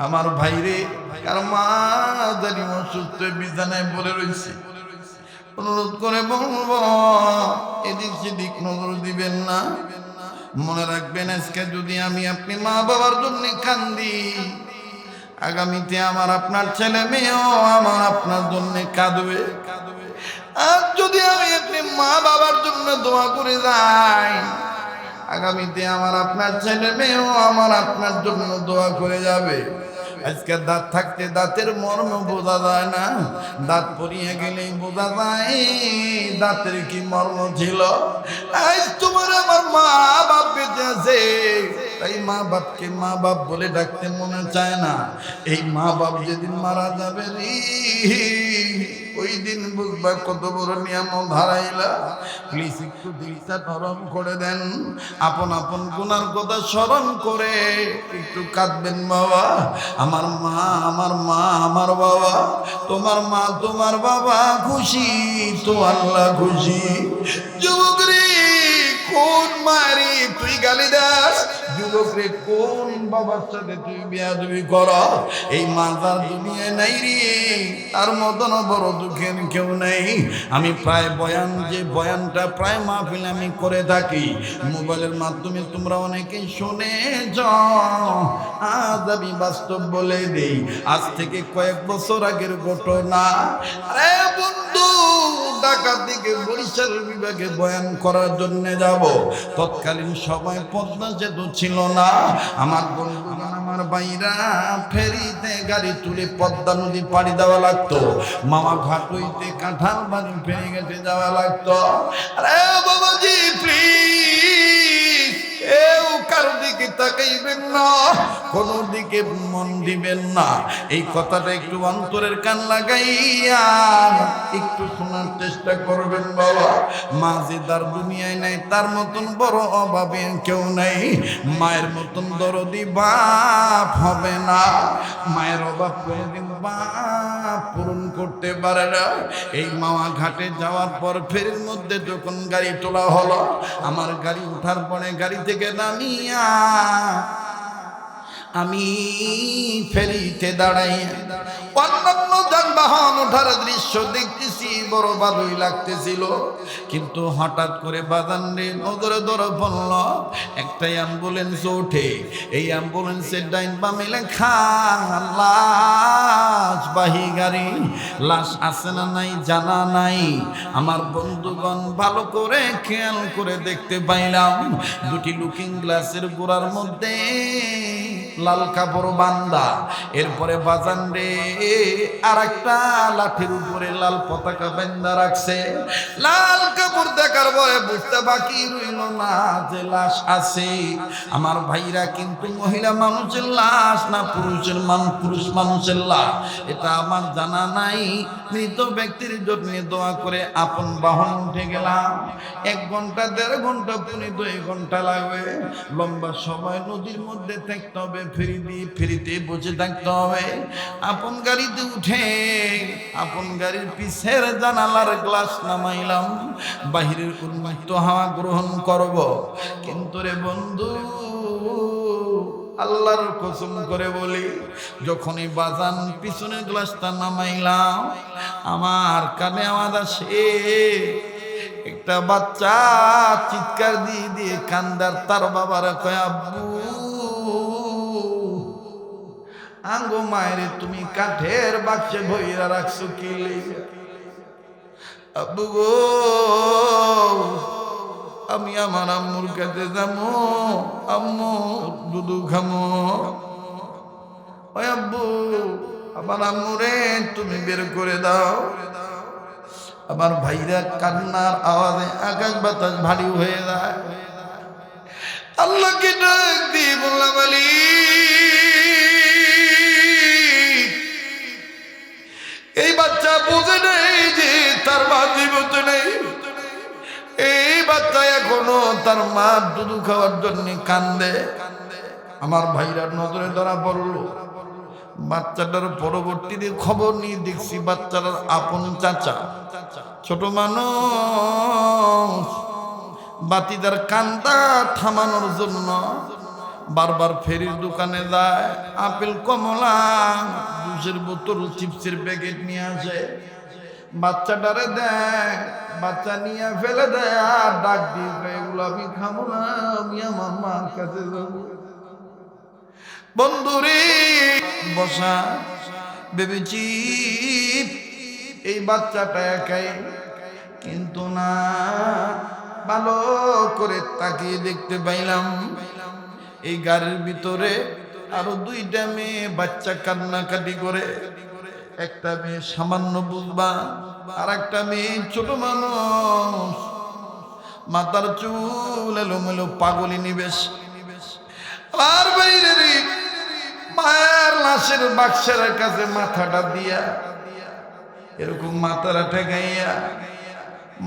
আমার ভাইরে কার মা জানি অসুস্থ বিছানায় পড়ে রয়েছে, অনুরোধ করে বলবো এদিক সেদিক নজর দিবেন না। মনে রাখবেন, আজকে যদি আমি আপনি মা বাবার জন্য কান্দি, আগামীতে আমার আপনার ছেলে মেয়েও আমার আপনার জন্য কাঁদবে। আর যদি আমি আপনি মা বাবার জন্য দোয়া করে যাই, আগামীতে আমার আপনার ছেলে মেয়েও আমার আপনার জন্য দোয়া করে যাবে। আজকে দাঁত থাকতে দাঁতের মর্ম বোঝা যায় না, দাঁত পরিয়ে গেলেই বোঝা যায় দাঁতের কি মর্ম ছিল। আজ তোমার আমার মা বাপ বেঁচে আছে, তাই মা বাপকে মা বাপ বলে ডাকতে মনে চায় না। এই মা বাপ যেদিন মারা যাবে রে, ওই দিন বুঝবা কত বড় নিয়ামত হারাইলা। প্লিজ একটু দিলটা নরম করে দেন, আপন আপন গুনার কথা স্মরণ করে একটু কাঁদবেন। বাবা আমার মা, আমার মা, আমার বাবা, তোমার মা তোমার বাবা খুশি তো আল্লাহ খুশি। যুবক রে কোন মারি তুই গালি দাস, যুবক রে কোন বাবার সাথে তুই বিয়াদবি কর। এই মাজার দুনিয়ায় নাই রে, তার মতন বড় দুঃখের কেউ নেই। আমি প্রায় বয়ান, যে বয়ানটা প্রায় মাহফিল আমি করে থাকি, মোবাইলের মাধ্যমে তোমরা অনেকেই শুনে যাও। আজ আমি বাস্তব বলে দেই, আজ থেকে কয়েক বছর আগের ঘটনা। আরে বন্ধু, ঢাকা থেকে বরিশাল বিভাগে বয়ান করার জন্য যাব। তৎকালীন সময় পদ্মা সেতু ছিল না। আমার বন্ধুগণ, আমার ভাইরা ফেরিতে গাড়ি তুলে পদ্মা নদী পাড়ি দেওয়া লাগতো। মামা ঘাট হইতে কাঁঠাল বাড়ি ফেরি গেটে যাওয়া লাগতো। আরে বাবাজি প্লিজ, এও কারো দিকে তাকাইবেন না, কোনো দিকে মন দিবেন না। এই কথাটা একটু অন্তরের কান লাগাইয়া একটু শোনার চেষ্টা করবেন। বাবা মা যে তার দুনিয়ায় নাই, তার মতন বড় অভাবে কেউ নাই। মায়ের মতন দরদি বাপ হবে না। মায়ের অভাব কোনোদিন বাপ পূরণ করতে পারে না। এই মামা ঘাটে যাওয়ার পর ফেরির মধ্যে যখন গাড়ি তোলা হলো, আমার গাড়ি ওঠার পরে গাড়ি থেকে নামিয়া আমি ফেরিতে দাঁড়াই, অন্যান্য যানবাহন ওঠার দৃশ্য দেখতেছি, বড় ভালোই লাগতেছিল। কিন্তু হঠাৎ করে বাজারে নজরে ধরে পড়ল একটা অ্যাম্বুলেন্স ওঠে। এই অ্যাম্বুলেন্সের ডাইন বামে লেখা লাশবাহী গাড়ি। লাশ আছে না নাই জানা নাই। আমার বন্ধুগণ ভালো করে খেয়াল করে দেখতে পাইলাম, দুটি লুকিং গ্লাসের গোড়ার মধ্যে লাল কাপড় বান্দা। এরপরে বাজান রে আর একটা লাঠির উপরে লাল পতাকা বান্দা রাখছে। লাল কাপড় দেখার পরে বুঝতে বাকি রইল না যে লাশ আছে। আমার ভাইরা কিন্তু মহিলা মানুষের লাশ না পুরুষ মানুষের লাশ, এটা আমার জানা নাই। মৃত ব্যক্তির জন্য দোয়া করে আপন বাহন উঠে গেলাম। 1 ঘন্টা 1.5 ঘন্টা পুনি 2 ঘন্টা লাগবে। লম্বা সময় নদীর মধ্যে থাকতে হবে, ফেরিতে বসে থাকতে হবে। আপন গাড়িতে উঠে আপন গাড়ির পিছের জানালার গ্লাস নামাইলাম, বাহিরের উন্মুক্ত হাওয়া গ্রহণ করব। কিন্তু রে বন্ধু, আল্লাহর কসম করে বলি, যখনই বাজান পিছনের গ্লাসটা নামাইলাম, আমার কানে আওয়াজ আসে একটা বাচ্চা চিৎকার দিয়ে দিয়ে কান্দার তার বাবারা কয়, আব্বু আঙ্গো মায়েরে তুমি কাঠের বাক্সে ভইরা রাখছো কি লইয়া? আব্বু গো, আমি আমার আম্মুর কাছে যাবো, আম্মু দুধু খামো। ওই আব্বু, আমার আম্মুরে তুমি বের করে দাও। আমার ভাইরা কান্নার আওয়াজে আকাশ বাতাস ভারী হয়ে যায়। আল্লাহকে ডাক দিয়ে বললাম, আলী এই বাচ্চা বুঝে নেই যে তার মা জীবিত নেই। এই বাচ্চা এখনো তার মা দুধু খাওয়ার জন্য কান্দে। আমার ভাইরা নজরে ধরা পড়লো। বাচ্চাটার পরবর্তীতে খবর নিয়ে দেখছি বাচ্চাটার আপন চাচা, ছোট মানুষ, বাতিদার কান্দা থামানোর জন্য বারবার ফেরির দোকানে যায়, আপেল কমলা জুসের বোতল চিপসের প্যাকেট নিয়ে আসে, বাচ্চাটারে দেয়, বাচ্চা নিয়ে ফেলে দেয় আর ডাক দিয়ে এগুলো আমি খাবো না, আমি আমার মার কাছে যাবো। বন্ধুরে বসা ভেবেছি এই বাচ্চাটা একাই, কিন্তু না, ভালো করে তাকিয়ে দেখতে পাইলাম এই গাড়ির ভিতরে আরো দুইটা মেয়ে বাচ্চা কান্নাকাটি করে। একটা মেয়ে সামান্য বুঝবা, আর একটা মেয়ে ছোট মানুষ, মাথার চুল এলোমেলো পাগলি নিবেশ। আর বাইরে মায়ের লাশের বাক্সের কাছে মাথাটা দিয়া এরকম মাথাটা ঠেকাইয়া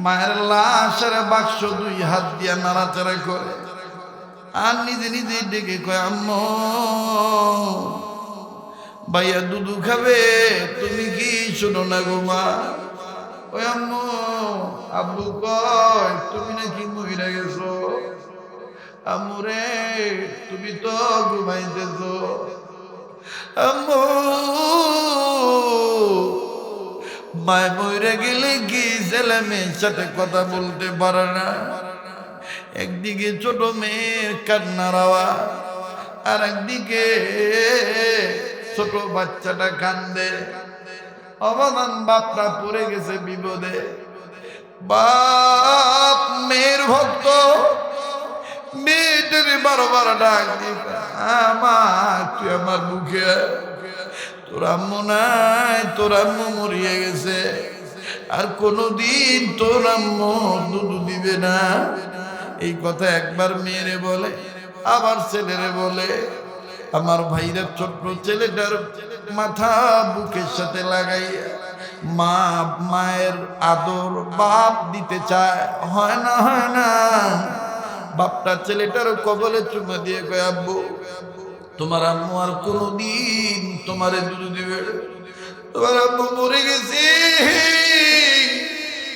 মায়ের লাশের বাক্স দুই হাত দিয়া নাড়াচাড়া করে আর নিজে নিজে ডেকে কয়, আম্মু ভাইয়া দুধু খাবে, তুমি কি শোনো না গো মা? ওই আম্মু আব্বু কয় তুমি নাকি মহিলা গেছো, আম্মু রে তুমি তো ঘুমাইতেছো, আম্মু মায় মরে গেলে কি ছেলে মেয়ের সাথে কথা বলতে পারে না। একদিকে ছোট মেয়ের কান্নার আওয়াজ, আর একদিকে ছোট বাচ্চাটা কান্দে। অবদান বাপটা পড়ে গেছে বিপদে। বাপ মেয়ের ভক্ত, মেয়েটার বারবার ডাক দিবে, আমার তুই আমার বুকে, তোর আম্মু নাই, তোর আম্মু মরিয়ে গেছে, আর কোনোদিন তোর আম্মু দুধ দিবে না। এই কথা একবার মেয়েরে বলে, আবার ছেলেরে বলে। আমার ভাইরা ছোট্ট ছেলেটার মাথা বুকের সাথে লাগাইয়া মায়ের আদর বাপ দিতে চায়, হয় না, হয় না। বাপটা ছেলেটার কবলে চুমা দিয়ে কয়, আব্বু তোমার আম্মু আর কোনোদিন তোমারে দুধ দিবে, তোমার আম্মু মরে গেছে।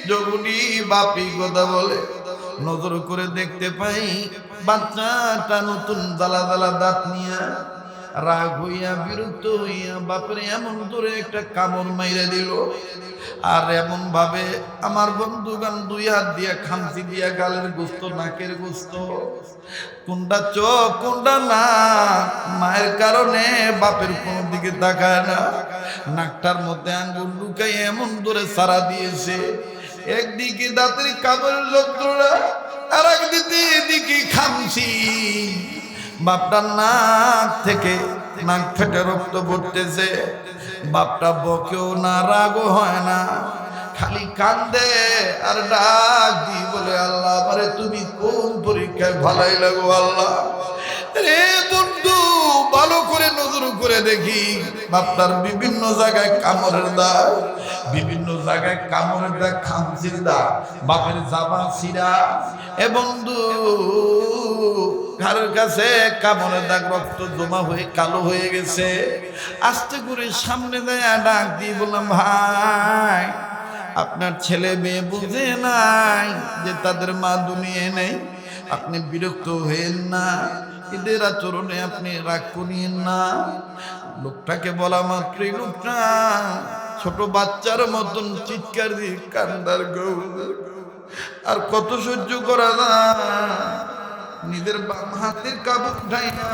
যখনই বাপি কথা বলে নজর করে দেখতে পাই বাচ্চাটা নতুন জ্বালা জ্বালা দাঁত নিয়ে রাগ হইয়া বিরক্ত হইয়া বাপরে এমন ধরে একটা কামড় মাইরে দিল। আর এমন ভাবে আমার বন্ধুগান দুই হাত দিয়া খামচি দিয়া গালের গোস্ত, নাকের গোস্ত, কোনটা চোখ কোনটা না, মায়ের কারণে বাপের কোন দিকে তাকায় না। নাকটার মধ্যে আঙ্গুল লুকাই এমন ধরে সারা দিয়েছে। একদিকে দাঁতের কামড়ের যন্ত্রণা, আর একদিকে খামচি। বাপটার নাক থেকে নাক ফেটে রক্ত পড়তেছে। বাপটা বকেও না, রাগও হয় না, খালি কান্দে আর ডাক দি বলে, আল্লাহ আমারে তুমি কোন পরীক্ষায় ভালাই লাগো আল্লাহ রে। বন্ধু ভালো করে নজর করে দেখি বাপটার বিভিন্ন জায়গায় কামড়ের দাগ, বিভিন্ন জায়গায় কামড়ের দাগ, খামচির দাগ, বাপের জামা ছিঁড়া। এ বন্ধু ঘরের কাছে কামড়ের দাগ, রক্ত জমা হয়ে কালো হয়ে গেছে। আস্তে করে সামনে দেয়া ডাক দিয়ে বললাম, ভাই আপনার ছেলে মেয়ে বুঝে নাই যে তাদের মা দুনিয়ায় নেই, আপনি বিরক্ত হয়েন না, এদের আচরণে আপনি রাগ করিয়েন না। লোকটাকে বলা মাত্রই লোকটা ছোট বাচ্চার মতন চিৎকার দিয়ে কান্দার গৌর। আর কত সহ্য করা যায়, নিজের বাম হাতের কাবু উঠাই না,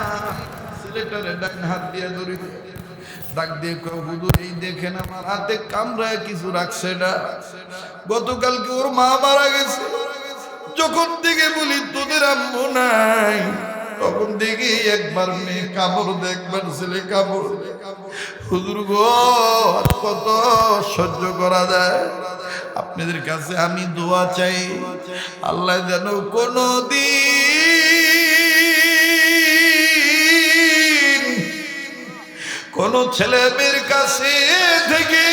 ছেলেটারে ডান হাত দিয়ে ধরি ডাক দিয়ে হুজুর এই দেখেন আমার হাতে কামড়ায় কিছু রাখছে না, গতকালকে ওর মা মারা গেছে। যখন থেকে বলি তোদের আম্মু নাই, তখন থেকে একবার মেয়ে কামড় দে, একবার ছেলে কামড় দে। হুজুর গো কত সহ্য করা যায়। আপনাদের কাছে আমি দোয়া চাই, আল্লাহ যেন কোনদিন কোন ছেলে মেয়ের কাছে থেকে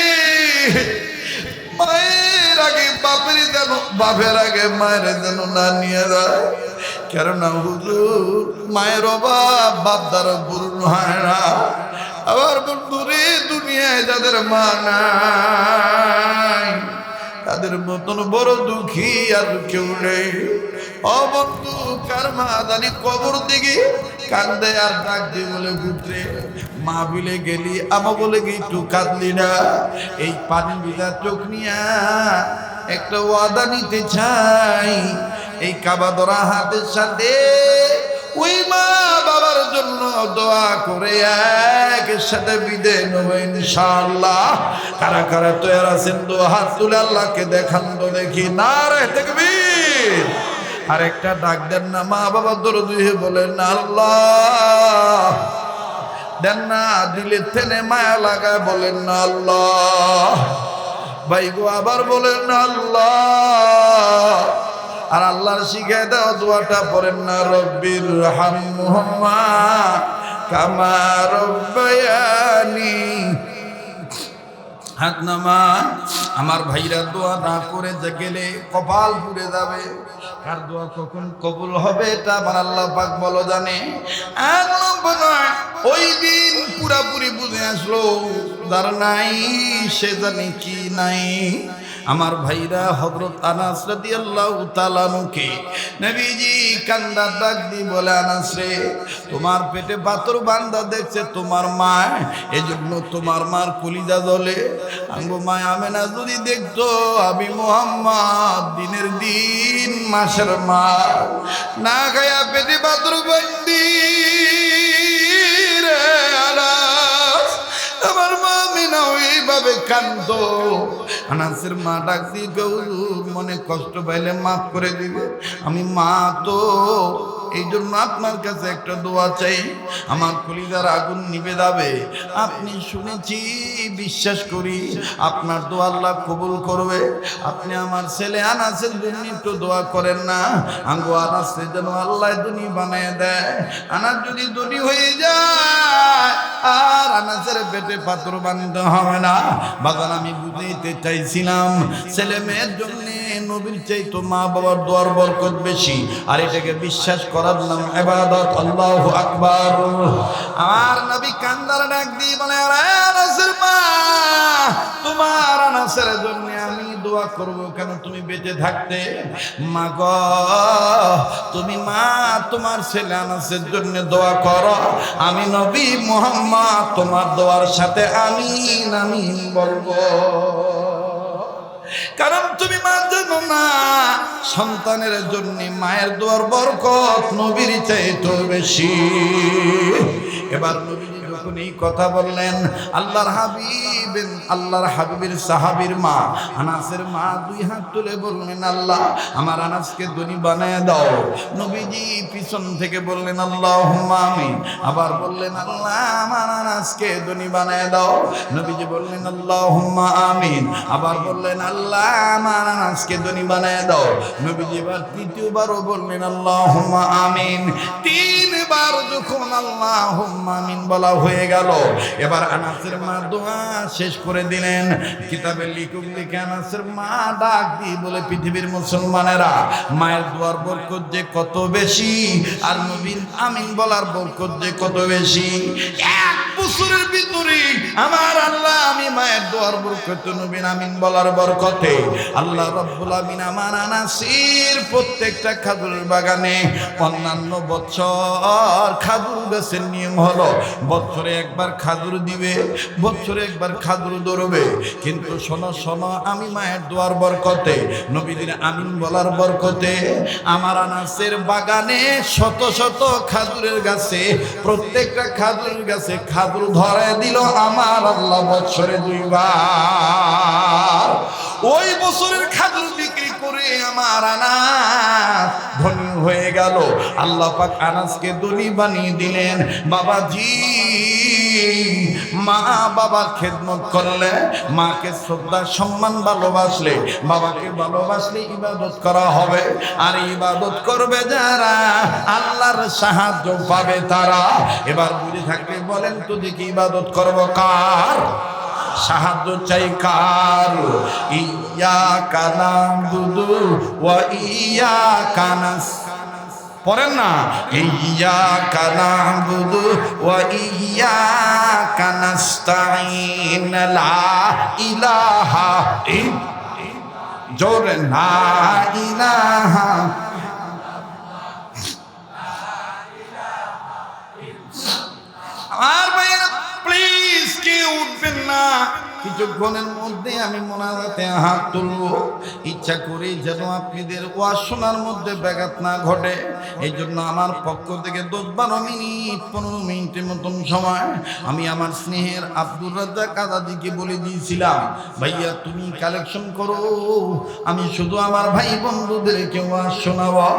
মায়ের আগে বাপের যেন, বাপের আগে মায়ের যেন না নিয়ে যায়। কেননা হুজুর মায়ের অভাব বাপ দ্বারা পূর্ণ হয় না। আবার বন্ধুরে দুনিয়ায় যাদের মা নাই তাদের মতন বড় দুঃখী আর কেউ নেই। ও বন্ধু কার মা জানি কবর দিকে কান্দে আর ডাক দিয়ে বলে পুত্রে মা বিলে গেলি আমা বলে গি একটু কাঁদলি না এই পানি ভিজা চোখ নিয়া একটা ওয়াদা নিতে চাই এই কাবা ধরা হাতের সাথে ওই মা বাবার জন্য দোয়া করে একের সাথে বিদায় নেব ইনশাআল্লাহ। কারা কারা তৈরি আছেন দোয়া হাত তুলে আল্লাহকে দেখান তো দেখি নারে তাকবীর। আর একটা ডাক দেন না মা বাবা দরদ হয়ে বলেন আল্লাহ দেন না দিলে থেনে মায়া লাগায় বলেন না আল্লাহ ভাই গো আবার বলেন না আল্লাহ। আর আল্লাহর শিখায় দাও দোয়াটা পড়েন না রব্বির হামহুমা কামা রব্বায়ানি। হাত নামা। আমার ভাইরা দোয়া না করে যে গেলে কপাল পুড়ে যাবে। কার দোয়া কখন কবুল হবে এটা আমার আল্লাহ পাক বলো জানে। ওই দিন পুরাপুরি বুঝে আসলো যার নাই সে জানে কি নাই। আমার ভাইরা হযরত আনাস রাদিয়াল্লাহু তাআলা নুকে নবীজি কান্দা ডাক দি বলে আনাস রে তোমার পেটে পাথর বান্দা দেখছে তোমার মা এজন্য তোমার মার কলিজা জ্বলে। আঙ্গো মা আমেনা যদি দেখতো আমি মুহাম্মদ দিনের দিন মাসের মা না গায়া পেটে পাথর বান্দি রে আনাস আমার মা আমেনা ওইভাবে কান্দো। আনাসের মা ডাক দিয়ে মনে কষ্ট পাইলে মাফ করে দিবে। আমি মা তো এই জন্য আপনার কাছে একটা দোয়া চাই আমার কলিজার আগুন নিভে যাবে। আপনি শুনেছি বিশ্বাস করি আপনার দোয়া আল্লাহ কবুল করবে। আপনি আমার ছেলে আনাসের জন্য একটু দোয়া করেন না। আঙ্গো আনাসের যেন আল্লাহ ধনী বানিয়ে দেয়। আনাস যদি ধনী হয়ে যায় আর আনাসের পেটে পাথর বানাতে হবে না। বাগান আমি বুঝাইতে চাইছিলাম ছেলে মেয়ের জন্য নবীর চাইতো মা বাবার দোয়ার বরকত বেশি। আর এটাকে বিশ্বাস করার নাম ইবাদত। আল্লাহু আকবার। আমার নবী কান্দার ডাক দিয়ে বলে আনাসের মা তোমার আনাসের জন্য আমি দোয়া করব কেন তুমি বেঁচে থাকতে। মা গো তুমি মা তোমার ছেলে আনাসের জন্য দোয়া করো। আমি নবী মুহাম্মদ তোমার দোয়ার সাথে আমিন আমিন বলবো। কারণ তুমি মা জানো না সন্তানের জন্য মায়ের দোয়ার বরকত নবীর চাইতে বেশি। এবার নবীজি যখন এই কথা বললেন আল্লাহর হাবিবের সাহাবীর মা আনাসের মা দুই হাত তুলে বললেন আল্লাহ আমার আনাসকে ধনী বানায় দাও। নবীজি পিছন থেকে বললেন আল্লাহুম্মা আমিন। আবার বললেন আল্লাহ আমার আনাসকে ধনী বানায় দাও। নবীজি বললেন আল্লাহুম্মা আমিন। আবার বললেন আল্লাহ আমার আনাসকে ধনী বানায় দাও। নবীজি এবার তৃতীয়বারও বললেন আল্লাহুম্মা আমিন। তিনবার যখন আল্লাহুম্মা আমিন বলা হয়ে গেল এবার আনাসের মা দোয়া শেষ করে দিলেন। কিতাবে লিখুক লিখে আনাসের মা ডাক দিয়ে বলে পৃথিবীর মুসলমানেরা মায়ের দোয়ার বরকত যে কত বেশি আর নবীর আমিন বলার বরকত যে কত বেশি। এক বছরের ভিতরে আমার আল্লাহ আমি মায়ের দোয়ার বরকত নবীর আমিন বলার বরকতে আল্লাহ রাব্বুল আমিন আমার আনাসের প্রত্যেকটা খাজুরের বাগানে অন্যান্য বছর খাজুর গাছের নিয়ম হলো বছরে একবার খাজুর দিবে বছরে একবার খাজুর ধরবে। কিন্তু শোনো শোনো আমি মায়ের দোয়ার বরকতে নবীদের আমিন বলার বরকতে আমার আনাসের বাগানে শত শত খাজুরের গাছে প্রত্যেকটা খাজুরের গাছে খাজুর ধরে দিল আমার আল্লাহ বছরে দুইবার। ওই বছরের খাজুর বিক্রি করে আমার আনাস ধনী হয়ে গেল। আল্লাহ পাক আনাসকে ধনী বানিয়ে দিলেন। বাবাজি মা বাবার খেদমত করলে মাকে শ্রদ্ধা সম্মান ভালোবাসলে বাবাকে ভালোবাসলে ইবাদত করা হবে। আর ইবাদত করবে যারা আল্লাহর সাহায্য পাবে তারা। এবার বুঝে থাকলে বলেন তো দেখি ইবাদত করবো কার? সাহায্য চাই কার? ইয়াকা নাবুদু ওয়া ইয়াকা পড়েন না ইয়াকা নাবুদু ওয়া ইয়াকা নাস্তাঈন লা ইলাহা জোরে লা ইলাহা কেউ উঠবেন না, কিছুক্ষণের মধ্যে আমি মোনাজাতে হাত তুলবো। ইচ্ছা করি যেন আপনাদের ওয়াজ শোনার মধ্যে ব্যাঘাত না ঘটে, এই জন্য আমার পক্ষ থেকে 10-12 মিনিট 15 মিনিটের মতন সময় আমি আমার স্নেহের আব্দুর রাজ্জাক আজাদিকে বলে দিয়েছিলাম, ভাইয়া তুমি কালেকশন করো, আমি শুধু আমার ভাই বন্ধুদেরকে ওয়াজ শোনাবো।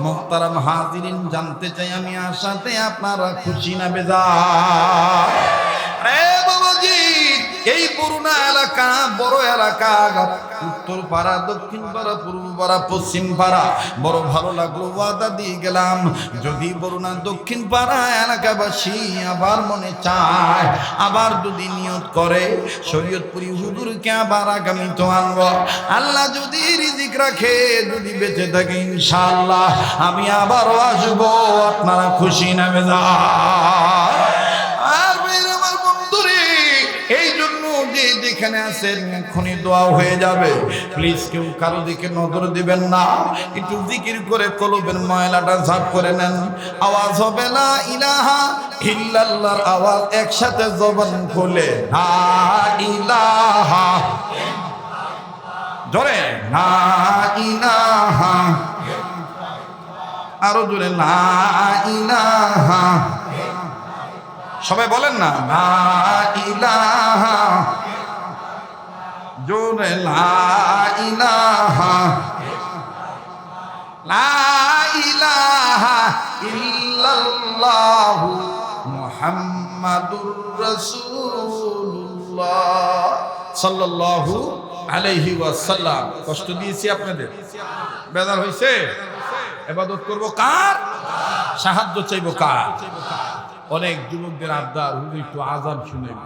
মুহতারাম হাজিরিন, জানতে চাই আমি আশাতে আপনারা খুশি না বেজার? রে বাবাজি, এই বরুণা এলাকা বড় এলাকা, উত্তর পাড়া, দক্ষিণ পাড়া, পূর্ব পাড়া, পশ্চিম পাড়া, বড় ভালো লাগলো। ওয়াদা দিয়ে গেলাম, যদি বরুণা দক্ষিণ পাড়া এলাকাবাসী আবার মনে চায়, আবার যদি নিয়ত করে, শরীয়তপুরি হুজুরকে আবার আগামী তো আনবো। আল্লাহ যদি রিজিক রাখে, যদি বেঁচে থাকে, ইনশাআল্লাহ আমি আবারও আসবো। আপনারা খুশি না বেজার? আর মেয়েরা আমার বন্ধুরে, এই জন্য যে যেখানে আছেন এক্ষুনি দোয়া হয়ে যাবে। প্লিজ কেউ কারো দিকে নজর দিবেন না, একটু জিকির করে কলবের ময়লাটা সাফ করে নেন। আওয়াজ হবে লা ইলাহা ইল্লাল্লাহর আওয়াজ, একসাথে জবান খুলে লা ইলাহা, জোরে লা ইলাহা, আরো জোরে লা ইলাহা। সবাই বলেন না লা ইলাহা, জোরে লা ইলাহা, লা ইলাহা ইল্লাল্লাহু মুহাম্মাদুর রাসূলুল্লাহ সাল্লাল্লাহু আলাইহি ওয়াসাল্লাম। কষ্ট দিয়েছি আপনাদের? বেজার হইছে? ইবাদত করব কার? সাহায্য চাইব কার? অনেক যুবকদের আবদার, হুজুর একটু আযান শুনেন।